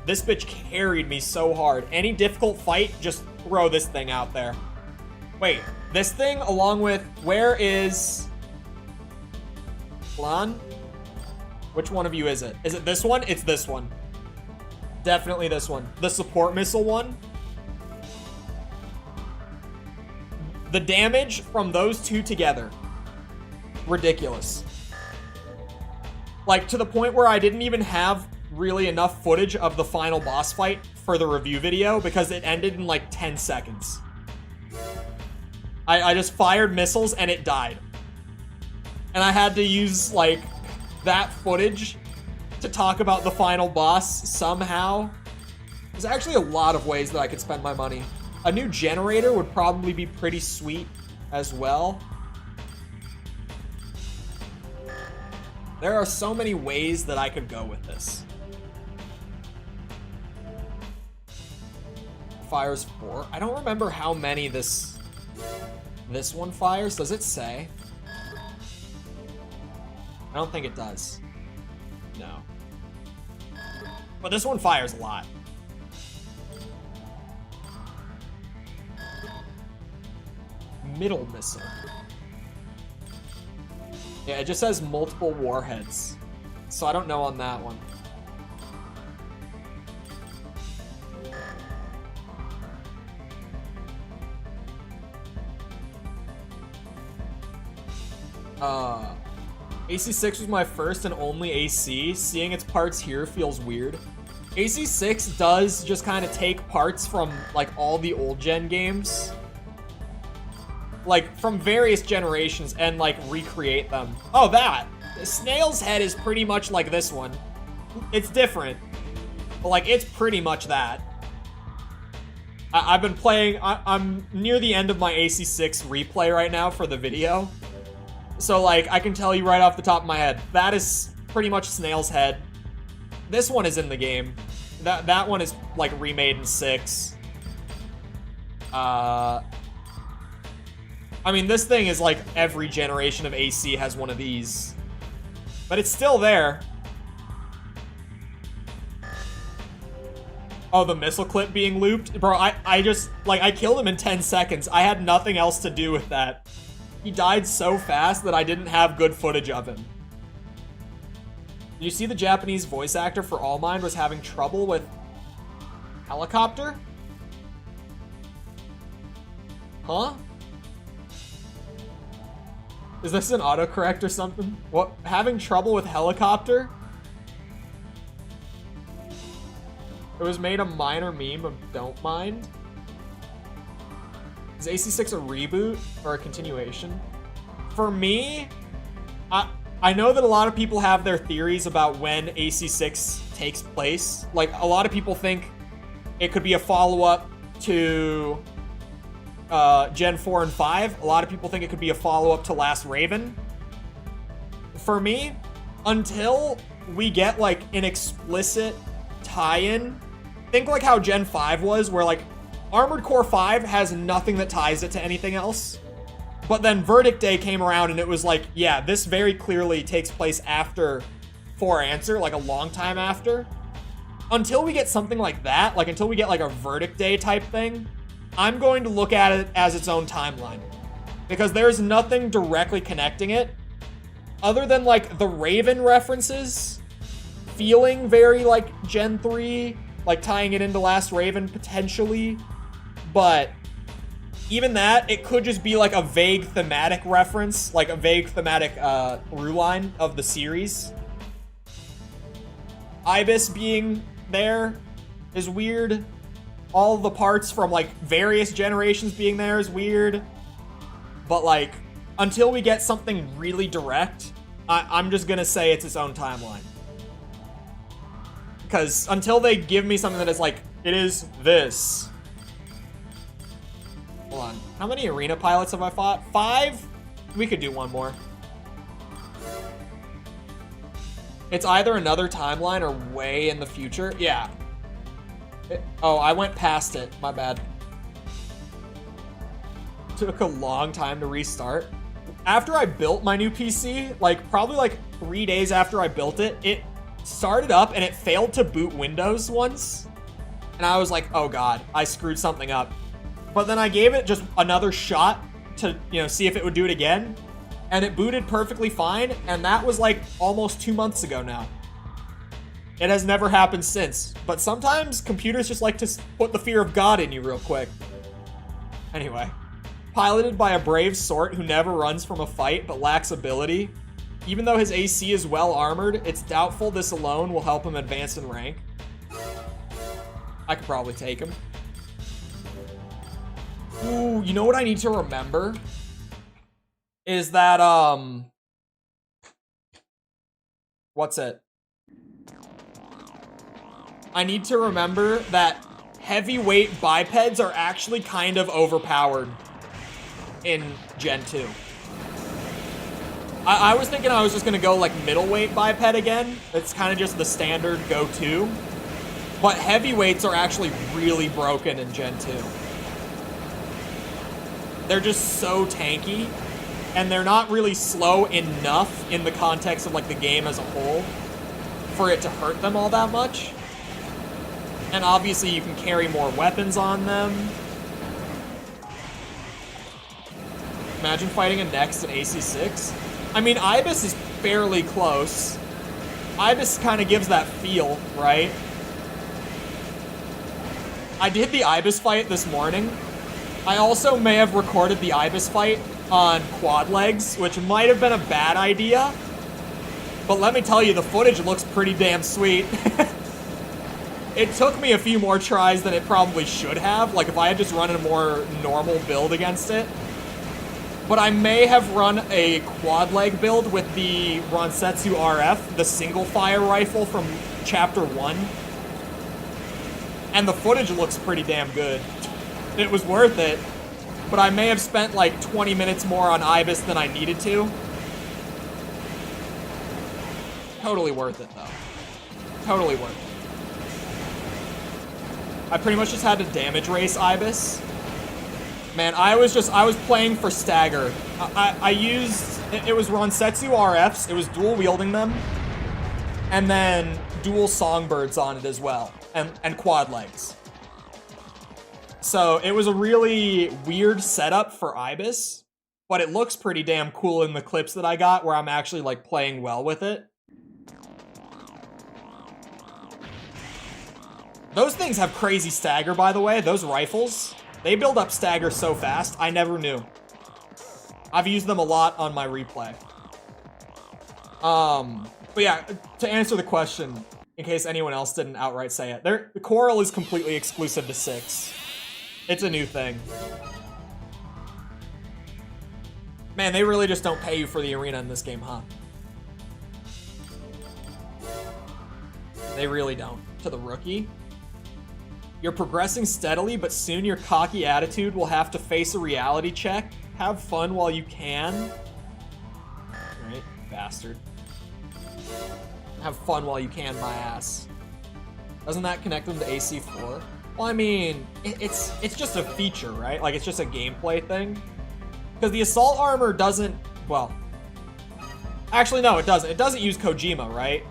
This bitch carried me so hard. Any difficult fight, just throw this thing out there. Wait, this thing along with, where is Lan? Which one of you is it? Is it this one? It's this one. Definitely this one. The support missile one. The damage from those two together. Ridiculous. Like, to the point where I didn't even have really enough footage of the final boss fight for the review video because it ended in like 10 seconds. I just fired missiles and it died. And I had to use like that footage to talk about the final boss somehow. There's actually a lot of ways that I could spend my money. A new generator would probably be pretty sweet as well. There are so many ways that I could go with this. Fires 4. I don't remember how many this one fires. Does it say? I don't think it does. No. But this one fires a lot. Middle missile. Yeah, it just says multiple warheads. So I don't know on that one. AC6 was my first and only AC. Seeing its parts here feels weird. AC6 does just kind of take parts from like all the old gen games, like from various generations, and like recreate them. Oh, that Snail's Head is pretty much like this one. It's different, but like it's pretty much that. I've been playing. I'm near the end of my AC6 replay right now for the video. So, like, I can tell you right off the top of my head, that is pretty much Snail's Head. This one is in the game. That one is, like, remade in 6. I mean, this thing is, like, every generation of AC has one of these. But it's still there. Oh, the missile clip being looped? Bro, I just, like, I killed him in 10 seconds. I had nothing else to do with that. He died so fast that I didn't have good footage of him. Did you see the Japanese voice actor for All Mind was having trouble with helicopter? Huh? Is this an autocorrect or something? What? Having trouble with helicopter? It was made a minor meme of Don't Mind. Is AC6 a reboot or a continuation? For me, I know that a lot of people have their theories about when AC6 takes place. Like, a lot of people think it could be a follow-up to Gen 4 and 5. A lot of people think it could be a follow-up to Last Raven. For me, until we get like an explicit tie-in, think like how Gen 5 was, where like Armored Core 5 has nothing that ties it to anything else. But then Verdict Day came around and it was like, yeah, this very clearly takes place after For Answer, like a long time after. Until we get something like that, like until we get like a Verdict Day type thing, I'm going to look at it as its own timeline. Because there's nothing directly connecting it, other than like the Raven references, feeling very like Gen 3, like tying it into Last Raven potentially. But even that, it could just be like a vague thematic reference, like a vague thematic through line of the series. Ibis being there is weird. All of the parts from like various generations being there is weird. But like, until we get something really direct, I'm just gonna say it's its own timeline. Because until they give me something that is like, it is this. Hold on. How many arena pilots have I fought? 5? We could do one more. It's either another timeline or way in the future. Yeah. Oh, I went past it. My bad. Took a long time to restart. After I built my new PC, like probably like 3 days after I built it, it started up and it failed to boot Windows once. And I was like, oh God, I screwed something up. But then I gave it just another shot to, see if it would do it again. And it booted perfectly fine. And that was like almost 2 months ago now. It has never happened since. But sometimes computers just like to put the fear of God in you real quick. Anyway. Piloted by a brave sort who never runs from a fight but lacks ability. Even though his AC is well armored, it's doubtful this alone will help him advance in rank. I could probably take him. Ooh, you know what I need to remember? Is that, what's it? I need to remember that heavyweight bipeds are actually kind of overpowered in Gen 2. I was thinking I was just gonna go like middleweight biped again. It's kind of just the standard go-to. But heavyweights are actually really broken in Gen 2. They're just so tanky, and they're not really slow enough in the context of like the game as a whole for it to hurt them all that much. And obviously you can carry more weapons on them. Imagine fighting a Next in AC6. I mean, Ibis is fairly close. Ibis kind of gives that feel, right? I did the Ibis fight this morning. I also may have recorded the Ibis fight on quad legs, which might have been a bad idea. But let me tell you, the footage looks pretty damn sweet. It took me a few more tries than it probably should have, like if I had just run a more normal build against it. But I may have run a quad leg build with the Ronsetsu RF, the single fire rifle from Chapter 1. And the footage looks pretty damn good. It was worth it, but I may have spent like 20 minutes more on Ibis than I needed to. Totally worth it though. Totally worth it. I pretty much just had to damage race Ibis. Man, I was playing for stagger. I used, it was Ronsetsu RFs, it was dual wielding them, and then dual songbirds on it as well, and quad legs. So it was a really weird setup for Ibis, but it looks pretty damn cool in the clips that I got where I'm actually like playing well with it. Those things have crazy stagger, by the way, those rifles. They build up stagger so fast, I never knew. I've used them a lot on my replay. But yeah, to answer the question, in case anyone else didn't outright say it, the Coral is completely exclusive to 6. It's a new thing. Man, they really just don't pay you for the arena in this game, huh? They really don't. To the rookie? You're progressing steadily, but soon your cocky attitude will have to face a reality check. Have fun while you can. Right, bastard. Have fun while you can, my ass. Doesn't that connect them to AC4? Well, I mean, it's just a feature, right? Like, it's just a gameplay thing. Because the assault armor doesn't, well... Actually, no, it doesn't. It doesn't use Kojima, right?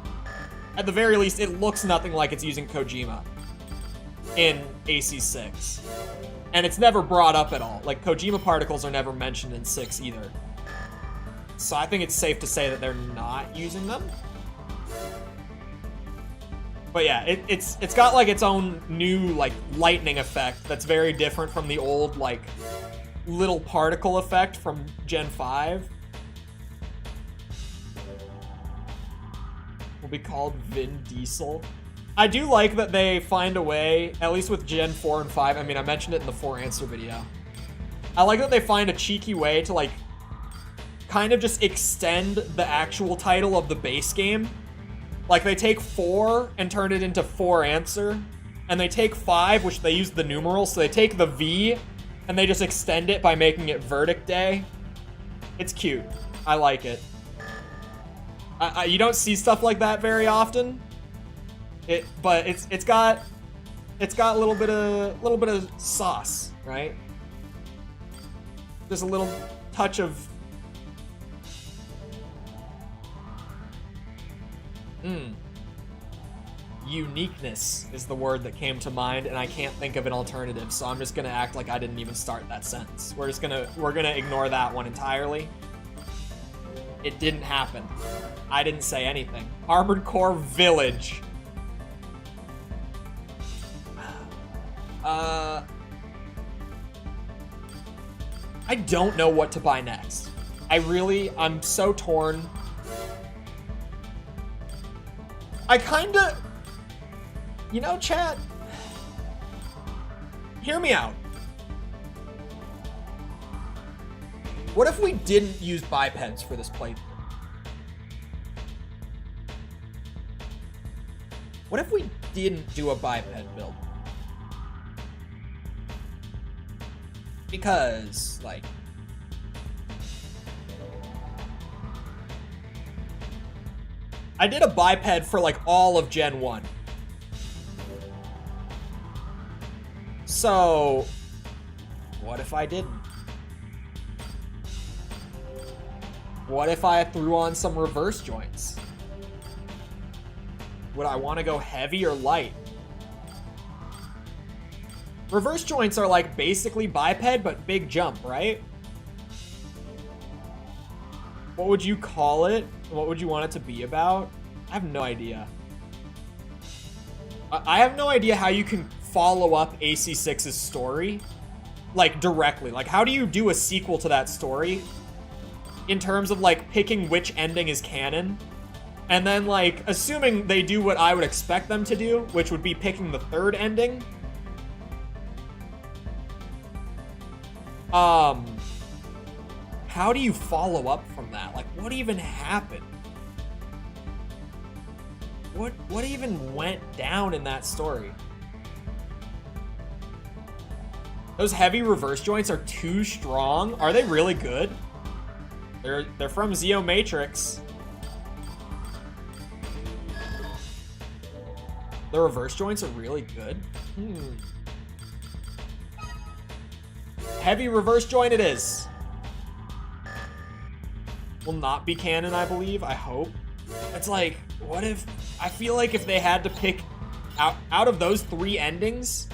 At the very least, it looks nothing like it's using Kojima in AC6. And it's never brought up at all. Like, Kojima particles are never mentioned in 6 either. So I think it's safe to say that they're not using them. But yeah, it's got like its own new like lightning effect that's very different from the old like little particle effect from Gen 5. Will be called Vin Diesel. I do like that they find a way, at least with Gen 4 and 5. I mean, I mentioned it in the 4 answer video. I like that they find a cheeky way to like kind of just extend the actual title of the base game. Like, they take 4 and turn it into 4 answer. And they take 5, which they use the numerals, so they take the V and they just extend it by making it Verdict Day. It's cute. I like it. You don't see stuff like that very often. But it's got a little bit of sauce, right? There's a little touch of uniqueness is the word that came to mind, and I can't think of an alternative, so I'm just gonna act like I didn't even start that sentence. We're gonna ignore that one entirely. It didn't happen. I didn't say anything. Armored Core Village. I don't know what to buy next. I'm so torn. I kinda, you know, chat, hear me out. What if we didn't use bipeds for this playthrough? What if we didn't do a biped build? Because, like, I did a biped for, like, all of Gen 1. So, what if I didn't? What if I threw on some reverse joints? Would I want to go heavy or light? Reverse joints are like basically biped, but big jump, right? What would you call it? What would you want it to be about? I have no idea. I have no idea how you can follow up AC6's story, like, directly. Like, how do you do a sequel to that story in terms of, like, picking which ending is canon? And then, like, assuming they do what I would expect them to do, which would be picking the third ending. How do you follow up from that? Like, what even happened? What even went down in that story? Those heavy reverse joints are too strong. Are they really good? They're from Zeo Matrix. The reverse joints are really good. Heavy reverse joint it is. Will not be canon, I believe. I hope. It's like, what if... I feel like if they had to pick out of those 3 endings,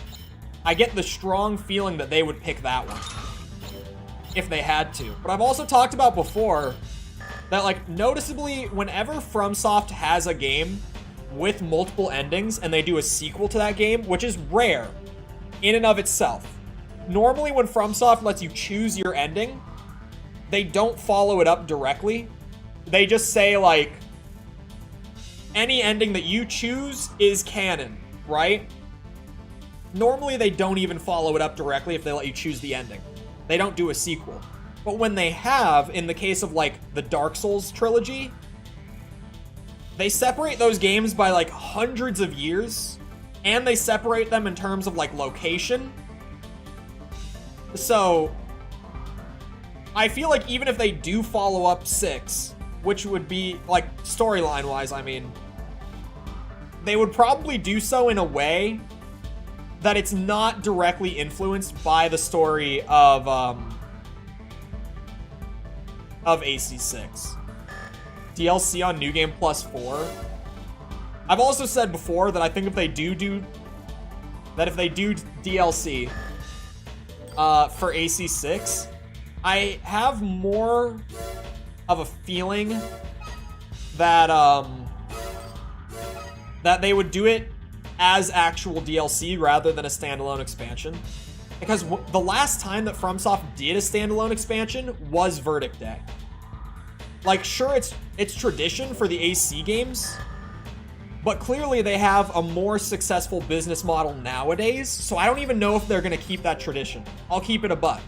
I get the strong feeling that they would pick that one. If they had to. But I've also talked about before that, like, noticeably, whenever FromSoft has a game with multiple endings and they do a sequel to that game, which is rare in and of itself. Normally when FromSoft lets you choose your ending, they don't follow it up directly. They just say, like, any ending that you choose is canon, right? Normally they don't even follow it up directly if they let you choose the ending. They don't do a sequel. But when they have, in the case of, like, the Dark Souls trilogy, they separate those games by, like, hundreds of years, and they separate them in terms of like location. So I feel like even if they do follow up 6, which would be like storyline wise, I mean, they would probably do so in a way that it's not directly influenced by the story of AC6. DLC on New Game Plus 4. I've also said before that I think if they do DLC for AC6, I have more of a feeling that that they would do it as actual DLC rather than a standalone expansion. Because the last time that FromSoft did a standalone expansion was Verdict Day. Like, sure, it's tradition for the AC games, but clearly they have a more successful business model nowadays, so I don't even know if they're going to keep that tradition. I'll keep it a buck.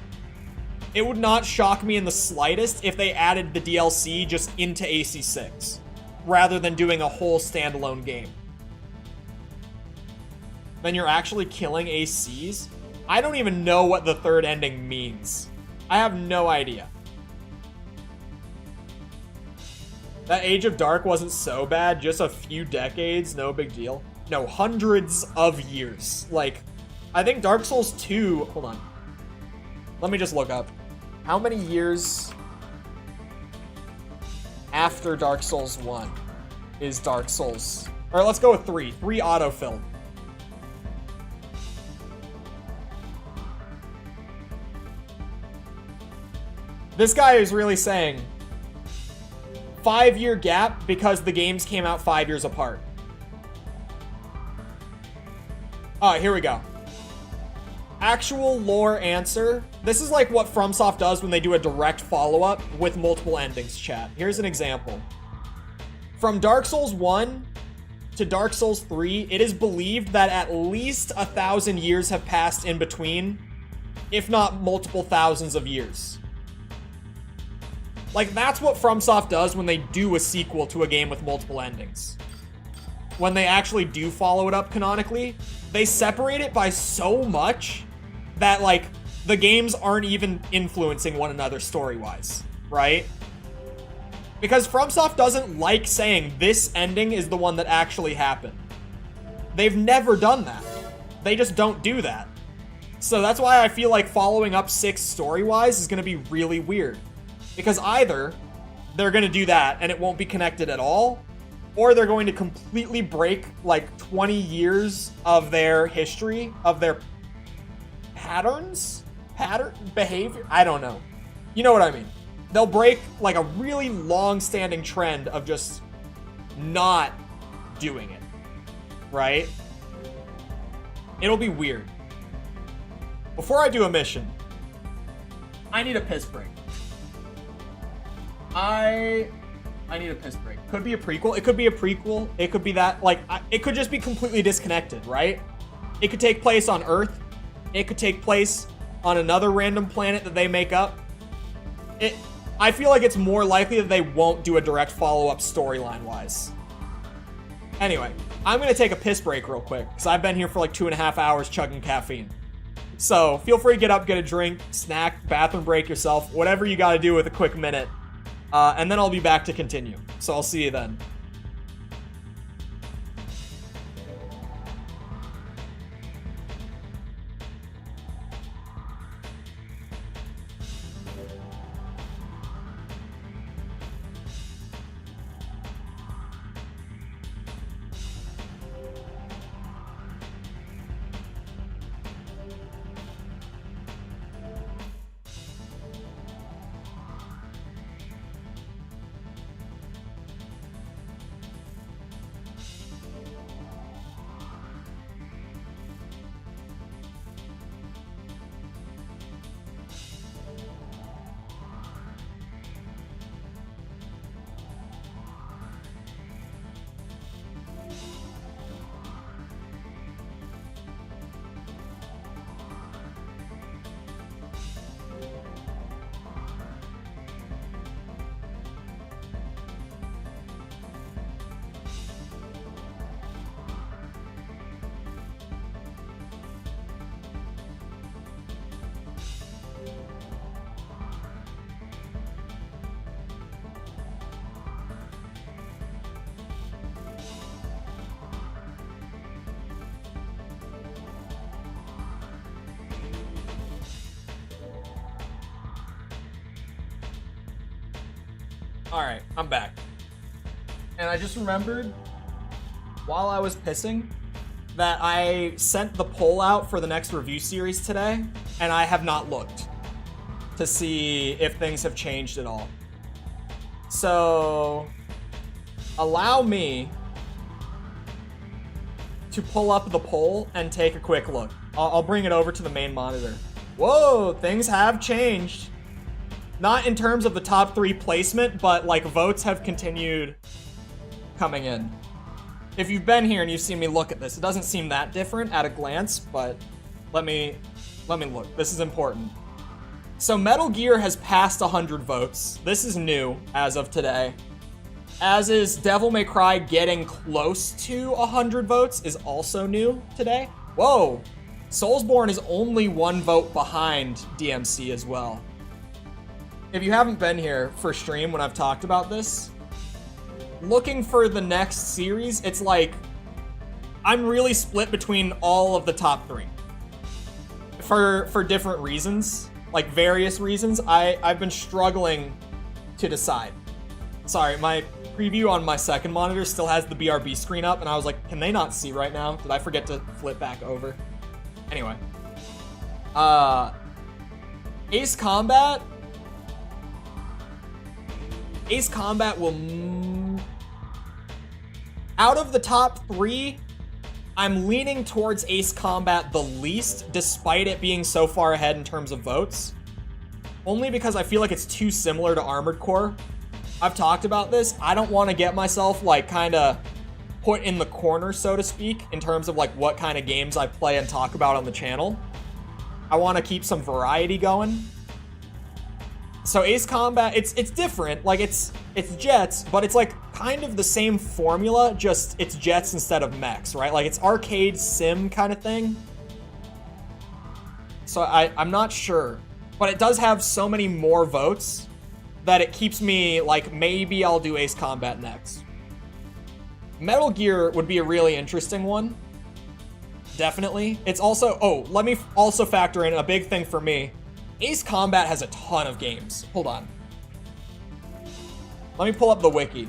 It would not shock me in the slightest if they added the DLC just into AC6, rather than doing a whole standalone game. Then you're actually killing ACs? I don't even know what the third ending means. I have no idea. That Age of Dark wasn't so bad, just a few decades, no big deal. No, hundreds of years. Like, I think Dark Souls 2, hold on. Let me just look up. How many years after Dark Souls 1 is Dark Souls? Or let's go with 3. 3 autofilled. This guy is really saying 5-year gap because the games came out 5 years apart. Oh, here we go. Actual lore answer. This is like what FromSoft does when they do a direct follow-up with multiple endings, chat. Here's an example. From Dark Souls 1 to Dark Souls 3, it is believed that at least 1,000 years have passed in between, if not multiple thousands of years. Like, that's what FromSoft does when they do a sequel to a game with multiple endings. When they actually do follow it up canonically, they separate it by so much that, like, the games aren't even influencing one another story-wise, right? Because FromSoft doesn't like saying this ending is the one that actually happened. They've never done that. They just don't do that. So that's why I feel like following up 6 story-wise is going to be really weird. Because either they're going to do that and it won't be connected at all, or they're going to completely break like 20 years of their history, of their behavior. I don't know. You know what I mean? They'll break like a really long-standing trend of just not doing it, right? It'll be weird. Before I do a mission, I need a piss break. I need a piss break. Could be a prequel. It could be a prequel. It could be that, like, it could just be completely disconnected, right? It could take place on Earth. It could take place on another random planet that they make up. I feel like it's more likely that they won't do a direct follow-up storyline-wise. Anyway, I'm going to take a piss break real quick, because I've been here for like 2.5 hours chugging caffeine. So, feel free to get up, get a drink, snack, bathroom break yourself, whatever you got to do with a quick minute. And then I'll be back to continue. So I'll see you then. Alright, I'm back. And I just remembered, while I was pissing, that I sent the poll out for the next review series today, and I have not looked to see if things have changed at all. So, allow me to pull up the poll and take a quick look. I'll bring it over to the main monitor. Whoa, things have changed. Not in terms of the top 3 placement, but like votes have continued coming in. If you've been here and you've seen me look at this, it doesn't seem that different at a glance, but let me look. This is important. So Metal Gear has passed 100 votes. This is new as of today. As is Devil May Cry getting close to 100 votes is also new today. Whoa! Soulsborne is only 1 vote behind DMC as well. If you haven't been here for stream when I've talked about this, looking for the next series, it's like I'm really split between all of the top 3 for different reasons, like various reasons. I've been struggling to decide. Sorry, my preview on my second monitor still has the BRB screen up, and I was like, can they not see right now? Did I forget to flip back over? Anyway, Ace Combat will, out of the top 3, I'm leaning towards Ace Combat the least, despite it being so far ahead in terms of votes. Only because I feel like it's too similar to Armored Core. I've talked about this. I don't want to get myself, like, kind of put in the corner, so to speak, in terms of, like, what kind of games I play and talk about on the channel. I want to keep some variety going. So Ace Combat, it's different. Like, it's jets, but it's like kind of the same formula, just it's jets instead of mechs, right? Like, it's arcade sim kind of thing. So I'm not sure, but it does have so many more votes that it keeps me like, maybe I'll do Ace Combat next. Metal Gear would be a really interesting one. Definitely. It's also, oh, let me also factor in a big thing for me. Ace Combat has a ton of games. Hold on. Let me pull up the wiki.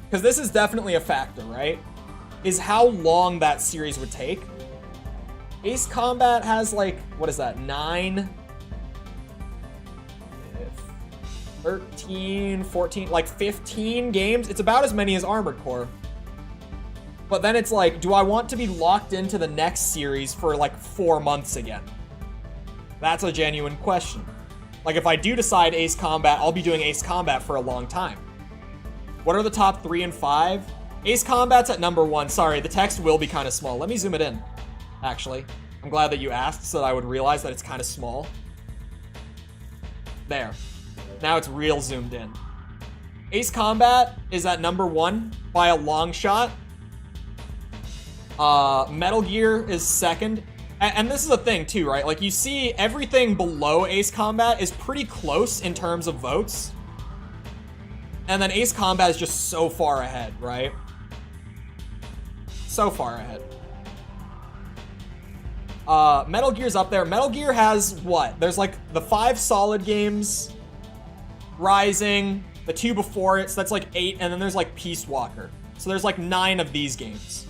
Because this is definitely a factor, right? Is how long that series would take. Ace Combat has like, what is that, 9, 13, 14, like 15 games. It's about as many as Armored Core. But then it's like, do I want to be locked into the next series for like 4 months again? That's a genuine question. Like, if I do decide Ace Combat, I'll be doing Ace Combat for a long time. What are the top 3 and 5? Ace Combat's at number 1. Sorry, the text will be kind of small. Let me zoom it in, actually. I'm glad that you asked so that I would realize that it's kind of small. There. Now it's real zoomed in. Ace Combat is at number 1 by a long shot. Metal Gear is second. And this is a thing too, right? Like, you see everything below Ace Combat is pretty close in terms of votes. And then Ace Combat is just so far ahead, right? So far ahead. Metal Gear's up there. Metal Gear has what? There's like the 5 solid games, Rising, the 2 before it, so that's like 8, and then there's like Peace Walker. So there's like 9 of these games.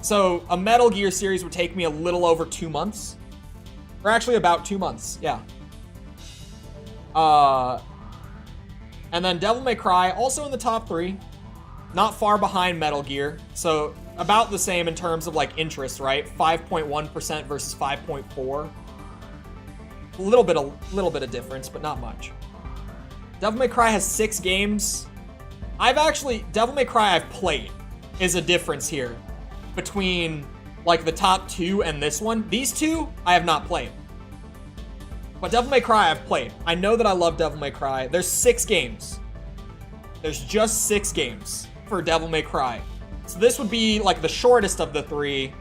So a Metal Gear series would take me a little over 2 months. Or actually about 2 months, yeah. And then Devil May Cry, also in the top 3. Not far behind Metal Gear. So about the same in terms of like interest, right? 5.1% versus 5.4. A little bit of difference, but not much. Devil May Cry has 6 games. Devil May Cry I've played is a difference here between like the top 2 and this one. These 2 I have not played. But Devil May Cry I've played. I know that I love Devil May Cry. There's 6 games. There's just 6 games for Devil May Cry. So this would be like the shortest of the 3.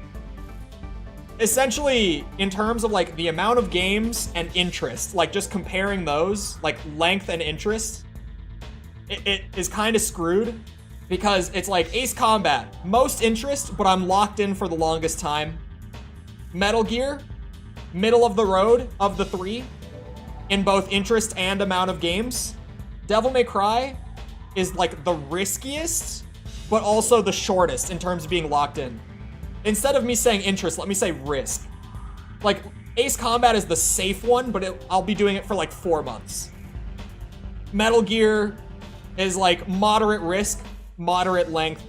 Essentially, in terms of like the amount of games and interest, like just comparing those, like length and interest, it is kind of screwed. Because it's like Ace Combat, most interest, but I'm locked in for the longest time. Metal Gear, middle of the road of the 3, in both interest and amount of games. Devil May Cry is like the riskiest, but also the shortest in terms of being locked in. Instead of me saying interest, let me say risk. Like, Ace Combat is the safe one, but I'll be doing it for like 4 months. Metal Gear is like moderate risk, moderate length.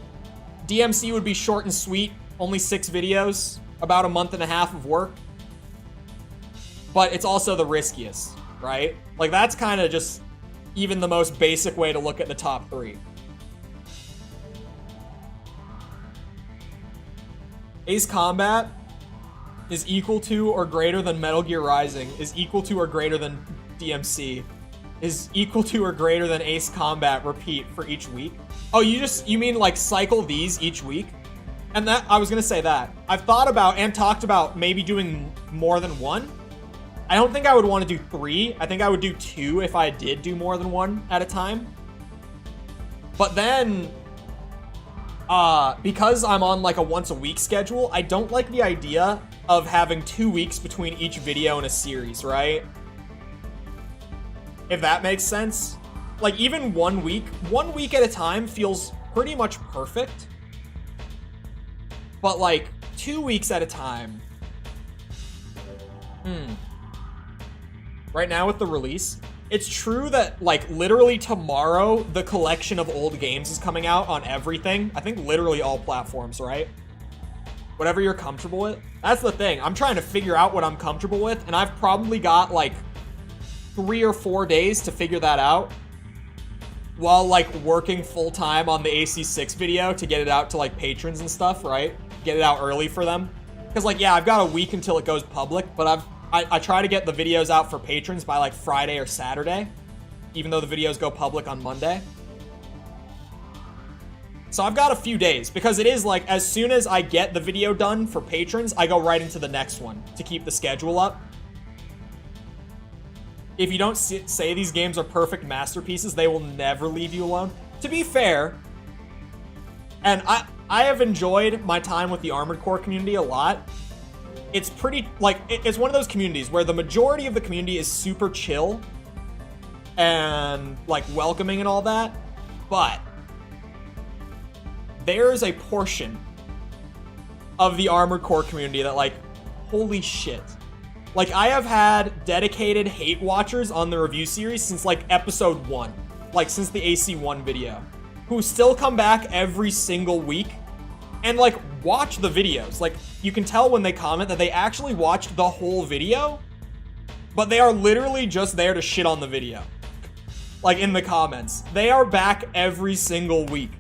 DMC would be short and sweet, only 6 videos, about a month and a half of work. But it's also the riskiest, right? Like, that's kind of just even the most basic way to look at the top 3. Ace Combat is equal to or greater than Metal Gear Rising, is equal to or greater than DMC, is equal to or greater than Ace Combat repeat for each week. Oh, you mean like cycle these each week? And that, I was gonna say that. I've thought about and talked about maybe doing more than one. I don't think I would want to do 3. I think I would do 2 if I did do more than one at a time. But then, because I'm on like a once a week schedule, I don't like the idea of having 2 weeks between each video in a series, right? If that makes sense. Like, even 1 week at a time feels pretty much perfect. But like 2 weeks at a time. Right now with the release, it's true that like literally tomorrow, the collection of old games is coming out on everything. I think literally all platforms, right? Whatever you're comfortable with. That's the thing. I'm trying to figure out what I'm comfortable with, and I've probably got like 3 or 4 days to figure that out while like working full time on the AC6 video to get it out to like patrons and stuff, right? Get it out early for them. Because like, yeah, I've got a week until it goes public, but I try to get the videos out for patrons by like Friday or Saturday, even though the videos go public on Monday. So I've got a few days, because it is like, as soon as I get the video done for patrons, I go right into the next one to keep the schedule up. If you don't say these games are perfect masterpieces, they will never leave you alone. To be fair, and I have enjoyed my time with the Armored Core community a lot. It's pretty, like, it's one of those communities where the majority of the community is super chill and, like, welcoming and all that, but there's a portion of the Armored Core community that, like, holy shit. Like, I have had dedicated hate watchers on the review series since, like, episode 1, like, since the AC1 video, who still come back every single week and, like, watch the videos. Like, you can tell when they comment that they actually watched the whole video, but they are literally just there to shit on the video. Like, in the comments. They are back every single week.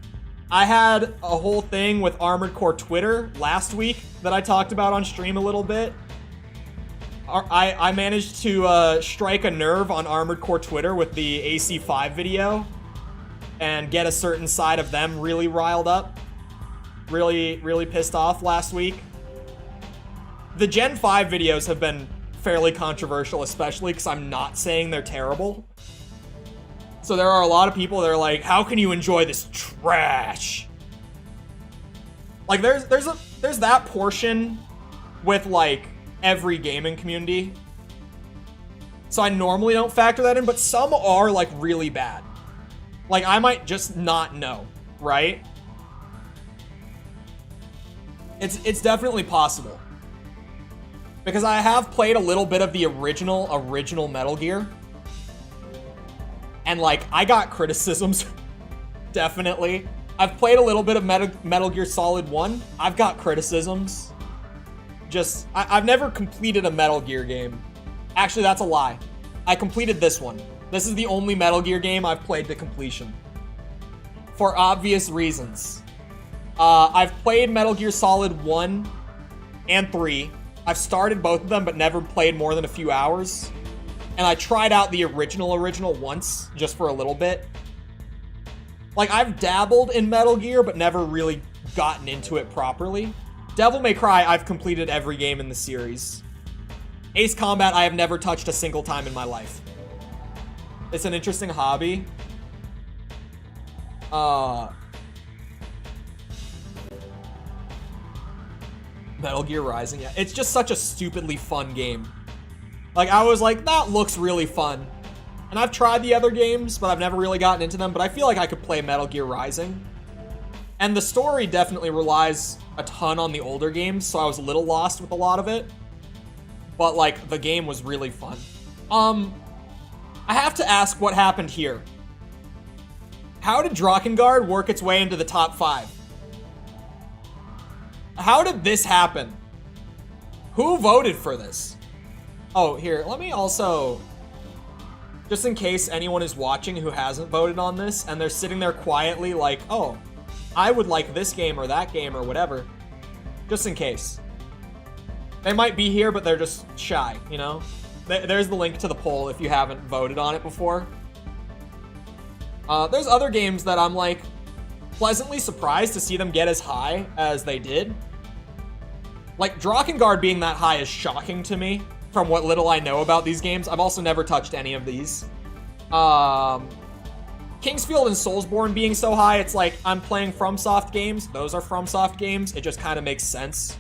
I had a whole thing with Armored Core Twitter last week that I talked about on stream a little bit. I managed to strike a nerve on Armored Core Twitter with the AC5 video and get a certain side of them really riled up. Really pissed off last week. The Gen 5 videos have been fairly controversial, especially because I'm not saying they're terrible. So there are a lot of people that are like, how can you enjoy this trash? Like, there's that portion with, like, every gaming community. So I normally don't factor that in, but some are, like, really bad. Like, I might just not know, right? It's definitely possible. Because I have played a little bit of the original Metal Gear. And, like, I got criticisms. Definitely. I've played a little bit of Metal Gear Solid 1. I've got criticisms. Just, I've never completed a Metal Gear game. Actually, that's a lie. I completed this one. This is the only Metal Gear game I've played to completion. For obvious reasons. I've played Metal Gear Solid 1 and 3. I've started both of them, but never played more than a few hours. And I tried out the original once, just for a little bit. Like, I've dabbled in Metal Gear, but never really gotten into it properly. Devil May Cry, I've completed every game in the series. Ace Combat, I have never touched a single time in my life. It's an interesting hobby. Metal Gear Rising, yeah. It's just such a stupidly fun game. Like, I was like, that looks really fun. And I've tried the other games, but I've never really gotten into them. But I feel like I could play Metal Gear Rising. And the story definitely relies a ton on the older games, so I was a little lost with a lot of it. But, like, the game was really fun. I have to ask what happened here. How did Drakengard work its way into the top 5? How did this happen? Who voted for this? Oh, here, let me also... Just in case anyone is watching who hasn't voted on this, and they're sitting there quietly like, oh, I would like this game or that game or whatever. Just in case. They might be here, but they're just shy, you know? There's the link to the poll if you haven't voted on it before. There's other games that I'm, like, pleasantly surprised to see them get as high as they did. Like, Drakengard being that high is shocking to me, from what little I know about these games. I've also never touched any of these. Kingsfield and Soulsborne being so high, it's like, I'm playing FromSoft games. Those are FromSoft games. It just kind of makes sense.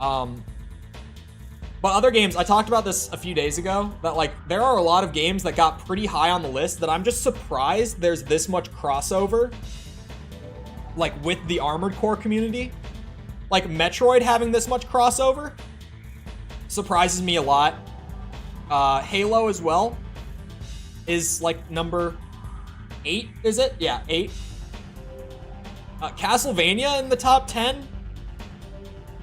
But other games, I talked about this a few days ago, that, like, there are a lot of games that got pretty high on the list that I'm just surprised there's this much crossover, like, with the Armored Core community. Like, Metroid having this much crossover surprises me a lot. Halo as well is, like, number 8, is it? Yeah, 8. Castlevania in the top 10.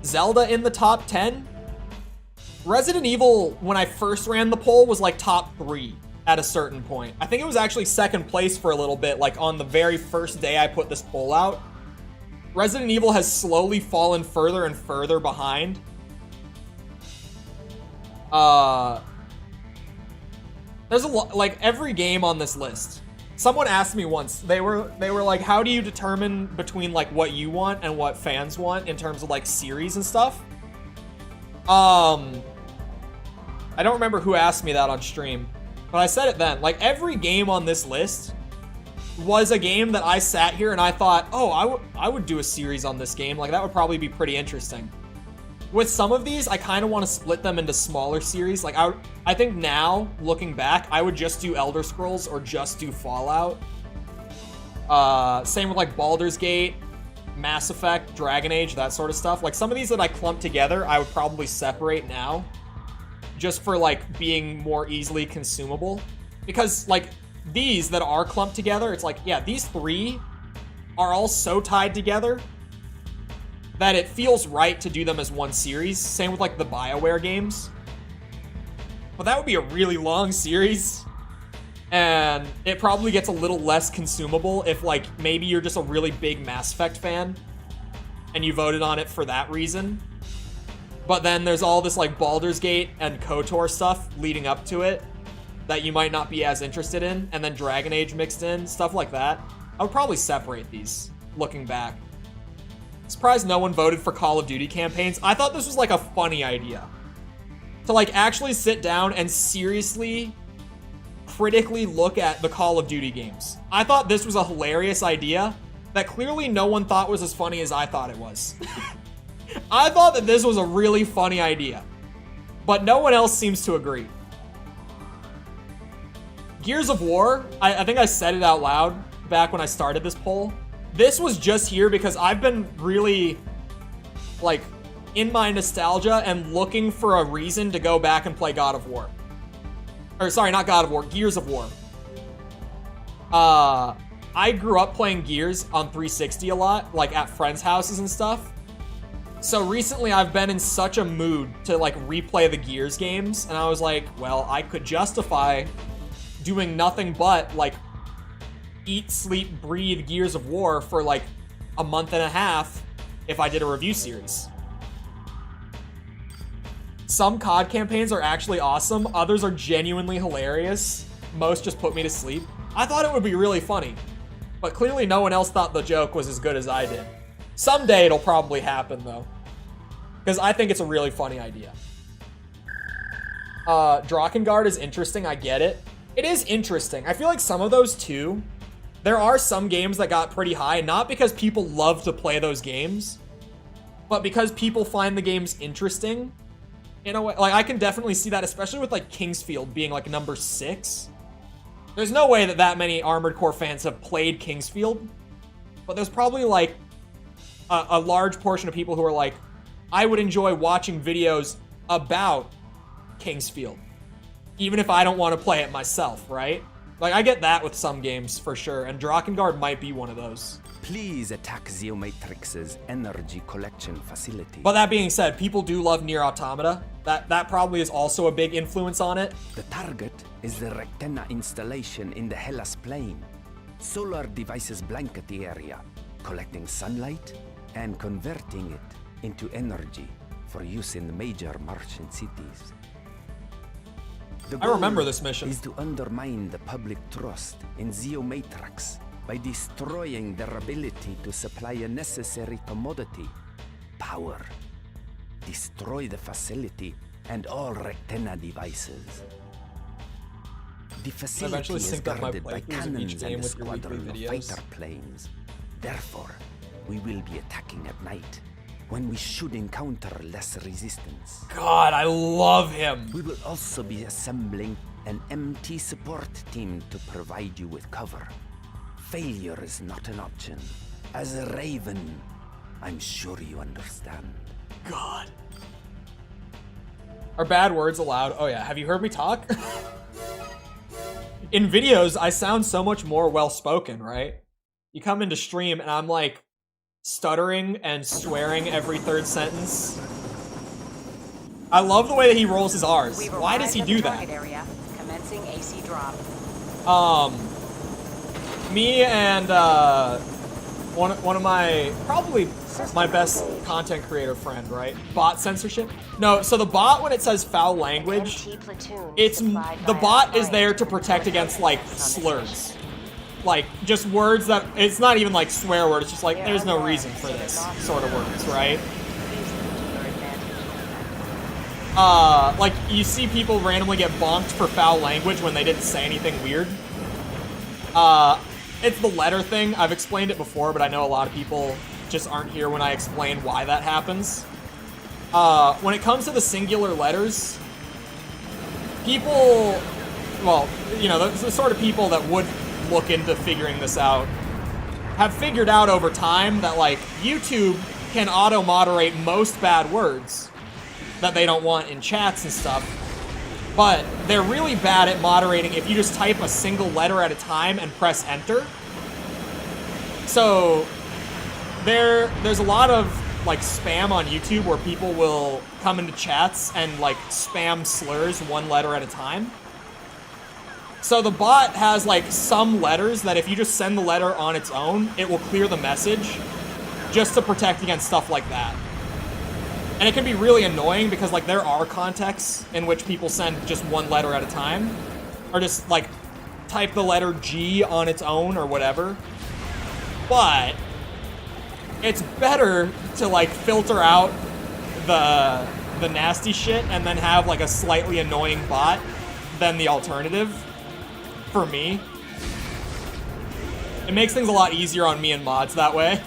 Zelda in the top 10. Resident Evil, when I first ran the poll, was like top 3 at a certain point. I think it was actually second place for a little bit, like on the very first day I put this poll out. Resident Evil has slowly fallen further and further behind. There's a lot, like every game on this list. Someone asked me once, they were like, how do you determine between like what you want and what fans want in terms of like series and stuff? I don't remember who asked me that on stream, but I said it then. Like, every game on this list was a game that I sat here and I thought, oh, I would do a series on this game. Like, that would probably be pretty interesting. With some of these, I kind of want to split them into smaller series. Like, I think now, looking back, I would just do Elder Scrolls or just do Fallout. Same with, like, Baldur's Gate, Mass Effect, Dragon Age, that sort of stuff. Like, some of these that I clumped together, I would probably separate now, just for, like, being more easily consumable. Because, like, these that are clumped together, it's like, yeah, these 3 are all so tied together that it feels right to do them as one series. Same with, like, the BioWare games. But that would be a really long series. And it probably gets a little less consumable if, like, maybe you're just a really big Mass Effect fan and you voted on it for that reason. But then there's all this, like, Baldur's Gate and KOTOR stuff leading up to it that you might not be as interested in, and then Dragon Age mixed in, stuff like that. I would probably separate these, looking back. Surprised no one voted for Call of Duty campaigns. I thought this was, like, a funny idea. To, like, actually sit down and seriously critically look at the Call of Duty games. I thought this was a hilarious idea that clearly no one thought was as funny as I thought it was. I thought that this was a really funny idea, but no one else seems to agree. Gears of War, I think I said it out loud back when I started this poll. This was just here because I've been really, like, in my nostalgia and looking for a reason to go back and play God of War. Or, sorry, not God of War, Gears of War. I grew up playing Gears on 360 a lot, like, at friends' houses and stuff. So recently I've been in such a mood to, like, replay the Gears games, and I was like, well, I could justify doing nothing but, like, eat, sleep, breathe Gears of War for, like, a month and a half if I did a review series. Some COD campaigns are actually awesome, others are genuinely hilarious. Most just put me to sleep. I thought it would be really funny, but clearly no one else thought the joke was as good as I did. Someday it'll probably happen, though, because I think it's a really funny idea. Drakengard is interesting, I get it. It is interesting. I feel like some of those too, there are some games that got pretty high, not because people love to play those games, but because people find the games interesting. In a way, like, I can definitely see that, especially with, like, Kingsfield being, like, number 6. There's no way that that many Armored Core fans have played Kingsfield, but there's probably like a large portion of people who are like, I would enjoy watching videos about Kingsfield, even if I don't want to play it myself, right? Like, I get that with some games for sure, and Drakengard might be one of those. Please attack Zeomatrix's energy collection facility. But that being said, people do love Nier Automata. That probably is also a big influence on it. The target is the Rectenna installation in the Hellas Plain. Solar devices blanket the area, collecting sunlight and converting it into energy for use in the major Martian cities. The I remember goal this mission. is to undermine the public trust in Zeomatrix by destroying their ability to supply a necessary commodity, power. Destroy the facility and all Rectenna devices. The facility eventually is sync up my guarded by playthroughs of each cannons game and a with your weekly squadron of videos. fighter planes. Therefore, we will be attacking at night, when we should encounter less resistance. God, I love him. We will also be assembling an MT support team to provide you with cover. Failure is not an option. As a Raven, I'm sure you understand. God. Are bad words allowed? Oh yeah, have you heard me talk? In videos, I sound so much more well-spoken, right? You come into stream and I'm like stuttering and swearing every third sentence. I love the way that he rolls his R's. We've Why does arrived he at the do target that? Area. Commencing AC drop. Me and one of my probably my best content creator friend, right? Bot censorship. No, so the bot, when it says foul language, MT platoon it's supplied the by bot our is there to client. protect against like slurs, like just words that it's not even like swear words. It's just like there's no reason for this sort of words, right? Use them to your advantage. Like you see people randomly get bonked for foul language when they didn't say anything weird. It's the letter thing. I've explained it before, but I know a lot of people just aren't here when I explain why that happens. When it comes to the singular letters, people, well, you know, the sort of people that would look into figuring this out have figured out over time that, like, YouTube can auto-moderate most bad words that they don't want in chats and stuff. But they're really bad at moderating if you just type a single letter at a time and press enter. So there's a lot of like spam on YouTube where people will come into chats and like spam slurs one letter at a time. So the bot has like some letters that if you just send the letter on its own, it will clear the message just to protect against stuff like that. And it can be really annoying because, like, there are contexts in which people send just one letter at a time. Or just, like, type the letter G on its own or whatever. But it's better to, like, filter out the nasty shit and then have, like, a slightly annoying bot than the alternative, for me. It makes things a lot easier on me and mods that way.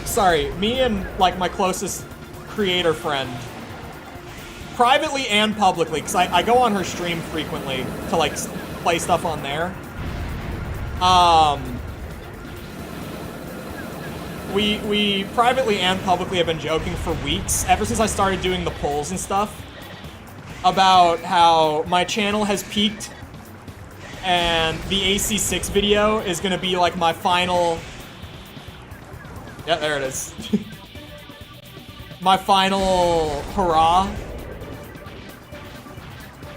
Sorry, me and, like, my closest creator friend, privately and publicly, because I go on her stream frequently to, like, play stuff on there. We privately and publicly have been joking for weeks, ever since I started doing the polls and stuff, about how my channel has peaked, and the AC6 video is gonna be, like, my final... Yeah, there it is. My final hurrah.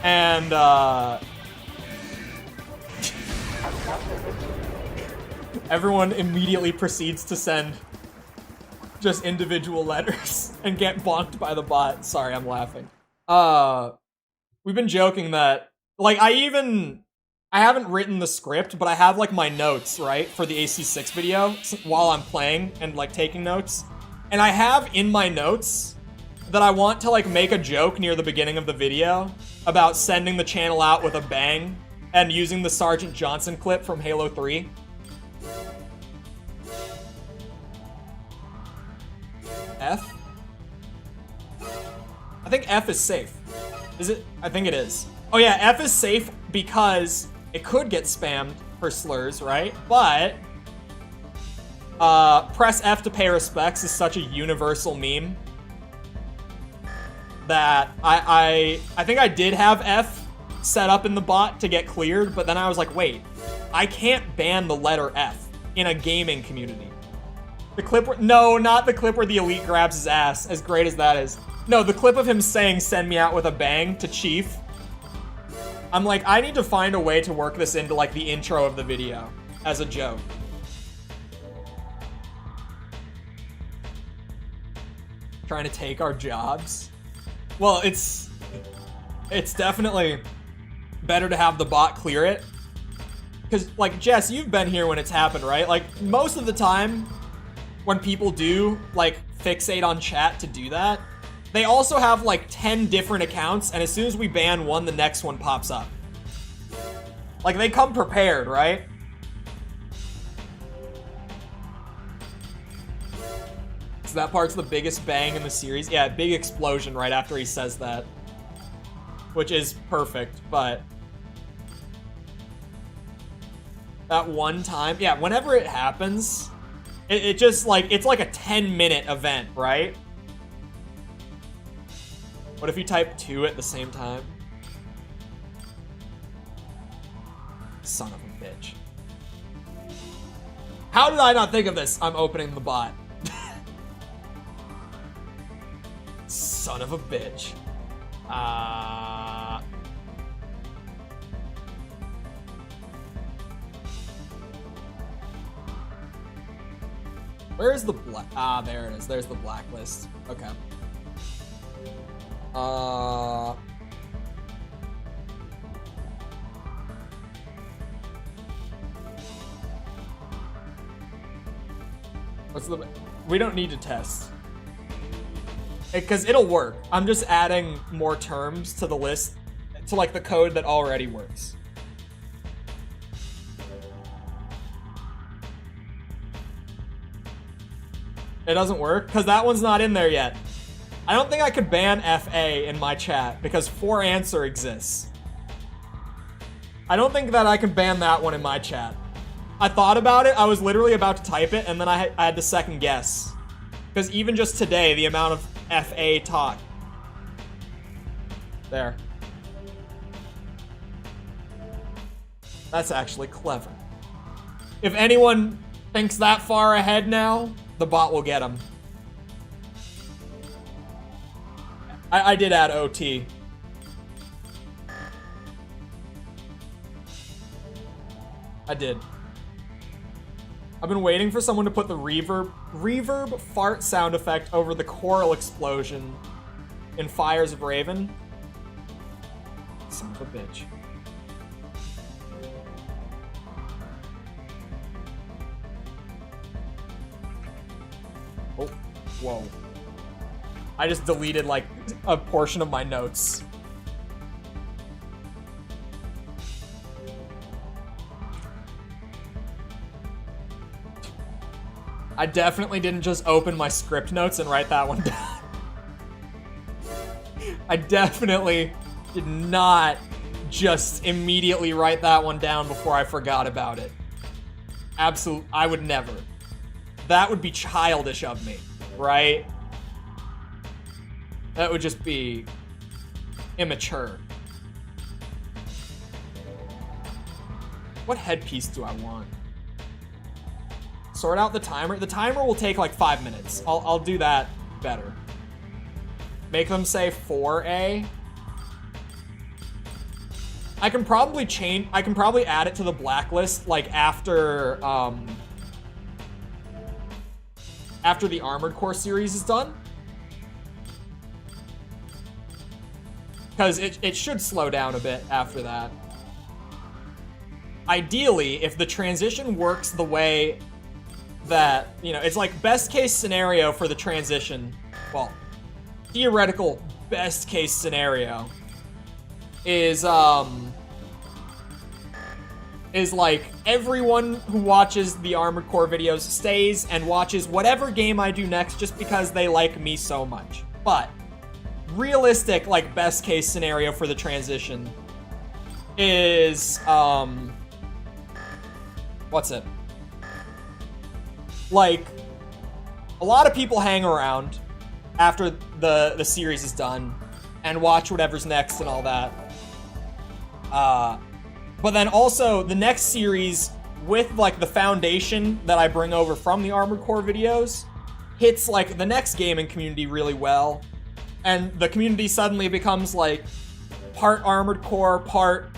And, everyone immediately proceeds to send just individual letters and get bonked by the bot. Sorry, I'm laughing. We've been joking that, like, I haven't written the script, but I have, like, my notes, right, for the AC6 video while I'm playing and, like, taking notes. And I have in my notes that I want to, like, make a joke near the beginning of the video about sending the channel out with a bang and using the Sergeant Johnson clip from Halo 3. F? I think F is safe. Is it? I think it is. Oh yeah, F is safe because it could get spammed for slurs, right? But press F to pay respects is such a universal meme that I think I did have F set up in the bot to get cleared, but then I was like, wait, I can't ban the letter F in a gaming community. The clip where, no, not the clip where the elite grabs his ass, as great as that is. No, the clip of him saying, "Send me out with a bang" to Chief. I'm like, I need to find a way to work this into like the intro of the video as a joke. Trying to take our jobs. Well, it's definitely better to have the bot clear it. Because, like, Jess, you've been here when it's happened, right? Like, most of the time, when people do, like, fixate on chat to do that, they also have, like, 10 different accounts, and as soon as we ban one, the next one pops up. Like, they come prepared, right? So that part's the biggest bang in the series. Yeah, big explosion right after he says that. Which is perfect, but... that one time, yeah, whenever it happens, it just, like, it's like a 10-minute event, right? What if you type 2 at the same time? Son of a bitch. How did I not think of this? I'm opening the bot. Son of a bitch. Where is the black? Ah, there it is. There's the blacklist. Okay. What's the... we don't need to test. Because it'll work. I'm just adding more terms to the list, to like the code that already works. It doesn't work? Because that one's not in there yet. I don't think I could ban FA in my chat because for answer exists. I don't think that I can ban that one in my chat. I thought about it. I was literally about to type it, and then I had to second guess. Because even just today, the amount of FA talk. There. That's actually clever. If anyone thinks that far ahead now, the bot will get him. I did add OT. I did. I've been waiting for someone to put the reverb fart sound effect over the coral explosion in Fires of Raven. Son of a bitch. Oh, whoa. I just deleted like a portion of my notes. I definitely didn't just open my script notes and write that one down. I definitely did not just immediately write that one down before I forgot about it. Absolutely, I would never. That would be childish of me, right? That would just be immature. What headpiece do I want? Sort out the timer. The timer will take like 5 minutes. I'll do that better. Make them say 4A. I can probably add it to the blacklist like after the Armored Core series is done. Because it should slow down a bit after that. Ideally, if the transition works the way that, you know, it's like best case scenario for the transition, well, theoretical best case scenario is like everyone who watches the Armored Core videos stays and watches whatever game I do next just because they like me so much. But realistic, like best case scenario for the transition is, what's it? Like, a lot of people hang around after the series is done and watch whatever's next and all that. But then also, the next series, with, like, the foundation that I bring over from the Armored Core videos, hits, like, the next gaming community really well. And the community suddenly becomes, like, part Armored Core, part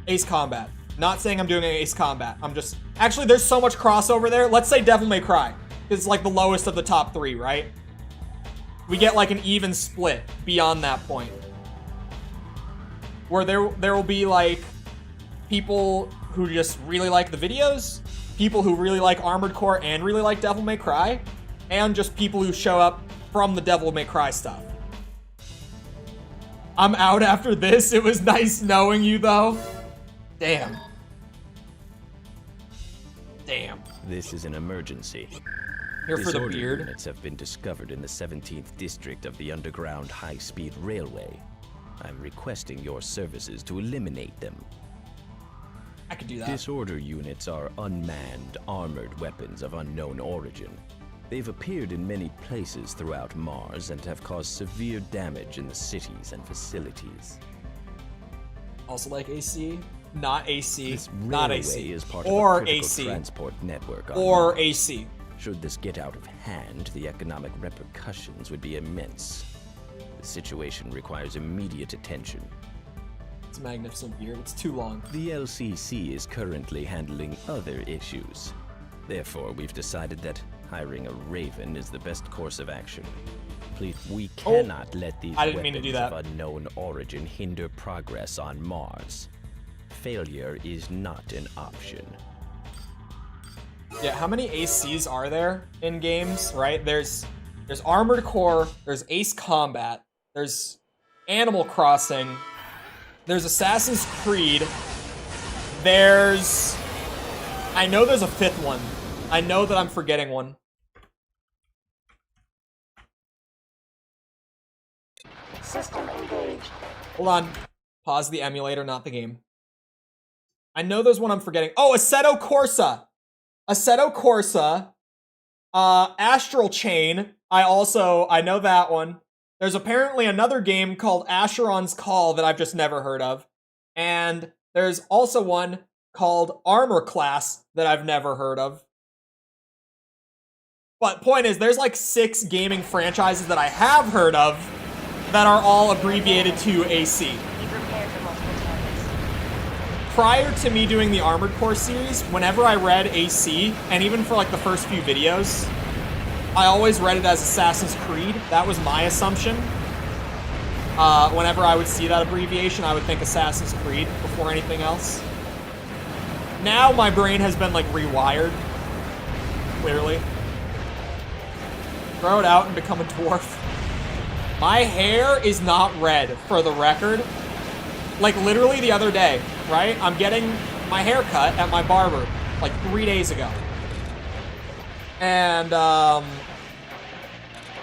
Ace Combat. Not saying I'm doing an Ace Combat. I'm just... Actually, there's so much crossover there. Let's say Devil May Cry. It's, like, the lowest of the top 3, right? We get, like, an even split beyond that point. Where there will be, like, people who just really like the videos, people who really like Armored Core and really like Devil May Cry, and just people who show up from the Devil May Cry stuff. I'm out after this. It was nice knowing you, though. Damn. Damn. This is an emergency. Here for the Disorder beard. units have been discovered in the 17th district of the underground high-speed railway. I'm requesting your services to eliminate them. I could do that. Disorder units are unmanned, armored weapons of unknown origin. They've appeared in many places throughout Mars and have caused severe damage in the cities and facilities. Also like AC, not AC, This not railway AC, is part or of a critical AC, transport network on or Mars. AC. Should this get out of hand, the economic repercussions would be immense. The situation requires immediate attention. It's a magnificent beard. It's too long. The LCC is currently handling other issues. Therefore, we've decided that hiring a Raven is the best course of action. Please, we cannot let these I didn't mean to weapons do that. of unknown origin hinder progress on Mars. Failure is not an option. Yeah, how many ACs are there in games, right? There's Armored Core, there's Ace Combat, there's Animal Crossing, there's Assassin's Creed, there's... I know there's a 5th one. I know that I'm forgetting one. System engaged. Hold on. Pause the emulator, not the game. I know there's one I'm forgetting. Oh, Assetto Corsa! Assetto Corsa. Astral Chain. I know that one. There's apparently another game called Asheron's Call that I've just never heard of. And there's also one called Armor Class that I've never heard of. But point is, there's like 6 gaming franchises that I have heard of that are all abbreviated to AC. Be prepared for multiple targets. Prior to me doing the Armored Core series, whenever I read AC, and even for like the first few videos, I always read it as Assassin's Creed. That was my assumption. Whenever I would see that abbreviation, I would think Assassin's Creed before anything else. Now my brain has been like rewired, clearly. Throw it out and become a dwarf. My hair is not red, for the record. Like literally the other day, right? I'm getting my hair cut at my barber like 3 days ago. And,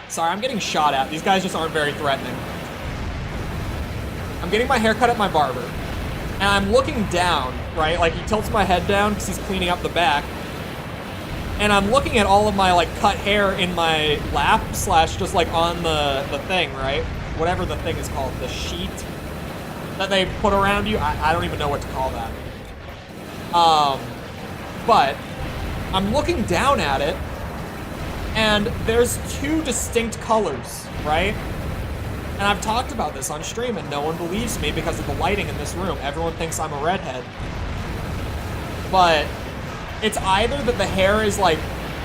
sorry, I'm getting shot at. These guys just aren't very threatening. I'm getting my hair cut at my barber. And I'm looking down, right? Like, he tilts my head down because he's cleaning up the back. And I'm looking at all of my, like, cut hair in my lap / just, like, on the thing, right? Whatever the thing is called. The sheet that they put around you. I don't even know what to call that. But I'm looking down at it, and there's 2 distinct colors, right? And I've talked about this on stream, and no one believes me because of the lighting in this room. Everyone thinks I'm a redhead. But it's either that the hair is like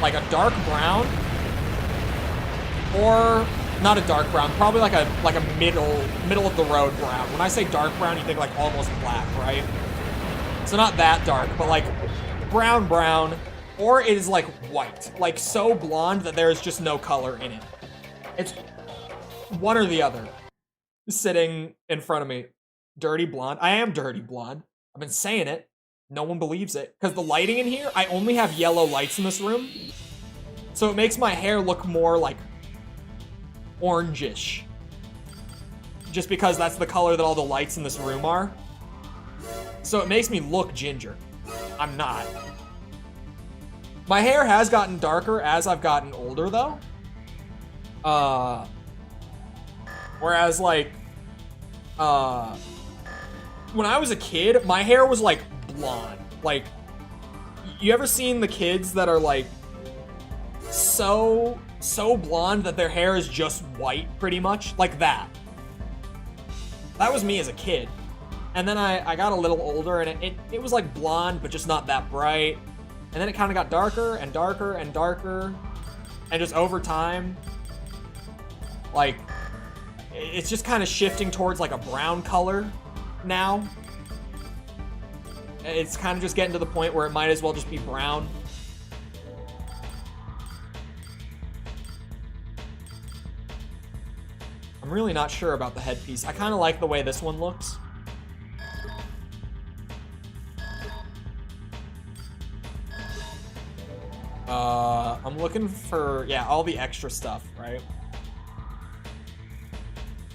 a dark brown, or not a dark brown, probably like a middle of the road brown. When I say dark brown, you think like almost black, right? So not that dark, but like brown, or it is like white, like so blonde that there is just no color in it. It's one or the other. Sitting in front of me. Dirty blonde. I am dirty blonde. I've been saying it. No one believes it. Because the lighting in here, I only have yellow lights in this room. So it makes my hair look more like orangish. Just because that's the color that all the lights in this room are. So it makes me look ginger. I'm not. My hair has gotten darker as I've gotten older, though. Whereas, like, when I was a kid, my hair was, like, blonde. Like, you ever seen the kids that are, like, so blonde that their hair is just white, pretty much? Like that. That was me as a kid. And then I got a little older, and it was, like, blonde, but just not that bright. And then it kind of got darker and darker and darker. And just over time, like, it's just kind of shifting towards, like, a brown color now. It's kind of just getting to the point where it might as well just be brown. I'm really not sure about the headpiece. I kind of like the way this one looks. I'm looking for, yeah, all the extra stuff, right?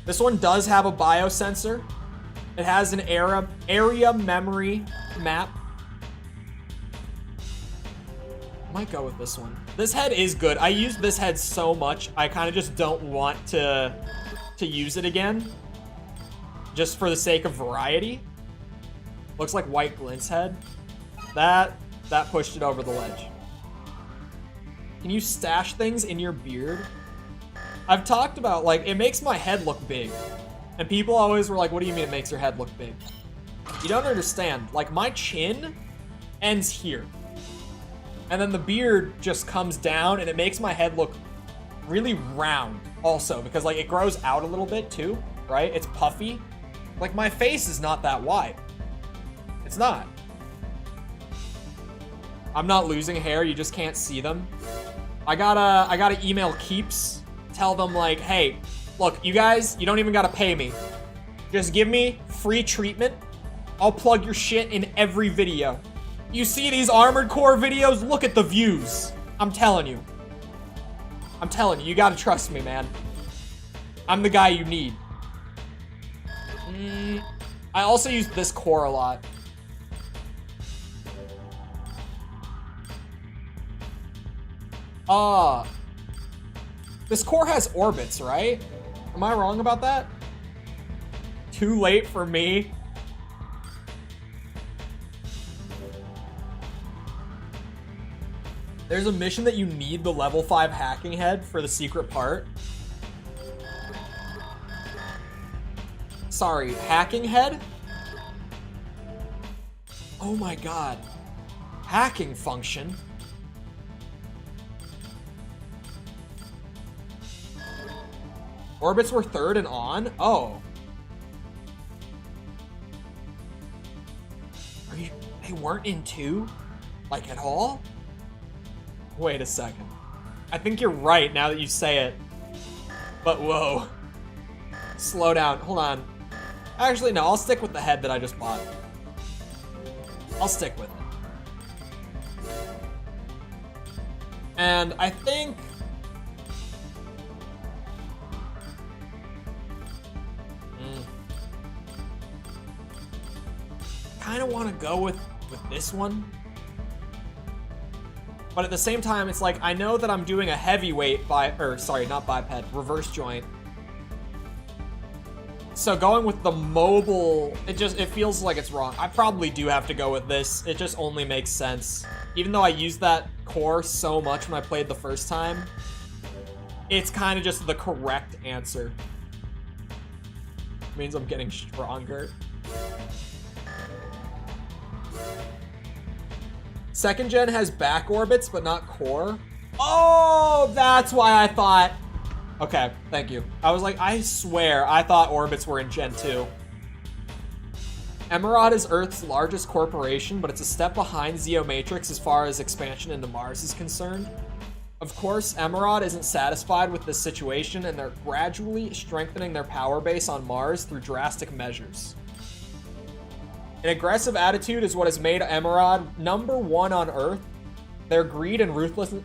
This one does have a biosensor. It has an area memory map. Might go with this one. This head is good. I use this head so much, I kind of just don't want to use it again. Just for the sake of variety. Looks like White Glint's head. That pushed it over the ledge. Can you stash things in your beard? I've talked about, like, it makes my head look big. And people always were like, what do you mean it makes your head look big? You don't understand. Like, my chin ends here. And then the beard just comes down, and it makes my head look really round also. Because, like, it grows out a little bit, too, right? It's puffy. Like, my face is not that wide. It's not. I'm not losing hair. You just can't see them. I gotta email Keeps. Tell them, like, hey, look, you guys, you don't even gotta pay me. Just give me free treatment. I'll plug your shit in every video. You see these Armored Core videos? Look at the views. I'm telling you. I'm telling you, you gotta trust me, man. I'm the guy you need. I also use this core a lot. This core has orbits, right? Am I wrong about that? Too late for me. There's a mission that you need the level 5 hacking head for the secret part. Sorry, hacking head? Oh my god. Hacking function? Orbits were 3rd and on? Oh. They weren't in 2? Like, at all? Wait a second. I think you're right now that you say it. But whoa. Slow down. Hold on. Actually, no. I'll stick with the head that I just bought. I'll stick with it. And I think... kind of want to go with this one. But at the same time, it's like, I know that I'm doing a heavyweight reverse joint. So going with the mobile, it feels like it's wrong. I probably do have to go with this. It just only makes sense. Even though I used that core so much when I played the first time, it's kind of just the correct answer. It means I'm getting stronger. Second gen has back orbits, but not core. Oh, that's why I thought... Okay, thank you. I was like, I swear, I thought orbits were in Gen 2. Emerald is Earth's largest corporation, but it's a step behind Zeomatrix as far as expansion into Mars is concerned. Of course, Emerald isn't satisfied with this situation, and they're gradually strengthening their power base on Mars through drastic measures. An aggressive attitude is what has made Emerald #1 on Earth. Their greed and ruthlessness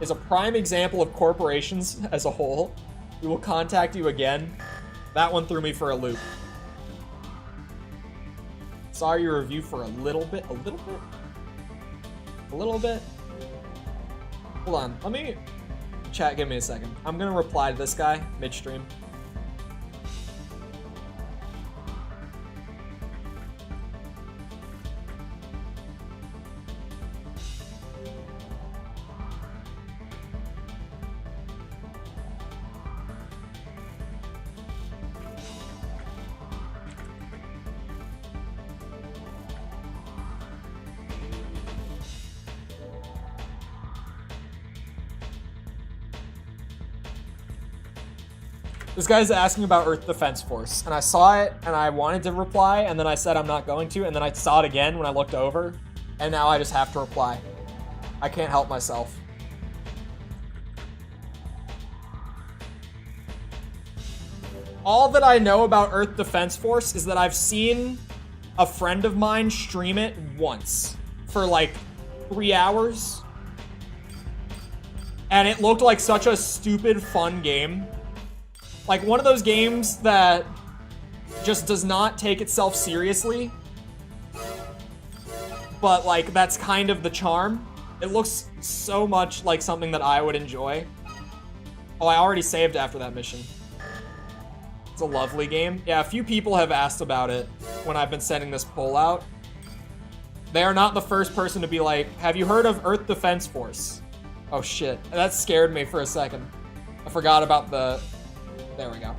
is a prime example of corporations as a whole. We will contact you again. That one threw me for a loop. Saw your review for a little bit. Hold on, let me... Chat, give me a second. I'm gonna reply to this guy midstream. This guy's asking about Earth Defense Force, and I saw it, and I wanted to reply, and then I said I'm not going to, and then I saw it again when I looked over, and now I just have to reply. I can't help myself. All that I know about Earth Defense Force is that I've seen a friend of mine stream it once for like 3 hours, and it looked like such a stupid, fun game. Like one of those games that just does not take itself seriously, but like that's kind of the charm. It looks so much like something that I would enjoy. Oh, I already saved after that mission. It's a lovely game. Yeah, a few people have asked about it when I've been sending this poll out. They are not the first person to be like, have you heard of Earth Defense Force? Oh shit, that scared me for a second. I forgot about the... There we go.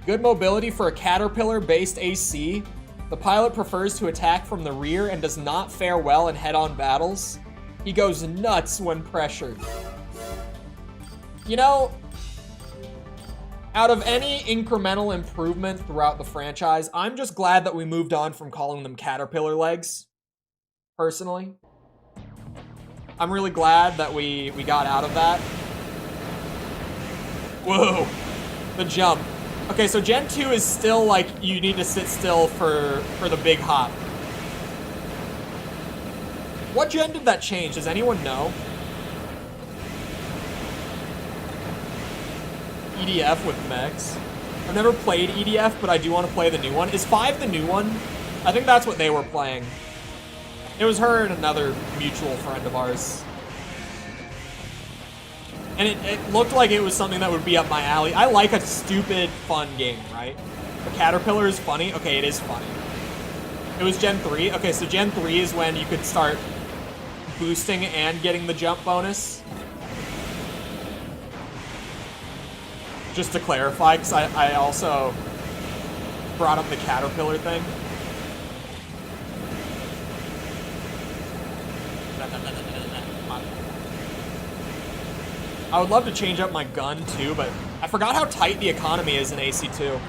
Good mobility for a Caterpillar-based AC. The pilot prefers to attack from the rear and does not fare well in head-on battles. He goes nuts when pressured. You know, out of any incremental improvement throughout the franchise, I'm just glad that we moved on from calling them Caterpillar legs, personally. I'm really glad that we got out of that. Whoa. The jump. Okay, so Gen 2 is still like, you need to sit still for the big hop. What gen did that change? Does anyone know? EDF with mechs. I've never played EDF, but I do want to play the new one. Is 5 the new one? I think that's what they were playing. It was her and another mutual friend of ours. And it looked like it was something that would be up my alley. I like a stupid, fun game, right? The Caterpillar is funny. Okay, it is funny. It was Gen 3. Okay, so Gen 3 is when you could start boosting and getting the jump bonus. Just to clarify, because I also brought up the Caterpillar thing. I would love to change up my gun too, but I forgot how tight the economy is in AC2.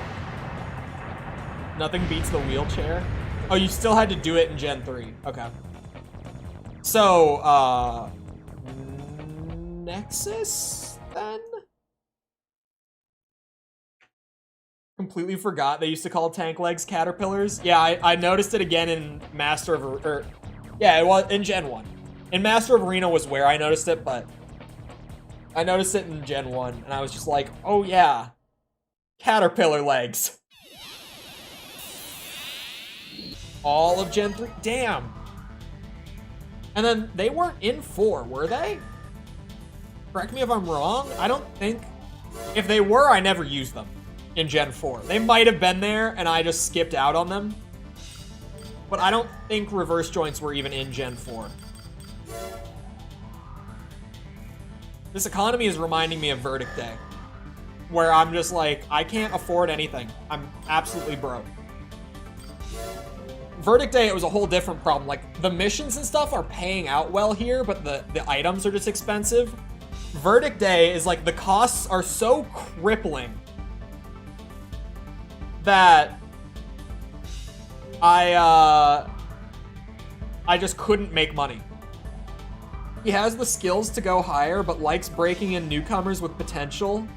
Nothing beats the wheelchair. Oh, you still had to do it in Gen 3. Okay. So, Nexus, then? Completely forgot they used to call tank legs Caterpillars. Yeah, I noticed it again in Master of... yeah, it was in Gen 1. In Master of Arena was where I noticed it, but... I noticed it in Gen 1, and I was just like, oh yeah, Caterpillar legs. All of Gen 3? Damn. And then they weren't in 4, were they? Correct me if I'm wrong. I don't think... If they were, I never used them in Gen 4. They might have been there, and I just skipped out on them. But I don't think reverse joints were even in Gen 4. This economy is reminding me of Verdict Day, where I'm just like, I can't afford anything. I'm absolutely broke. Verdict Day, it was a whole different problem. Like, the missions and stuff are paying out well here, but the items are just expensive. Verdict Day is like, the costs are so crippling that I just couldn't make money. He has the skills to go higher, but likes breaking in newcomers with potential,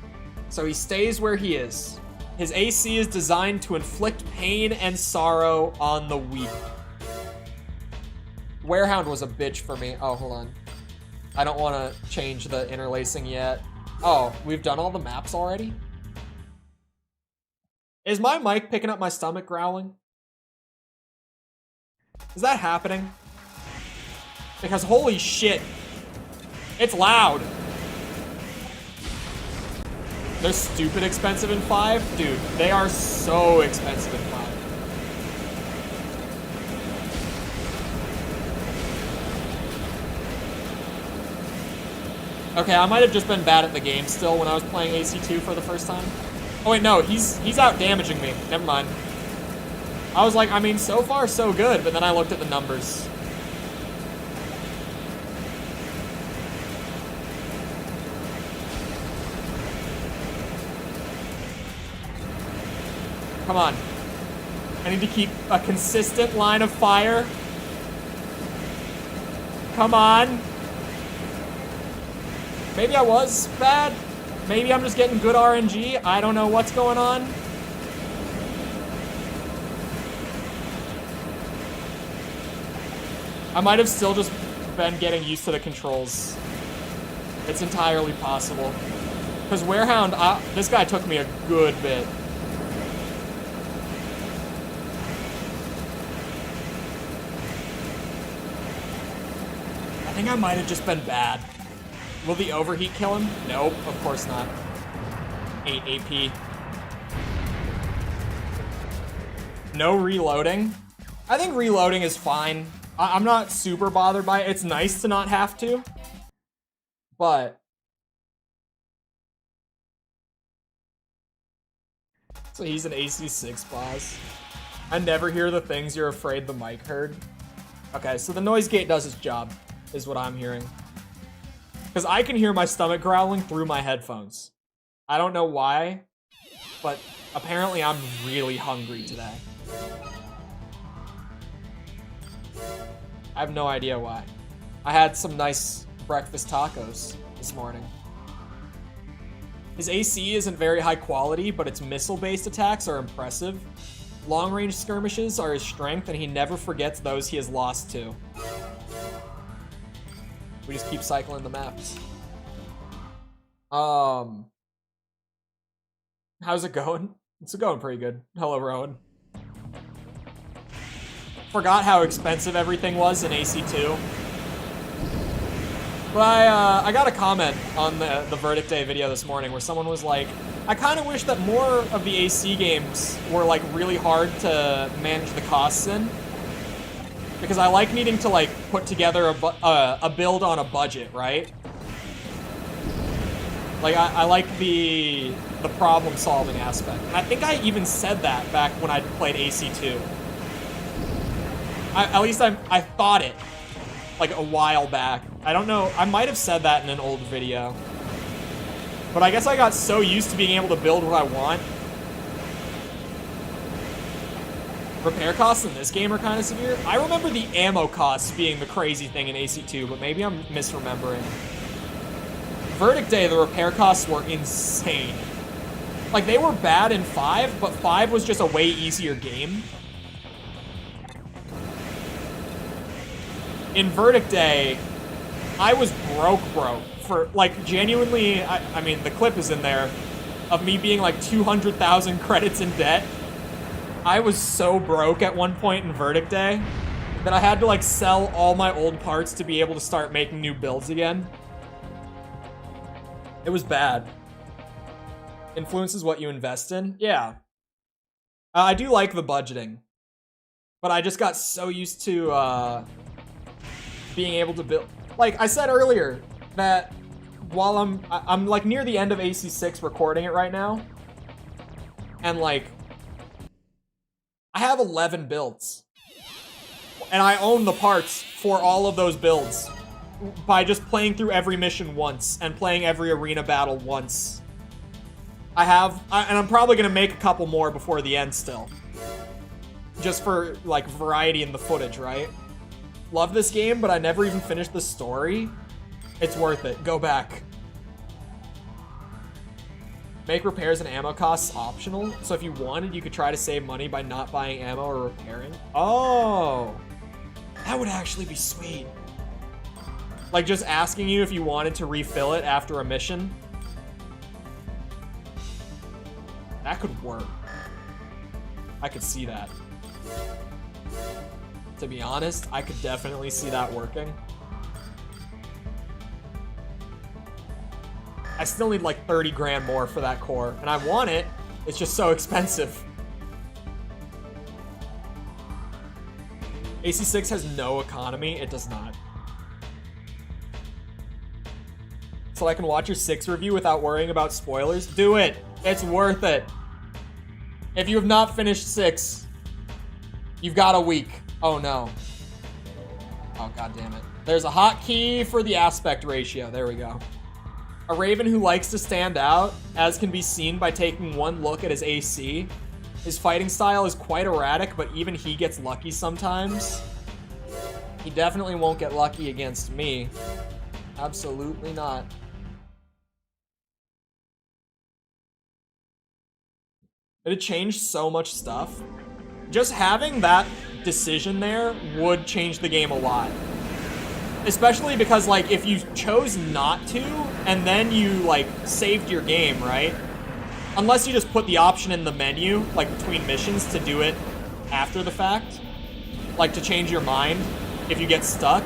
so he stays where he is. His AC is designed to inflict pain and sorrow on the weak. Warehound was a bitch for me. Oh, hold on. I don't want to change the interlacing yet. Oh, we've done all the maps already? Is my mic picking up my stomach growling? Is that happening? Because holy shit. It's loud. They're stupid expensive in 5? Dude, they are so expensive in 5. Okay, I might have just been bad at the game still when I was playing AC2 for the first time. Oh wait, no, he's out damaging me. Never mind. I was like, I mean, so far so good, but then I looked at the numbers. Come on. I need to keep a consistent line of fire. Come on. Maybe I was bad. Maybe I'm just getting good RNG. I don't know what's going on. I might have still just been getting used to the controls. It's entirely possible. Because Warehound, this guy took me a good bit. I think I might have just been bad. Will the overheat kill him? Nope, of course not. 8 AP. No reloading. I think reloading is fine. I'm not super bothered by it. It's nice to not have to. But... So he's an AC6 boss. I never hear the things you're afraid the mic heard. Okay, so the noise gate does its job, is what I'm hearing. Because I can hear my stomach growling through my headphones. I don't know why, but apparently I'm really hungry today. I have no idea why. I had some nice breakfast tacos this morning. His AC isn't very high quality, but its missile-based attacks are impressive. Long-range skirmishes are his strength, and he never forgets those he has lost to. We just keep cycling the maps. How's it going? It's going pretty good. Hello, Rowan. Forgot how expensive everything was in AC2. But I got a comment on the Verdict Day video this morning where someone was like, I kind of wish that more of the AC games were like really hard to manage the costs in. Because I like needing to like put together a build on a budget, right? Like I like the problem solving aspect. And I think I even said that back when I played AC2. At least I thought it like a while back. I don't know, I might have said that in an old video. But I guess I got so used to being able to build what I want. Repair costs in this game are kind of severe. I remember the ammo costs being the crazy thing in AC2, but maybe I'm misremembering. Verdict Day, the repair costs were insane. Like, they were bad in 5, but 5 was just a way easier game. In Verdict Day, I was broke for, like, genuinely, I mean, the clip is in there, of me being, like, 200,000 credits in debt. I was so broke at one point in Verdict Day that I had to, like, sell all my old parts to be able to start making new builds again. It was bad. Influences what you invest in? Yeah. I do like the budgeting. But I just got so used to, being able to build... Like, I said earlier that while I'm like, near the end of AC6 recording it right now. And, like... I have 11 builds. And I own the parts for all of those builds. By just playing through every mission once and playing every arena battle once. And I'm probably gonna make a couple more before the end still. Just for, like, variety in the footage, right? Love this game, but I never even finished the story. It's worth it. Go back. Make repairs and ammo costs optional. So if you wanted, you could try to save money by not buying ammo or repairing. Oh! That would actually be sweet. Like, just asking you if you wanted to refill it after a mission. That could work. I could see that. To be honest, I could definitely see that working. I still need like 30 grand more for that core, and I want it. It's just so expensive. AC6 has no economy. It does not. So I can watch your 6 review without worrying about spoilers? Do it. It's worth it. If you have not finished 6, you've got a week. Oh no. Oh god damn it. There's a hotkey for the aspect ratio. There we go. A Raven who likes to stand out, as can be seen by taking one look at his AC. His fighting style is quite erratic, but even he gets lucky sometimes. He definitely won't get lucky against me. Absolutely not. It had changed so much stuff. Just having that decision there would change the game a lot. Especially because, like, if you chose not to, and then you, like, saved your game, right? Unless you just put the option in the menu, like, between missions to do it after the fact. Like, to change your mind if you get stuck.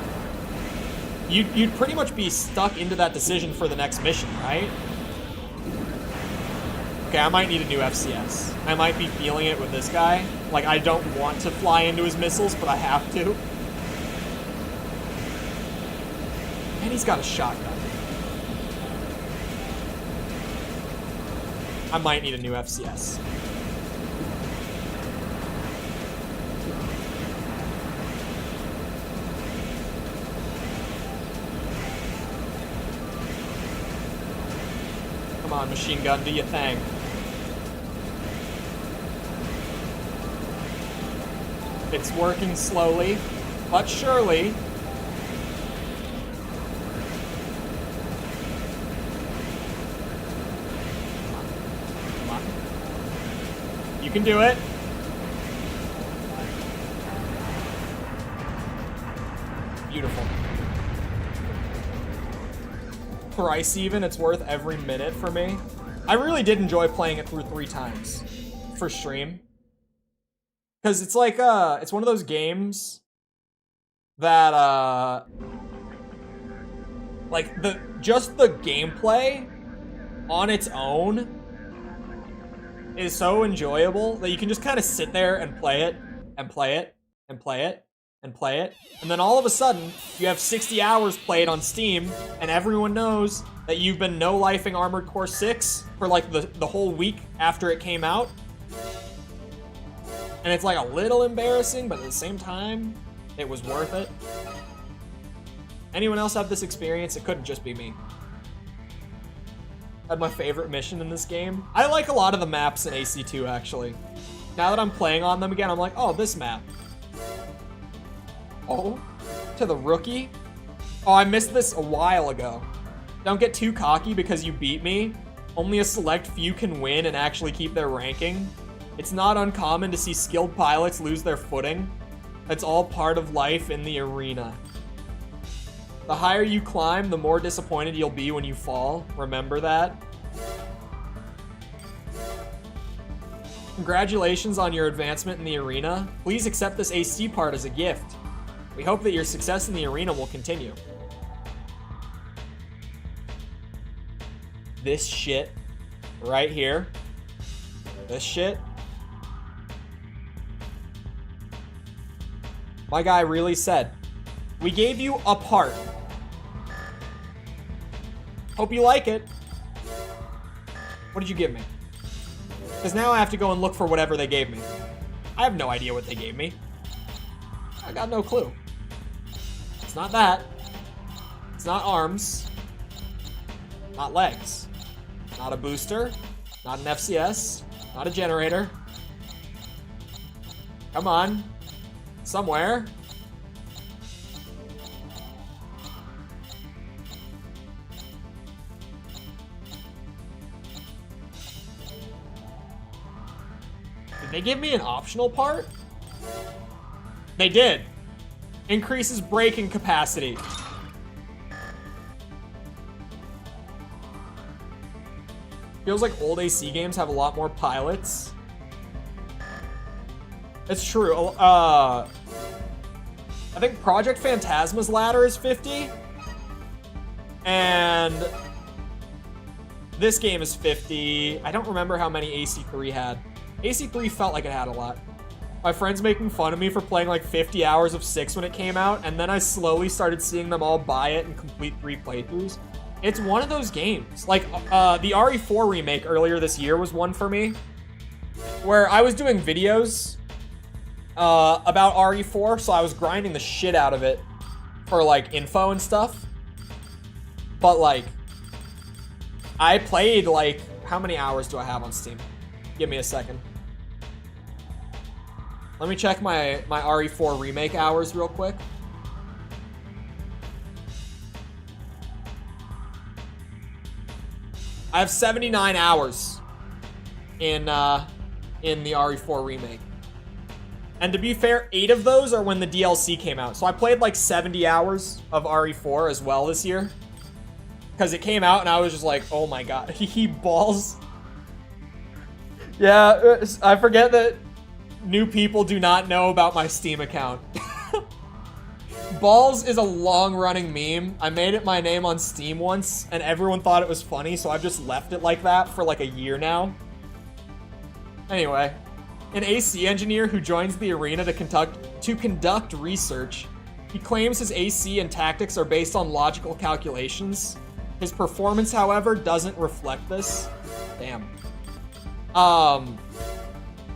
You'd pretty much be stuck into that decision for the next mission, right? Okay, I might need a new FCS. I might be feeling it with this guy. Like, I don't want to fly into his missiles, but I have to. And he's got a shotgun. I might need a new FCS. Come on, machine gun, do your thing. It's working slowly, but surely. You can do it. Beautiful. Price even, it's worth every minute for me. I really did enjoy playing it through 3 times for stream. Because it's like, it's one of those games that, like, just the gameplay on its own is so enjoyable that you can just kind of sit there and play it, and play it, and play it, and play it. And then all of a sudden, you have 60 hours played on Steam, and everyone knows that you've been no-lifing Armored Core 6 for like the whole week after it came out. And it's like a little embarrassing, but at the same time, it was worth it. Anyone else have this experience? It couldn't just be me. Had my favorite mission in this game. I like a lot of the maps in AC2, actually. Now that I'm playing on them again, I'm like, oh, this map. Oh, to the rookie? Oh, I missed this a while ago. Don't get too cocky because you beat me. Only a select few can win and actually keep their ranking. It's not uncommon to see skilled pilots lose their footing. That's all part of life in the arena. The higher you climb, the more disappointed you'll be when you fall. Remember that. Congratulations on your advancement in the arena. Please accept this AC part as a gift. We hope that your success in the arena will continue. This shit right here. This shit. My guy really said, we gave you a part. Hope you like it. What did you give me? Because now I have to go and look for whatever they gave me. I have no idea what they gave me. I got no clue. It's not that. It's not arms. Not legs. Not a booster. Not an FCS. Not a generator. Come on. Somewhere. Did they give me an optional part? They did. Increases braking capacity. Feels like old AC games have a lot more pilots. It's true. I think Project Phantasma's ladder is 50. And this game is 50. I don't remember how many AC3 had. AC3 felt like it had a lot. My friends making fun of me for playing like 50 hours of 6 when it came out, and then I slowly started seeing them all buy it and complete 3 playthroughs. It's one of those games. Like, the RE4 remake earlier this year was one for me, where I was doing videos about RE4, so I was grinding the shit out of it for, like, info and stuff. But, like, I played, like, how many hours do I have on Steam? Give me a second. Let me check my RE4 remake hours real quick. I have 79 hours in the RE4 remake. And to be fair, 8 of those are when the DLC came out. So I played like 70 hours of RE4 as well this year. Because it came out and I was just like, oh my god, he balls. Yeah, I forget that new people do not know about my Steam account. Balls is a long-running meme. I made it my name on Steam once, and everyone thought it was funny, so I've just left it like that for like a year now. Anyway, an AC engineer who joins the arena to conduct research. He claims his AC and tactics are based on logical calculations. His performance, however, doesn't reflect this. Damn.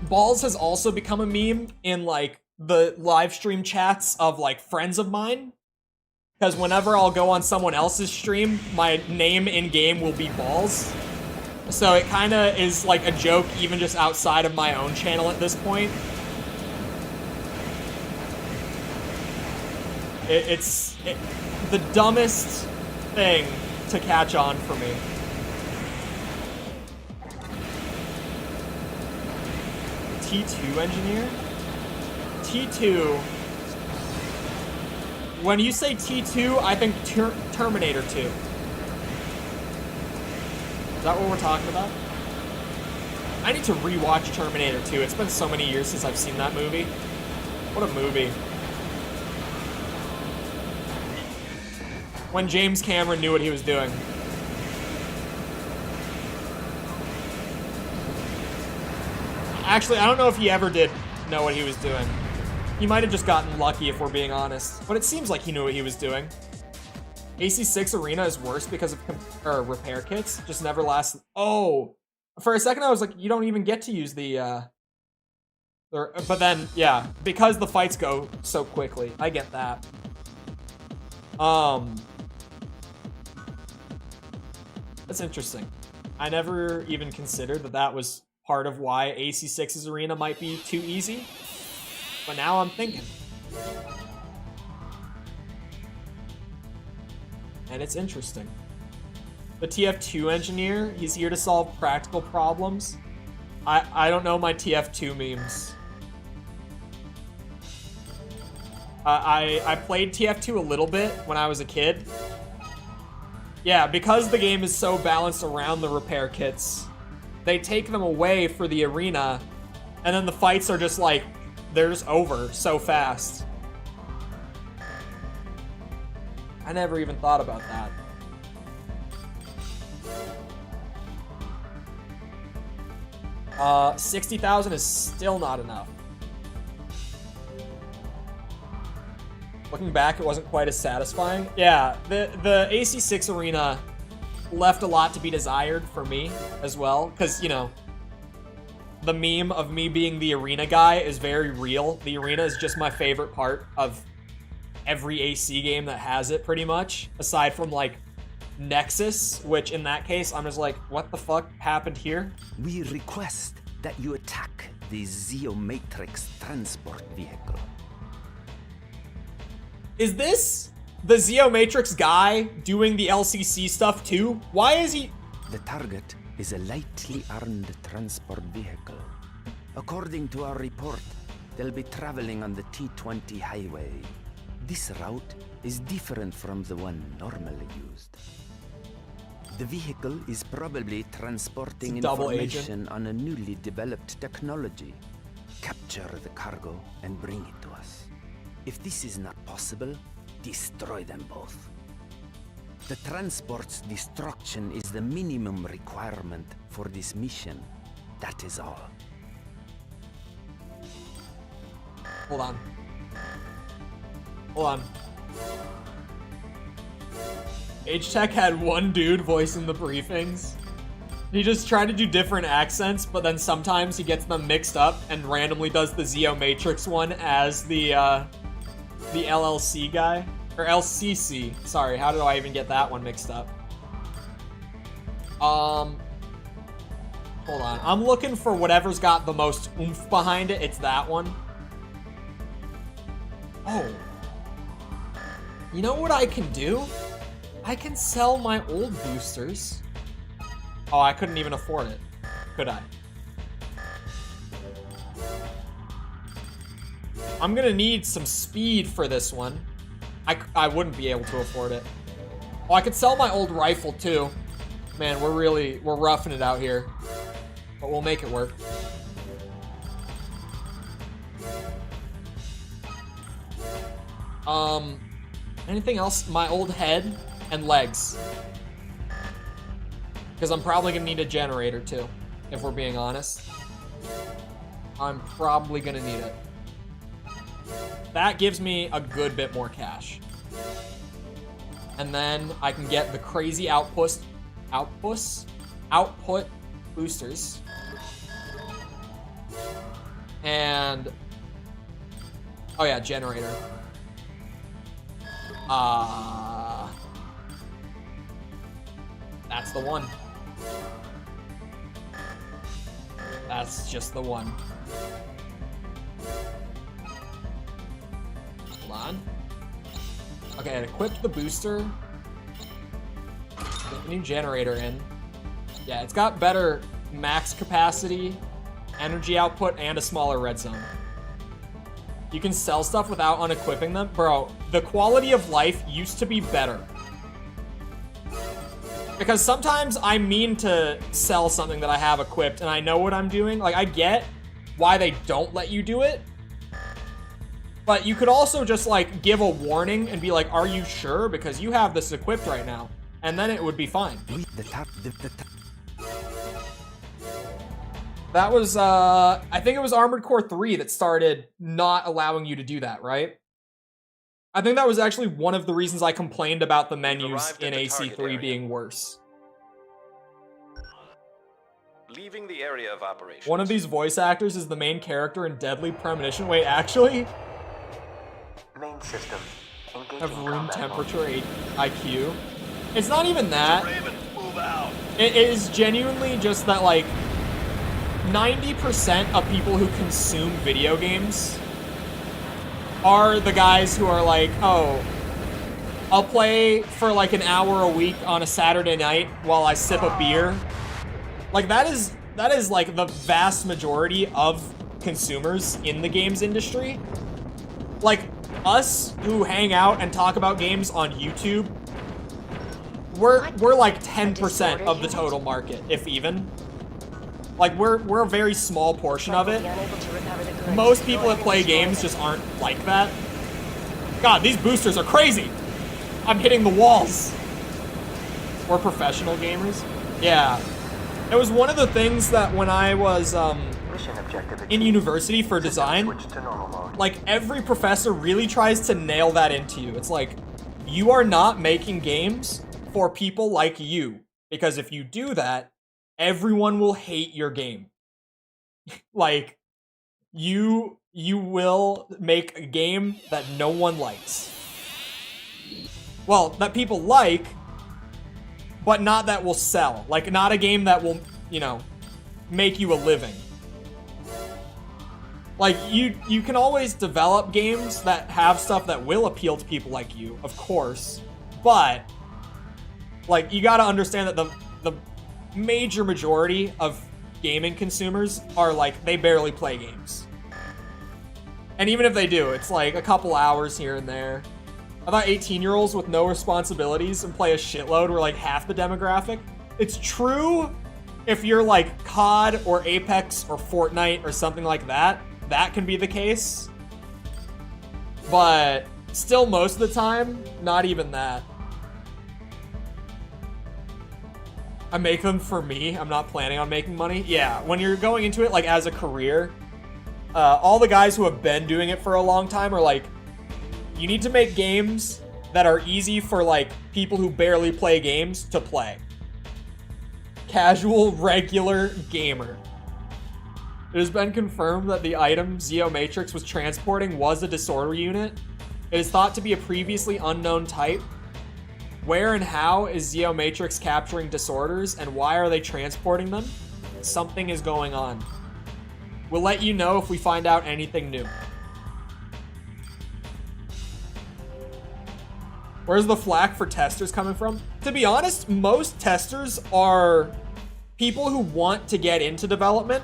Balls has also become a meme in, like, the live stream chats of, like, friends of mine. Because whenever I'll go on someone else's stream, my name in-game will be Balls. So it kind of is, like, a joke even just outside of my own channel at this point. It's the dumbest thing to catch on for me. T2 engineer? T2. When you say T2, I think Terminator 2. Is that what we're talking about? I need to rewatch Terminator 2. It's been so many years since I've seen that movie. What a movie. When James Cameron knew what he was doing. Actually, I don't know if he ever did know what he was doing. He might have just gotten lucky if we're being honest. But it seems like he knew what he was doing. AC6 Arena is worse because of repair kits. Just never lasts. Oh, for a second I was like, you don't even get to use the but then, yeah, because the fights go so quickly. I get that. That's interesting. I never even considered that was part of why AC6's Arena might be too easy. But now I'm thinking. And it's interesting. The TF2 engineer, he's here to solve practical problems. I don't know my TF2 memes. I played TF2 a little bit when I was a kid. Yeah, because the game is so balanced around the repair kits, they take them away for the arena, and then the fights are just like, they're just over so fast. I never even thought about that. 60,000 is still not enough. Looking back, it wasn't quite as satisfying. Yeah, the AC6 Arena left a lot to be desired for me as well, because, you know, the meme of me being the arena guy is very real. The arena is just my favorite part of every AC game that has it, pretty much, aside from, like, Nexus, which in that case, I'm just like, what the fuck happened here? We request that you attack the Zeomatrix transport vehicle. Is this the Zeomatrix guy doing the LCC stuff too? Why is he... The target is a lightly armed transport vehicle. According to our report, they'll be traveling on the T20 highway. This route is different from the one normally used. The vehicle is probably transporting information on a newly developed technology. Capture the cargo and bring it to us. If this is not possible, destroy them both. The transport's destruction is the minimum requirement for this mission. That is all. Hold on. Hold on. H-Tech had one dude voicing the briefings. He just tried to do different accents, but then sometimes he gets them mixed up and randomly does the Zeo Matrix one as the LLC guy. Or LCC. Sorry, how did I even get that one mixed up? Hold on. I'm looking for whatever's got the most oomph behind it. It's that one. Oh. You know what I can do? I can sell my old boosters. Oh, I couldn't even afford it. Could I? I'm gonna need some speed for this one. I wouldn't be able to afford it. Oh, I could sell my old rifle too. Man, we're roughing it out here. But we'll make it work. Anything else? My old head and legs. Because I'm probably gonna need a generator too, if we're being honest. I'm probably gonna need it. That gives me a good bit more cash. And then I can get the crazy output boosters. And oh yeah, generator. That's the one. That's just the one. Hold on. Okay, I equipped the booster. Get the new generator in. Yeah, it's got better max capacity, energy output, and a smaller red zone. You can sell stuff without unequipping them. Bro, the quality of life used to be better. Because sometimes I mean to sell something that I have equipped and I know what I'm doing. Like, I get why they don't let you do it. But you could also just, like, give a warning and be like, are you sure? Because you have this equipped right now. And then it would be fine. That was, I think it was Armored Core 3 that started not allowing you to do that, right? I think that was actually one of the reasons I complained about the menus in AC3 being worse. Leaving the area of operations. One of these voice actors is the main character in Deadly Premonition. Wait, actually? Main system. Have room temperature IQ. It's not even that. Raven, move out. It is genuinely just that, like, 90% of people who consume video games are the guys who are like, oh, I'll play for like an hour a week on a Saturday night while I sip a beer. Like, that is like the vast majority of consumers in the games industry. Like, us who hang out and talk about games on YouTube, we're like 10% of the total market, if even. Like, we're a very small portion of it. Most people that play games just aren't like that. God, these boosters are crazy! I'm hitting the walls. We're professional gamers. Yeah. It was one of the things that when I was in university for design, like, every professor really tries to nail that into you. It's like, you are not making games for people like you. Because if you do that, everyone will hate your game. Like, you will make a game that no one likes. Well, that people like, but not that will sell. Like, not a game that will, you know, make you a living. Like, you can always develop games that have stuff that will appeal to people like you, of course. But, like, you gotta understand that the major majority of gaming consumers are like, they barely play games. And even if they do, it's like a couple hours here and there. I thought 18-year-olds with no responsibilities and play a shitload were like half the demographic. It's true if you're like COD or Apex or Fortnite or something like that. That can be the case. But still, most of the time, not even that. I make them for me. I'm not planning on making money. Yeah, when you're going into it like as a career, all the guys who have been doing it for a long time are like, you need to make games that are easy for like people who barely play games to play. Casual, regular gamer. It has been confirmed that the item Zeo Matrix was transporting was a disorder unit. It is thought to be a previously unknown type. Where and how is Zeo Matrix capturing disorders, and why are they transporting them? Something is going on. We'll let you know if we find out anything new. Where's the flack for testers coming from? To be honest, most testers are people who want to get into development,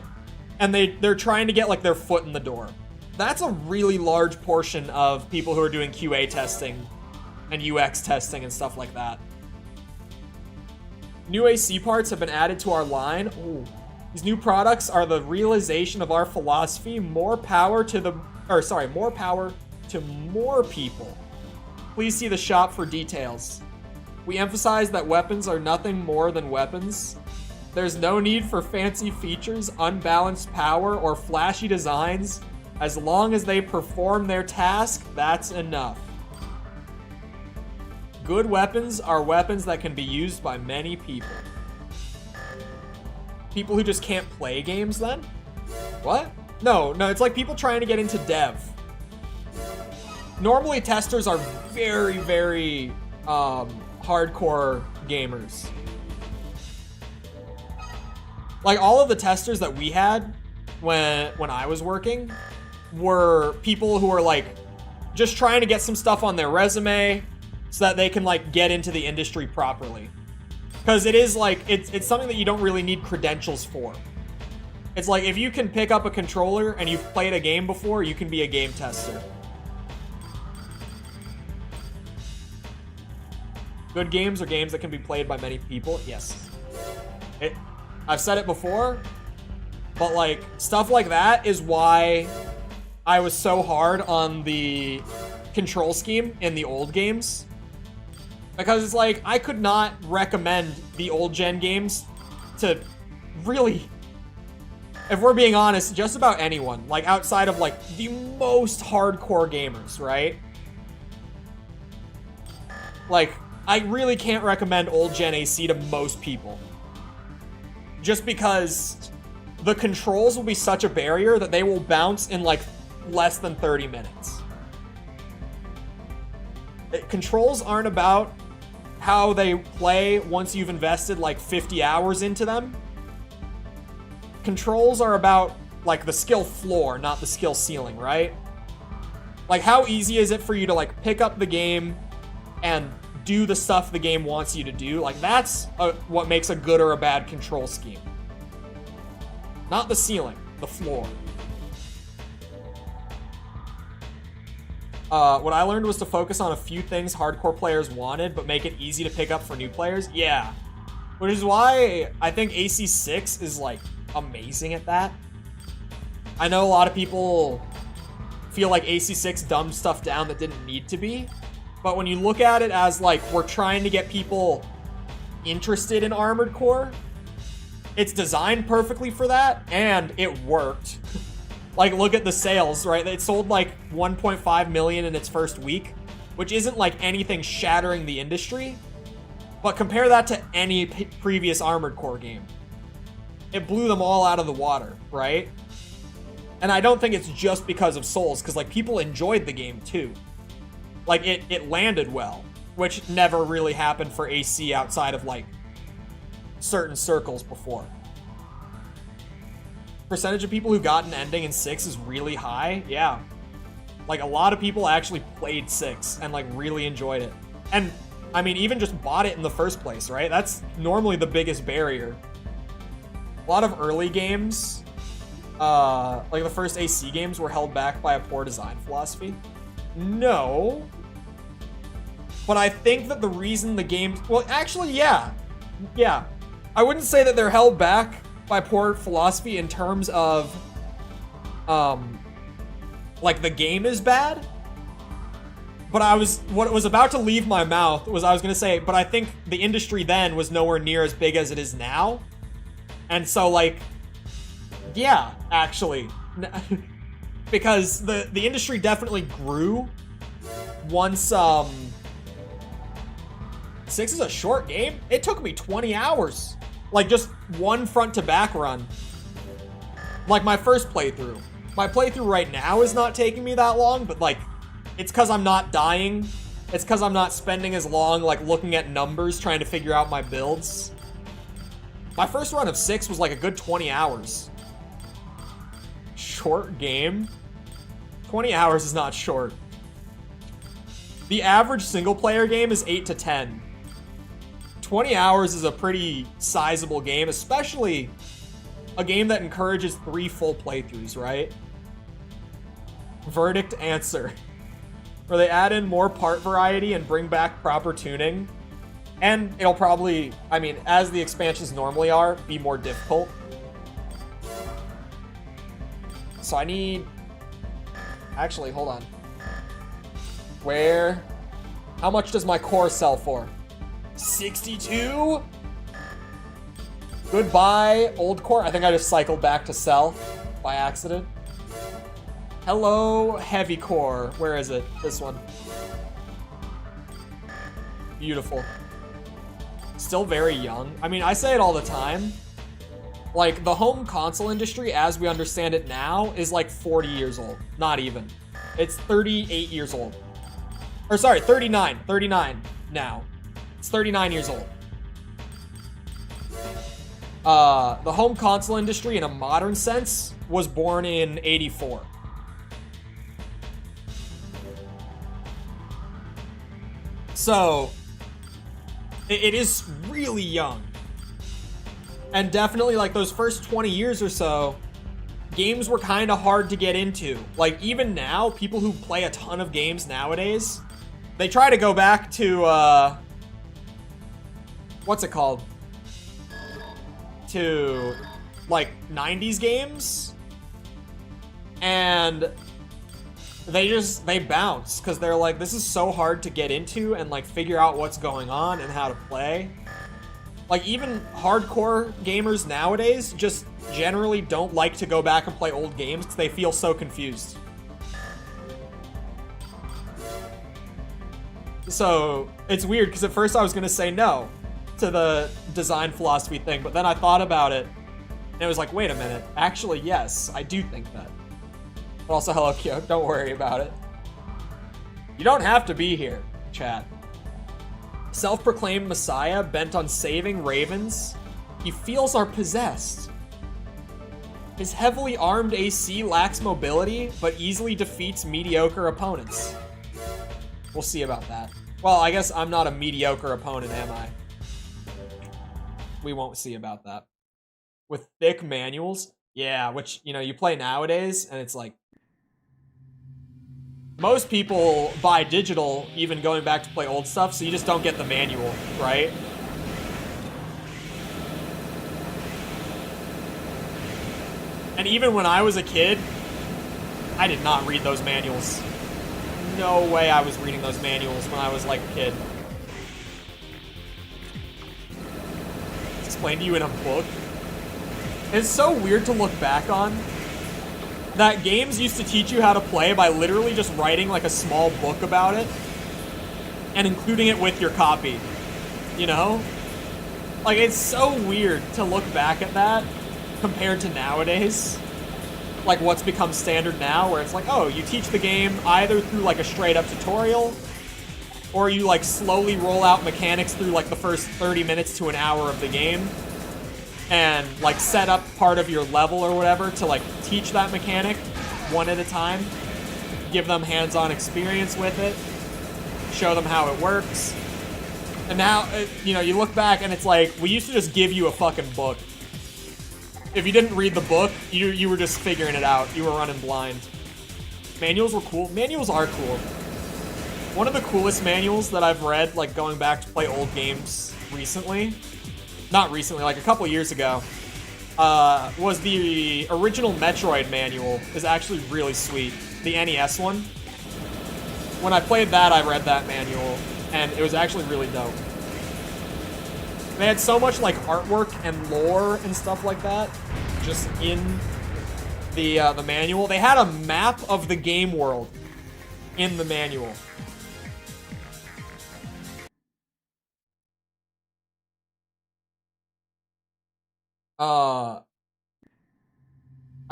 and they're trying to get like their foot in the door. That's a really large portion of people who are doing QA testing and UX testing and stuff like that. New AC parts have been added to our line. Ooh. These new products are the realization of our philosophy. More power to more people. Please see the shop for details. We emphasize that weapons are nothing more than weapons. There's no need for fancy features, unbalanced power, or flashy designs. As long as they perform their task, that's enough. Good weapons are weapons that can be used by many people. People who just can't play games then? What? No, it's like people trying to get into dev. Normally testers are very, very hardcore gamers. Like all of the testers that we had when I was working were people who are like just trying to get some stuff on their resume so that they can like get into the industry properly. Because it is like, it's something that you don't really need credentials for. It's like if you can pick up a controller and you've played a game before, you can be a game tester. Good games are games that can be played by many people. Yes. I've said it before, but like stuff like that is why I was so hard on the control scheme in the old games. Because it's like, I could not recommend the old gen games to really, if we're being honest, just about anyone. Like outside of like the most hardcore gamers, right? Like, I really can't recommend old gen AC to most people. Just because the controls will be such a barrier that they will bounce in like less than 30 minutes. Controls aren't about how they play once you've invested like 50 hours into them. Controls are about like the skill floor, not the skill ceiling, right? Like how easy is it for you to like pick up the game and do the stuff the game wants you to do? Like that's what makes a good or a bad control scheme. Not the ceiling, the floor. What I learned was to focus on a few things hardcore players wanted, but make it easy to pick up for new players. Yeah. Which is why I think AC6 is, like, amazing at that. I know a lot of people feel like AC6 dumbed stuff down that didn't need to be. But when you look at it as, like, we're trying to get people interested in Armored Core, it's designed perfectly for that, and it worked. Like, look at the sales, right? It sold like 1.5 million in its first week, which isn't like anything shattering the industry. But compare that to any previous Armored Core game. It blew them all out of the water, right? And I don't think it's just because of Souls, because like people enjoyed the game too. Like it landed well, which never really happened for AC outside of like certain circles before. Percentage of people who got an ending in 6 is really high. Yeah. Like a lot of people actually played 6 and like really enjoyed it. And I mean, even just bought it in the first place, right? That's normally the biggest barrier. A lot of early games, like the first AC games, were held back by a poor design philosophy. No. But I think that the reason the games, well, actually, yeah. Yeah. I wouldn't say that they're held back by poor philosophy in terms of, like the game is bad. what was about to leave my mouth was I was gonna say, but I think the industry then was nowhere near as big as it is now. And so, like, yeah, actually. Because the industry definitely grew once, 6 is a short game. It took me 20 hours. Like, just one front-to-back run. Like, my first playthrough. My playthrough right now is not taking me that long, but, like, it's because I'm not dying. It's because I'm not spending as long, like, looking at numbers, trying to figure out my builds. My first run of 6 was, like, a good 20 hours. Short game? 20 hours is not short. The average single-player game is 8 to 10. 20 hours is a pretty sizable game, especially a game that encourages 3 full playthroughs, right? Verdict answer. Where they add in more part variety and bring back proper tuning. And it'll probably, I mean, as the expansions normally are, be more difficult. So I need... Actually, hold on. Where... How much does my core sell for? 62? Goodbye, old core. I think I just cycled back to sell by accident. Hello, heavy core. Where is it? This one. Beautiful. Still very young. I mean, I say it all the time. Like, the home console industry, as we understand it now, is like 40 years old. Not even. It's 38 years old. Or sorry, 39. 39 now. It's 39 years old. The home console industry, in a modern sense, was born in 84. So, it is really young. And definitely, like, those first 20 years or so, games were kind of hard to get into. Like, even now, people who play a ton of games nowadays, they try to go back to, what's it called? To, like, 90s games. And they bounce, because they're like, this is so hard to get into and, like, figure out what's going on and how to play. Like, even hardcore gamers nowadays just generally don't like to go back and play old games because they feel so confused. So, it's weird, because at first I was going to say no to the design philosophy thing, but then I thought about it, and it was like, wait a minute, actually, yes, I do think that. But also, hello, Kyo, don't worry about it. You don't have to be here, chat. Self-proclaimed messiah bent on saving ravens, he feels are possessed. His heavily armed AC lacks mobility, but easily defeats mediocre opponents. We'll see about that. Well, I guess I'm not a mediocre opponent, am I? We won't see about that. With thick manuals? Yeah, which, you know, you play nowadays, and it's like... Most people buy digital, even going back to play old stuff, so you just don't get the manual, right? And even when I was a kid, I did not read those manuals. No way I was reading those manuals when I was like a kid. It's explained to you in a book. It's so weird to look back on. That games used to teach you how to play by literally just writing like a small book about it and including it with your copy, you know? Like, it's so weird to look back at that compared to nowadays. Like, what's become standard now, where it's like, oh, you teach the game either through like a straight up tutorial, or you like slowly roll out mechanics through like the first 30 minutes to an hour of the game, and like set up part of your level or whatever to like teach that mechanic one at a time, give them hands-on experience with it, show them how it works. And now, you know, you look back and it's like, we used to just give you a fucking book. If you didn't read the book, you were just figuring it out. You were running blind. Manuals were cool. Manuals are cool. One of the coolest manuals that I've read, like going back to play old games recently, not recently, like a couple years ago, was the original Metroid manual. Is actually really sweet. The NES one. when I played that, I read that manual, and it was actually really dope. They had so much like artwork and lore and stuff like that just in the manual. They had a map of the game world in the manual. I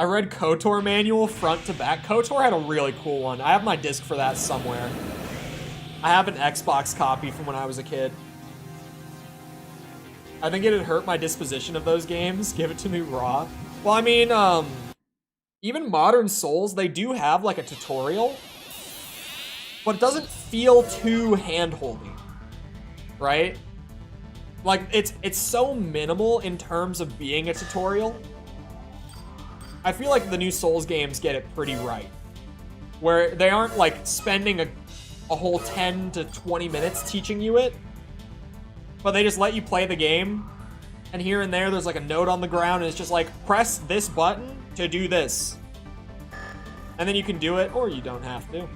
read KOTOR manual front to back. KOTOR had a really cool one. I have my disc for that somewhere. I have an Xbox copy from when I was a kid. I think it'd hurt my disposition of those games. Give it to me raw. Well, I mean, even modern Souls, they do have like a tutorial, but it doesn't feel too hand-holdy, right? Like, it's so minimal in terms of being a tutorial. I feel like the new Souls games get it pretty right, where they aren't like spending a whole 10 to 20 minutes teaching you it, but they just let you play the game, and here and there there's like a note on the ground, and it's just like, press this button to do this. And then you can do it, or you don't have to.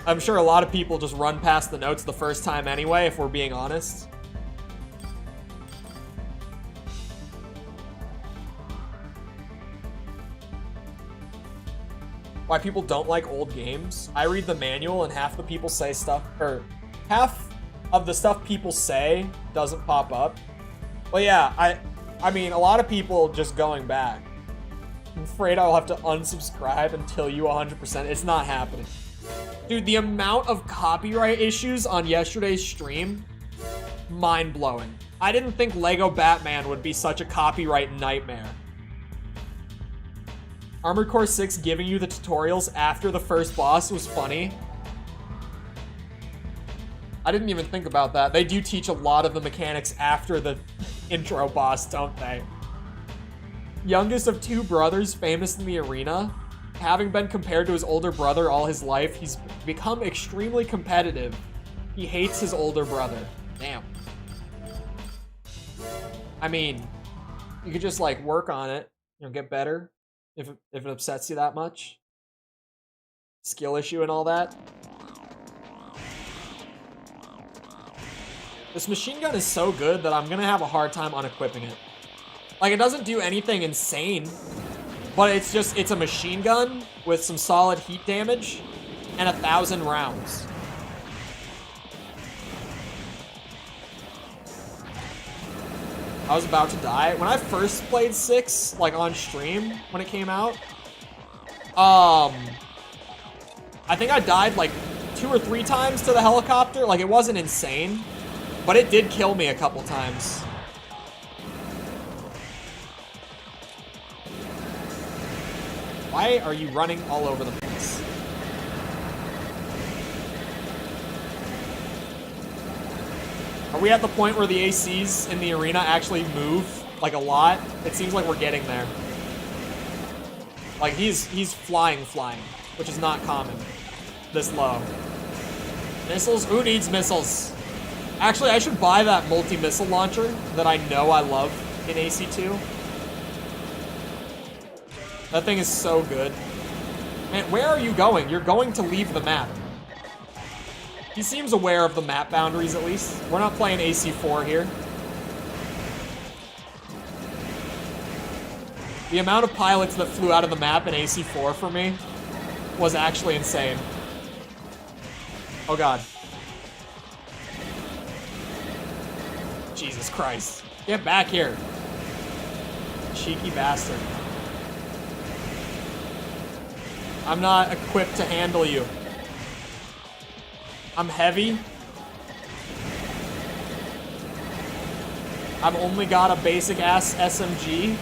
I'm sure a lot of people just run past the notes the first time anyway, if we're being honest. Why people don't like old games. I read the manual and half the people say stuff, or half of the stuff people say doesn't pop up. But yeah, I mean, a lot of people just going back. I'm afraid I'll have to unsubscribe until you 100%. It's not happening. Dude, the amount of copyright issues on yesterday's stream, mind-blowing. I didn't think Lego Batman would be such a copyright nightmare. Armored Core 6 giving you the tutorials after the first boss was funny. I didn't even think about that. They do teach a lot of the mechanics after the intro boss, don't they? Youngest of two brothers famous in the arena. Having been compared to his older brother all his life, he's become extremely competitive. He hates his older brother. Damn. I mean, you could just like work on it, you know, get better. If it upsets you that much. Skill issue and all that. This machine gun is so good that I'm gonna have a hard time unequipping it. Like, it doesn't do anything insane, but it's a machine gun with some solid heat damage and 1,000 rounds. I was about to die. When I first played 6, like on stream, when it came out, I think I died like 2 or 3 times to the helicopter. Like, it wasn't insane, but it did kill me a couple times. Why are you running all over the place? Are we at the point where the ACs in the arena actually move, like, a lot? It seems like we're getting there. Like, he's flying, which is not common this low. Missiles? Who needs missiles? Actually, I should buy that multi-missile launcher that I know I love in AC2. That thing is so good. Man, where are you going? You're going to leave the map. He seems aware of the map boundaries, at least. We're not playing AC4 here. The amount of pilots that flew out of the map in AC4 for me was actually insane. Oh god. Jesus Christ. Get back here. Cheeky bastard. I'm not equipped to handle you. I'm heavy. I've only got a basic ass SMG.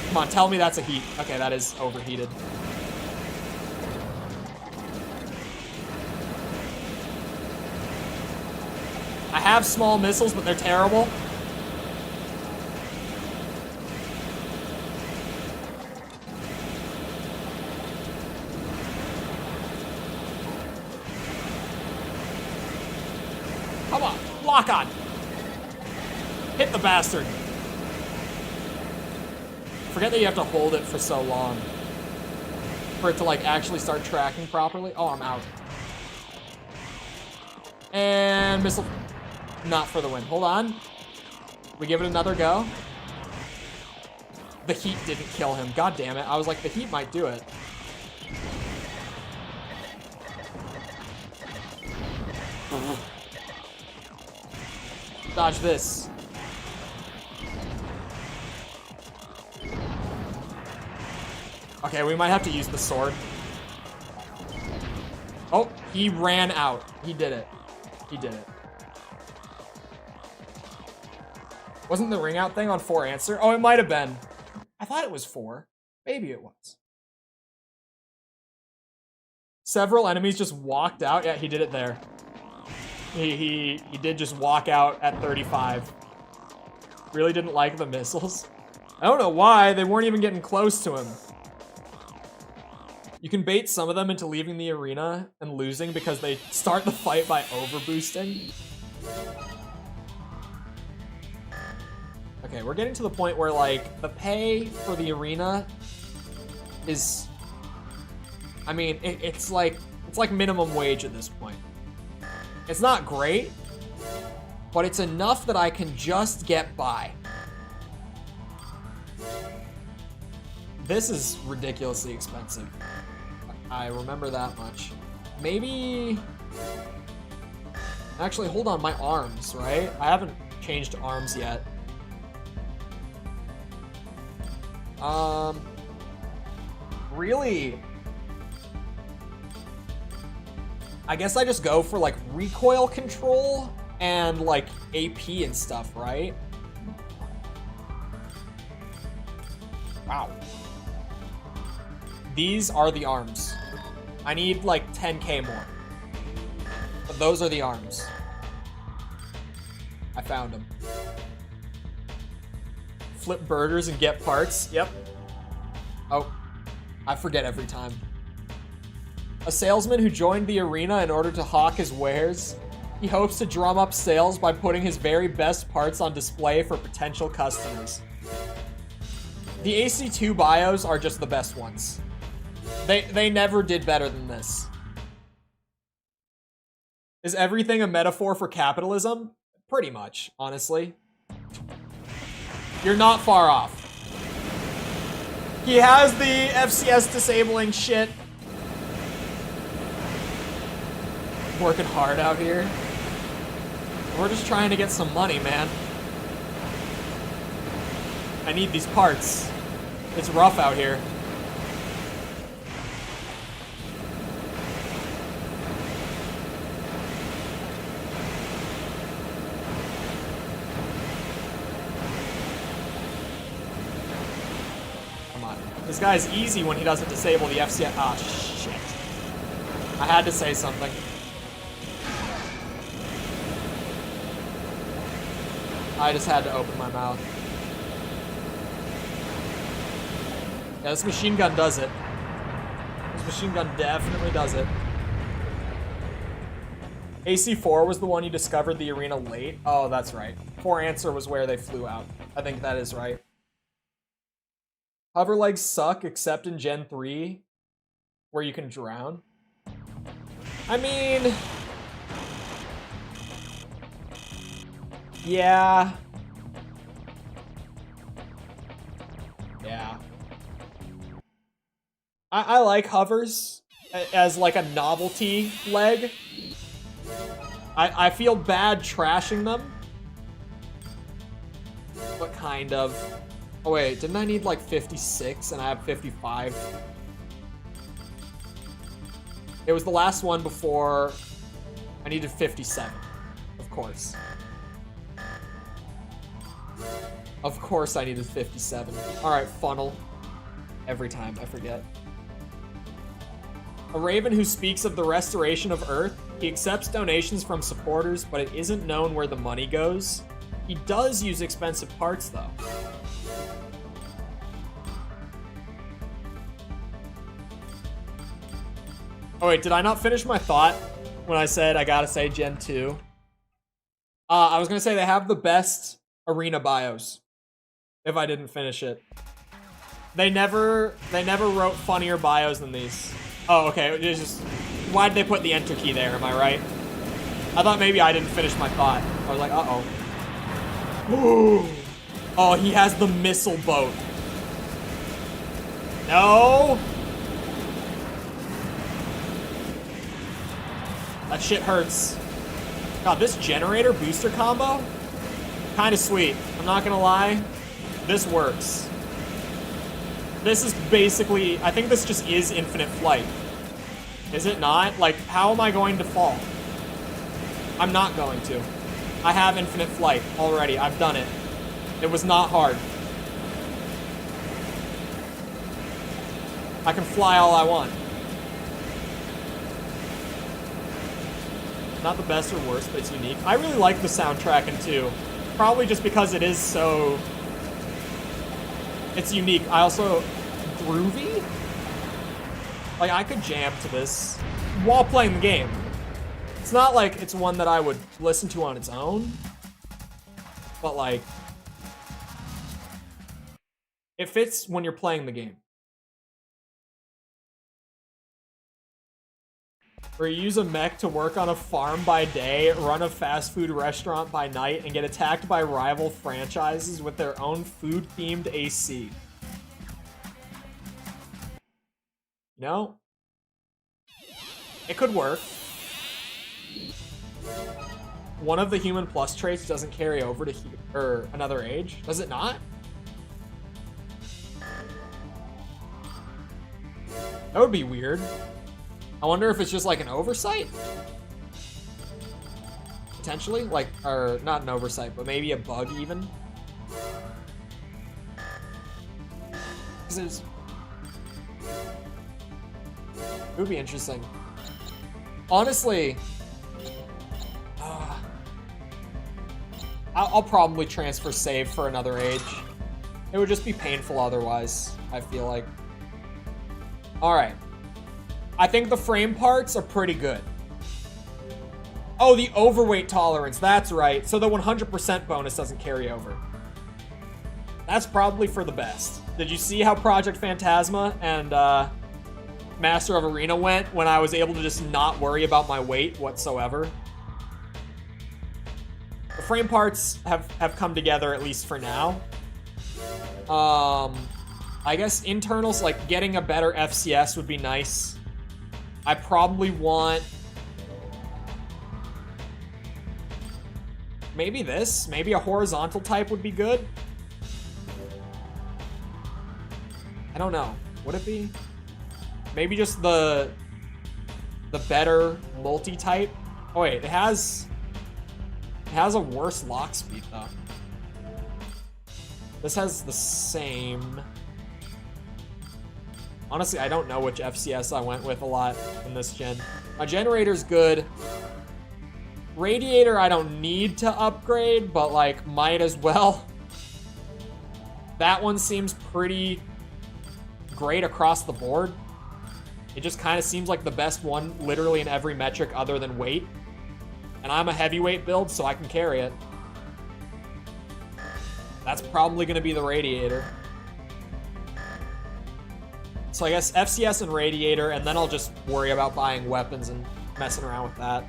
Come on, tell me that's a heat. Okay, that is overheated. I have small missiles, but they're terrible. Come on, lock on. Hit the bastard. Forget that you have to hold it for so long for it to like actually start tracking properly. Oh, I'm out. And missile. Not for the win. Hold on. We give it another go. The heat didn't kill him. God damn it. I was like, the heat might do it. Dodge this. Okay, we might have to use the sword. Oh, he ran out. He did it. He did it. Wasn't the ring out thing on 4 answer? Oh, it might have been. I thought it was 4. Maybe it was. Several enemies just walked out. Yeah, he did it there. He did just walk out at 35. Really didn't like the missiles. I don't know why. They weren't even getting close to him. You can bait some of them into leaving the arena and losing because they start the fight by overboosting. Okay, we're getting to the point where, like, the pay for the arena is... I mean, it's like minimum wage at this point. It's not great, but it's enough that I can just get by. This is ridiculously expensive. I remember that much. Maybe... Actually, hold on, my arms, right? I haven't changed arms yet. Really? I guess I just go for, like, recoil control and, like, AP and stuff, right? Wow. These are the arms. I need, like, 10k more. But those are the arms. I found them. Flip burgers and get parts. Yep. Oh, I forget every time. A salesman who joined the arena in order to hawk his wares. He hopes to drum up sales by putting his very best parts on display for potential customers. The AC2 bios are just the best ones. They never did better than this. Is everything a metaphor for capitalism? Pretty much, honestly. You're not far off. He has the FCS disabling shit. Working hard out here. We're just trying to get some money, man. I need these parts. It's rough out here. This guy's easy when he doesn't disable the FCS. Ah, shit. I had to say something. I just had to open my mouth. Yeah, this machine gun does it. This machine gun definitely does it. AC4 was the one you discovered the arena late? Oh, that's right. 4 answer was where they flew out. I think that is right. Hover legs suck except in Gen 3, where you can drown. I mean... Yeah. Yeah. I like hovers as like a novelty leg. I feel bad trashing them. But kind of. Oh wait, didn't I need like 56 and I have 55? It was the last one before I needed 57, of course. Of course I needed 57. All right, funnel. Every time, I forget. A raven who speaks of the restoration of Earth. He accepts donations from supporters, but it isn't known where the money goes. He does use expensive parts, though. Oh wait, did I not finish my thought when I said I gotta say Gen 2? I was gonna say they have the best arena bios. If I didn't finish it. They never wrote funnier bios than these. Oh, okay, it's just... Why'd they put the enter key there, am I right? I thought maybe I didn't finish my thought. I was like, uh-oh. Ooh. Oh, he has the missile boat. No! That shit hurts. God, this generator booster combo? Kinda sweet. I'm not gonna lie. This works. This is basically, I think this just is infinite flight. Is it not? Like, how am I going to fall? I'm not going to. I have infinite flight already. I've done it. It was not hard. I can fly all I want. Not the best or worst, but it's unique. I really like the soundtrack in 2. Probably just because it is so... It's unique. I also... Groovy? Like, I could jam to this while playing the game. It's not like it's one that I would listen to on its own. But, like... It fits when you're playing the game. Where you use a mech to work on a farm by day, run a fast food restaurant by night, and get attacked by rival franchises with their own food-themed AC. No? It could work. One of the human plus traits doesn't carry over to another age. Does it not? That would be weird. I wonder if it's just like an oversight? Potentially? Like, or not an oversight, but maybe a bug even? It would be interesting. Honestly, I'll probably transfer save for another age. It would just be painful otherwise, I feel like. Alright. I think the frame parts are pretty good. Oh, the overweight tolerance. That's right. So the 100% bonus doesn't carry over. That's probably for the best. Did you see how Project Phantasma and Master of Arena went when I was able to just not worry about my weight whatsoever? The frame parts have come together, at least for now. I guess internals, like getting a better FCS would be nice. I probably want... Maybe this? Maybe a horizontal type would be good? I don't know. Would it be? Maybe just the better multi-type? Oh wait, it has a worse lock speed though. This has the same... Honestly, I don't know which FCS I went with a lot in this gen. My generator's good. Radiator, I don't need to upgrade, but like, might as well. That one seems pretty great across the board. It just kind of seems like the best one, literally in every metric other than weight. And I'm a heavyweight build, so I can carry it. That's probably going to be the Radiator. So I guess FCS and Radiator, and then I'll just worry about buying weapons and messing around with that.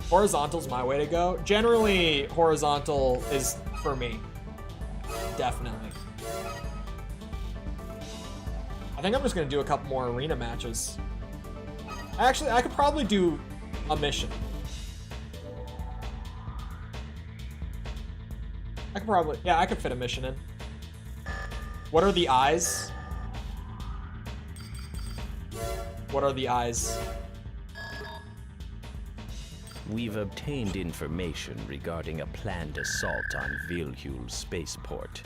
Horizontal's my way to go. Generally, horizontal is for me. Definitely. I think I'm just going to do a couple more arena matches. Actually, I could probably do a mission. I could fit a mission in. What are the eyes? What are the eyes? We've obtained information regarding a planned assault on Vilhul spaceport.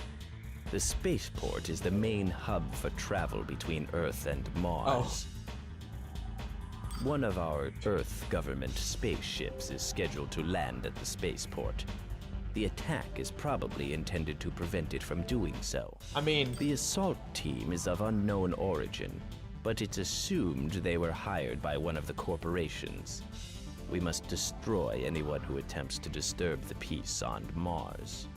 The spaceport is the main hub for travel between Earth and Mars. One of our Earth government spaceships is scheduled to land at the spaceport. The attack is probably intended to prevent it from doing so. I mean... The assault team is of unknown origin, but it's assumed they were hired by one of the corporations. We must destroy anyone who attempts to disturb the peace on Mars.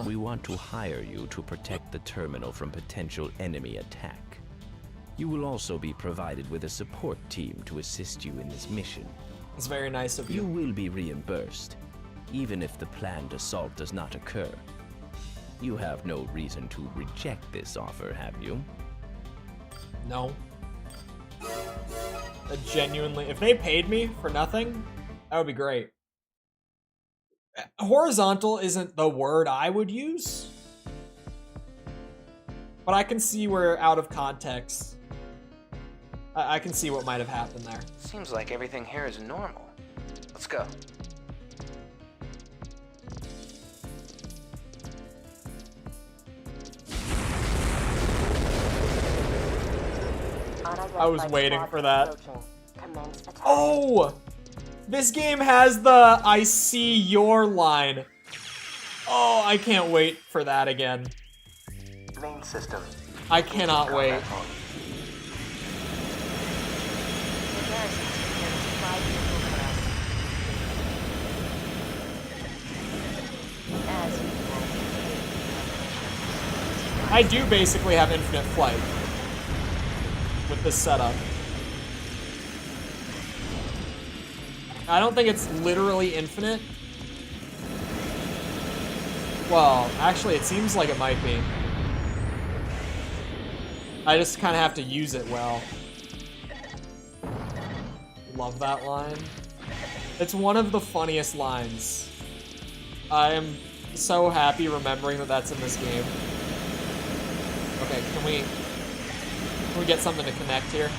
We want to hire you to protect the terminal from potential enemy attack. You will also be provided with a support team to assist you in this mission. It's very nice of You you. will be reimbursed, even if the planned assault does not occur. You have no reason to reject this offer, have you? No. Genuinely, if they paid me for nothing, that would be great. Horizontal isn't the word I would use, but I can see where out of context, I can see what might have happened there. Seems like everything here is normal. Let's go. I was waiting for that. Oh! This game has the I see your line. Oh, I can't wait for that again. Main system. I cannot wait. Combat mode. The garrison secured a supply vehicle for us. As usual. I do basically have infinite flight with this setup. I don't think it's literally infinite. Well, actually, it seems like it might be. I just kind of have to use it well. Love that line. It's one of the funniest lines. I am so happy remembering that that's in this game. Okay, can we get something to connect here?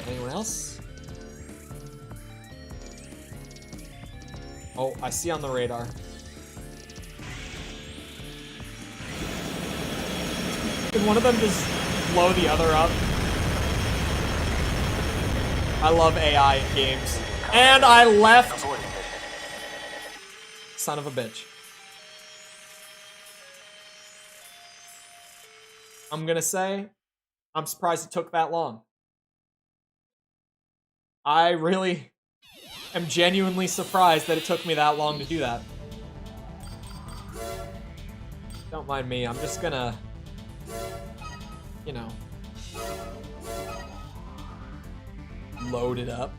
Anyone else? Oh, I see on the radar. Can one of them just blow the other up? I love AI in games. And I left. Avoiding mission. Son of a bitch. I'm gonna say, I'm surprised it took that long. I really am genuinely surprised that it took me that long to do that. Don't mind me, I'm just gonna, you know, load it up.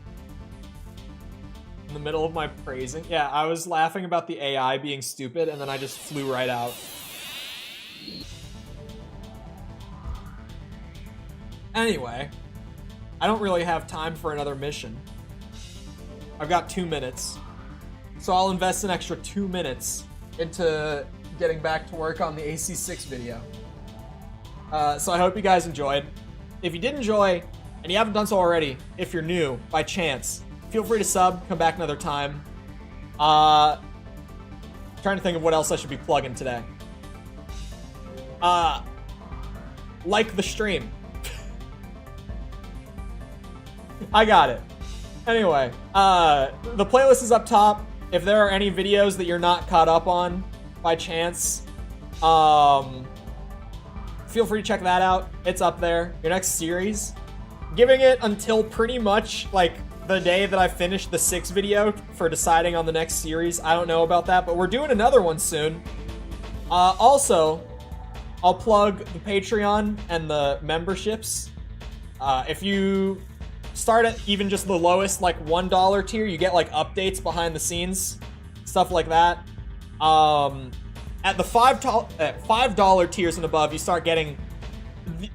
In the middle of my praising. Yeah, I was laughing about the AI being stupid, and then I just flew right out. Anyway, I don't really have time for another mission. I've got 2 minutes. So I'll invest an extra 2 minutes into getting back to work on the AC6 video. So I hope you guys enjoyed. If you did enjoy, and you haven't done so already, if you're new, by chance, feel free to sub, come back another time. Trying to think of what else I should be plugging today. Like the stream. I got it. Anyway, the playlist is up top. If there are any videos that you're not caught up on by chance, feel free to check that out. It's up there. Your next series. Giving it until pretty much like the day that I finish the 6 video for deciding on the next series. I don't know about that, but we're doing another one soon. Also, I'll plug the Patreon and the memberships. If you start at even just the lowest, like $1 tier, you get like updates behind the scenes, stuff like that. At the $5 tiers and above, you start getting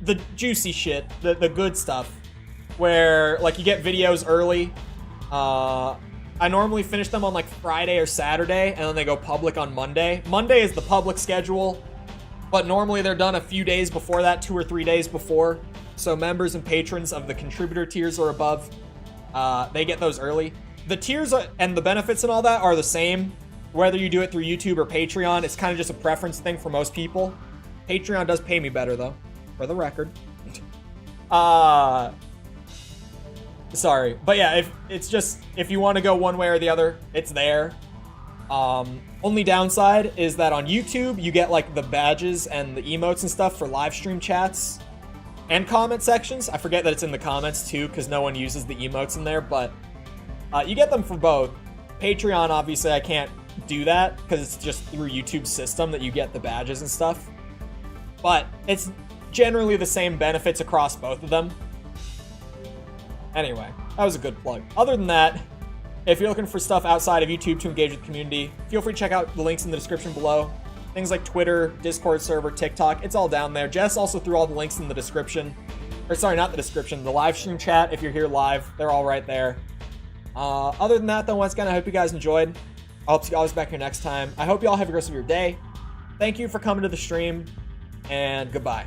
the juicy shit, the good stuff, where like you get videos early. I normally finish them on like Friday or Saturday, and then they go public on Monday. Monday is the public schedule, but normally they're done a few days before that, 2 or 3 days before. So members and patrons of the contributor tiers or above, they get those early. The tiers and the benefits and all that are the same, whether you do it through YouTube or Patreon. It's kind of just a preference thing for most people. Patreon does pay me better though, for the record. Sorry, but yeah, if you want to go one way or the other, it's there. Only downside is that on YouTube you get like the badges and the emotes and stuff for live stream chats and comment sections. I forget that it's in the comments too, because no one uses the emotes in there, but you get them for both. Patreon, obviously, I can't do that because it's just through YouTube's system that you get the badges and stuff. But it's generally the same benefits across both of them. Anyway, that was a good plug. Other than that, if you're looking for stuff outside of YouTube to engage with the community, feel free to check out the links in the description below. Things like Twitter, Discord server, TikTok, it's all down there. Jess also threw all the links in the description. Or sorry, not the description, the live stream chat. If you're here live, they're all right there. Other than that, though, once again, I hope you guys enjoyed. I hope to see you always back here next time. I hope you all have a great rest of your day. Thank you for coming to the stream, and goodbye.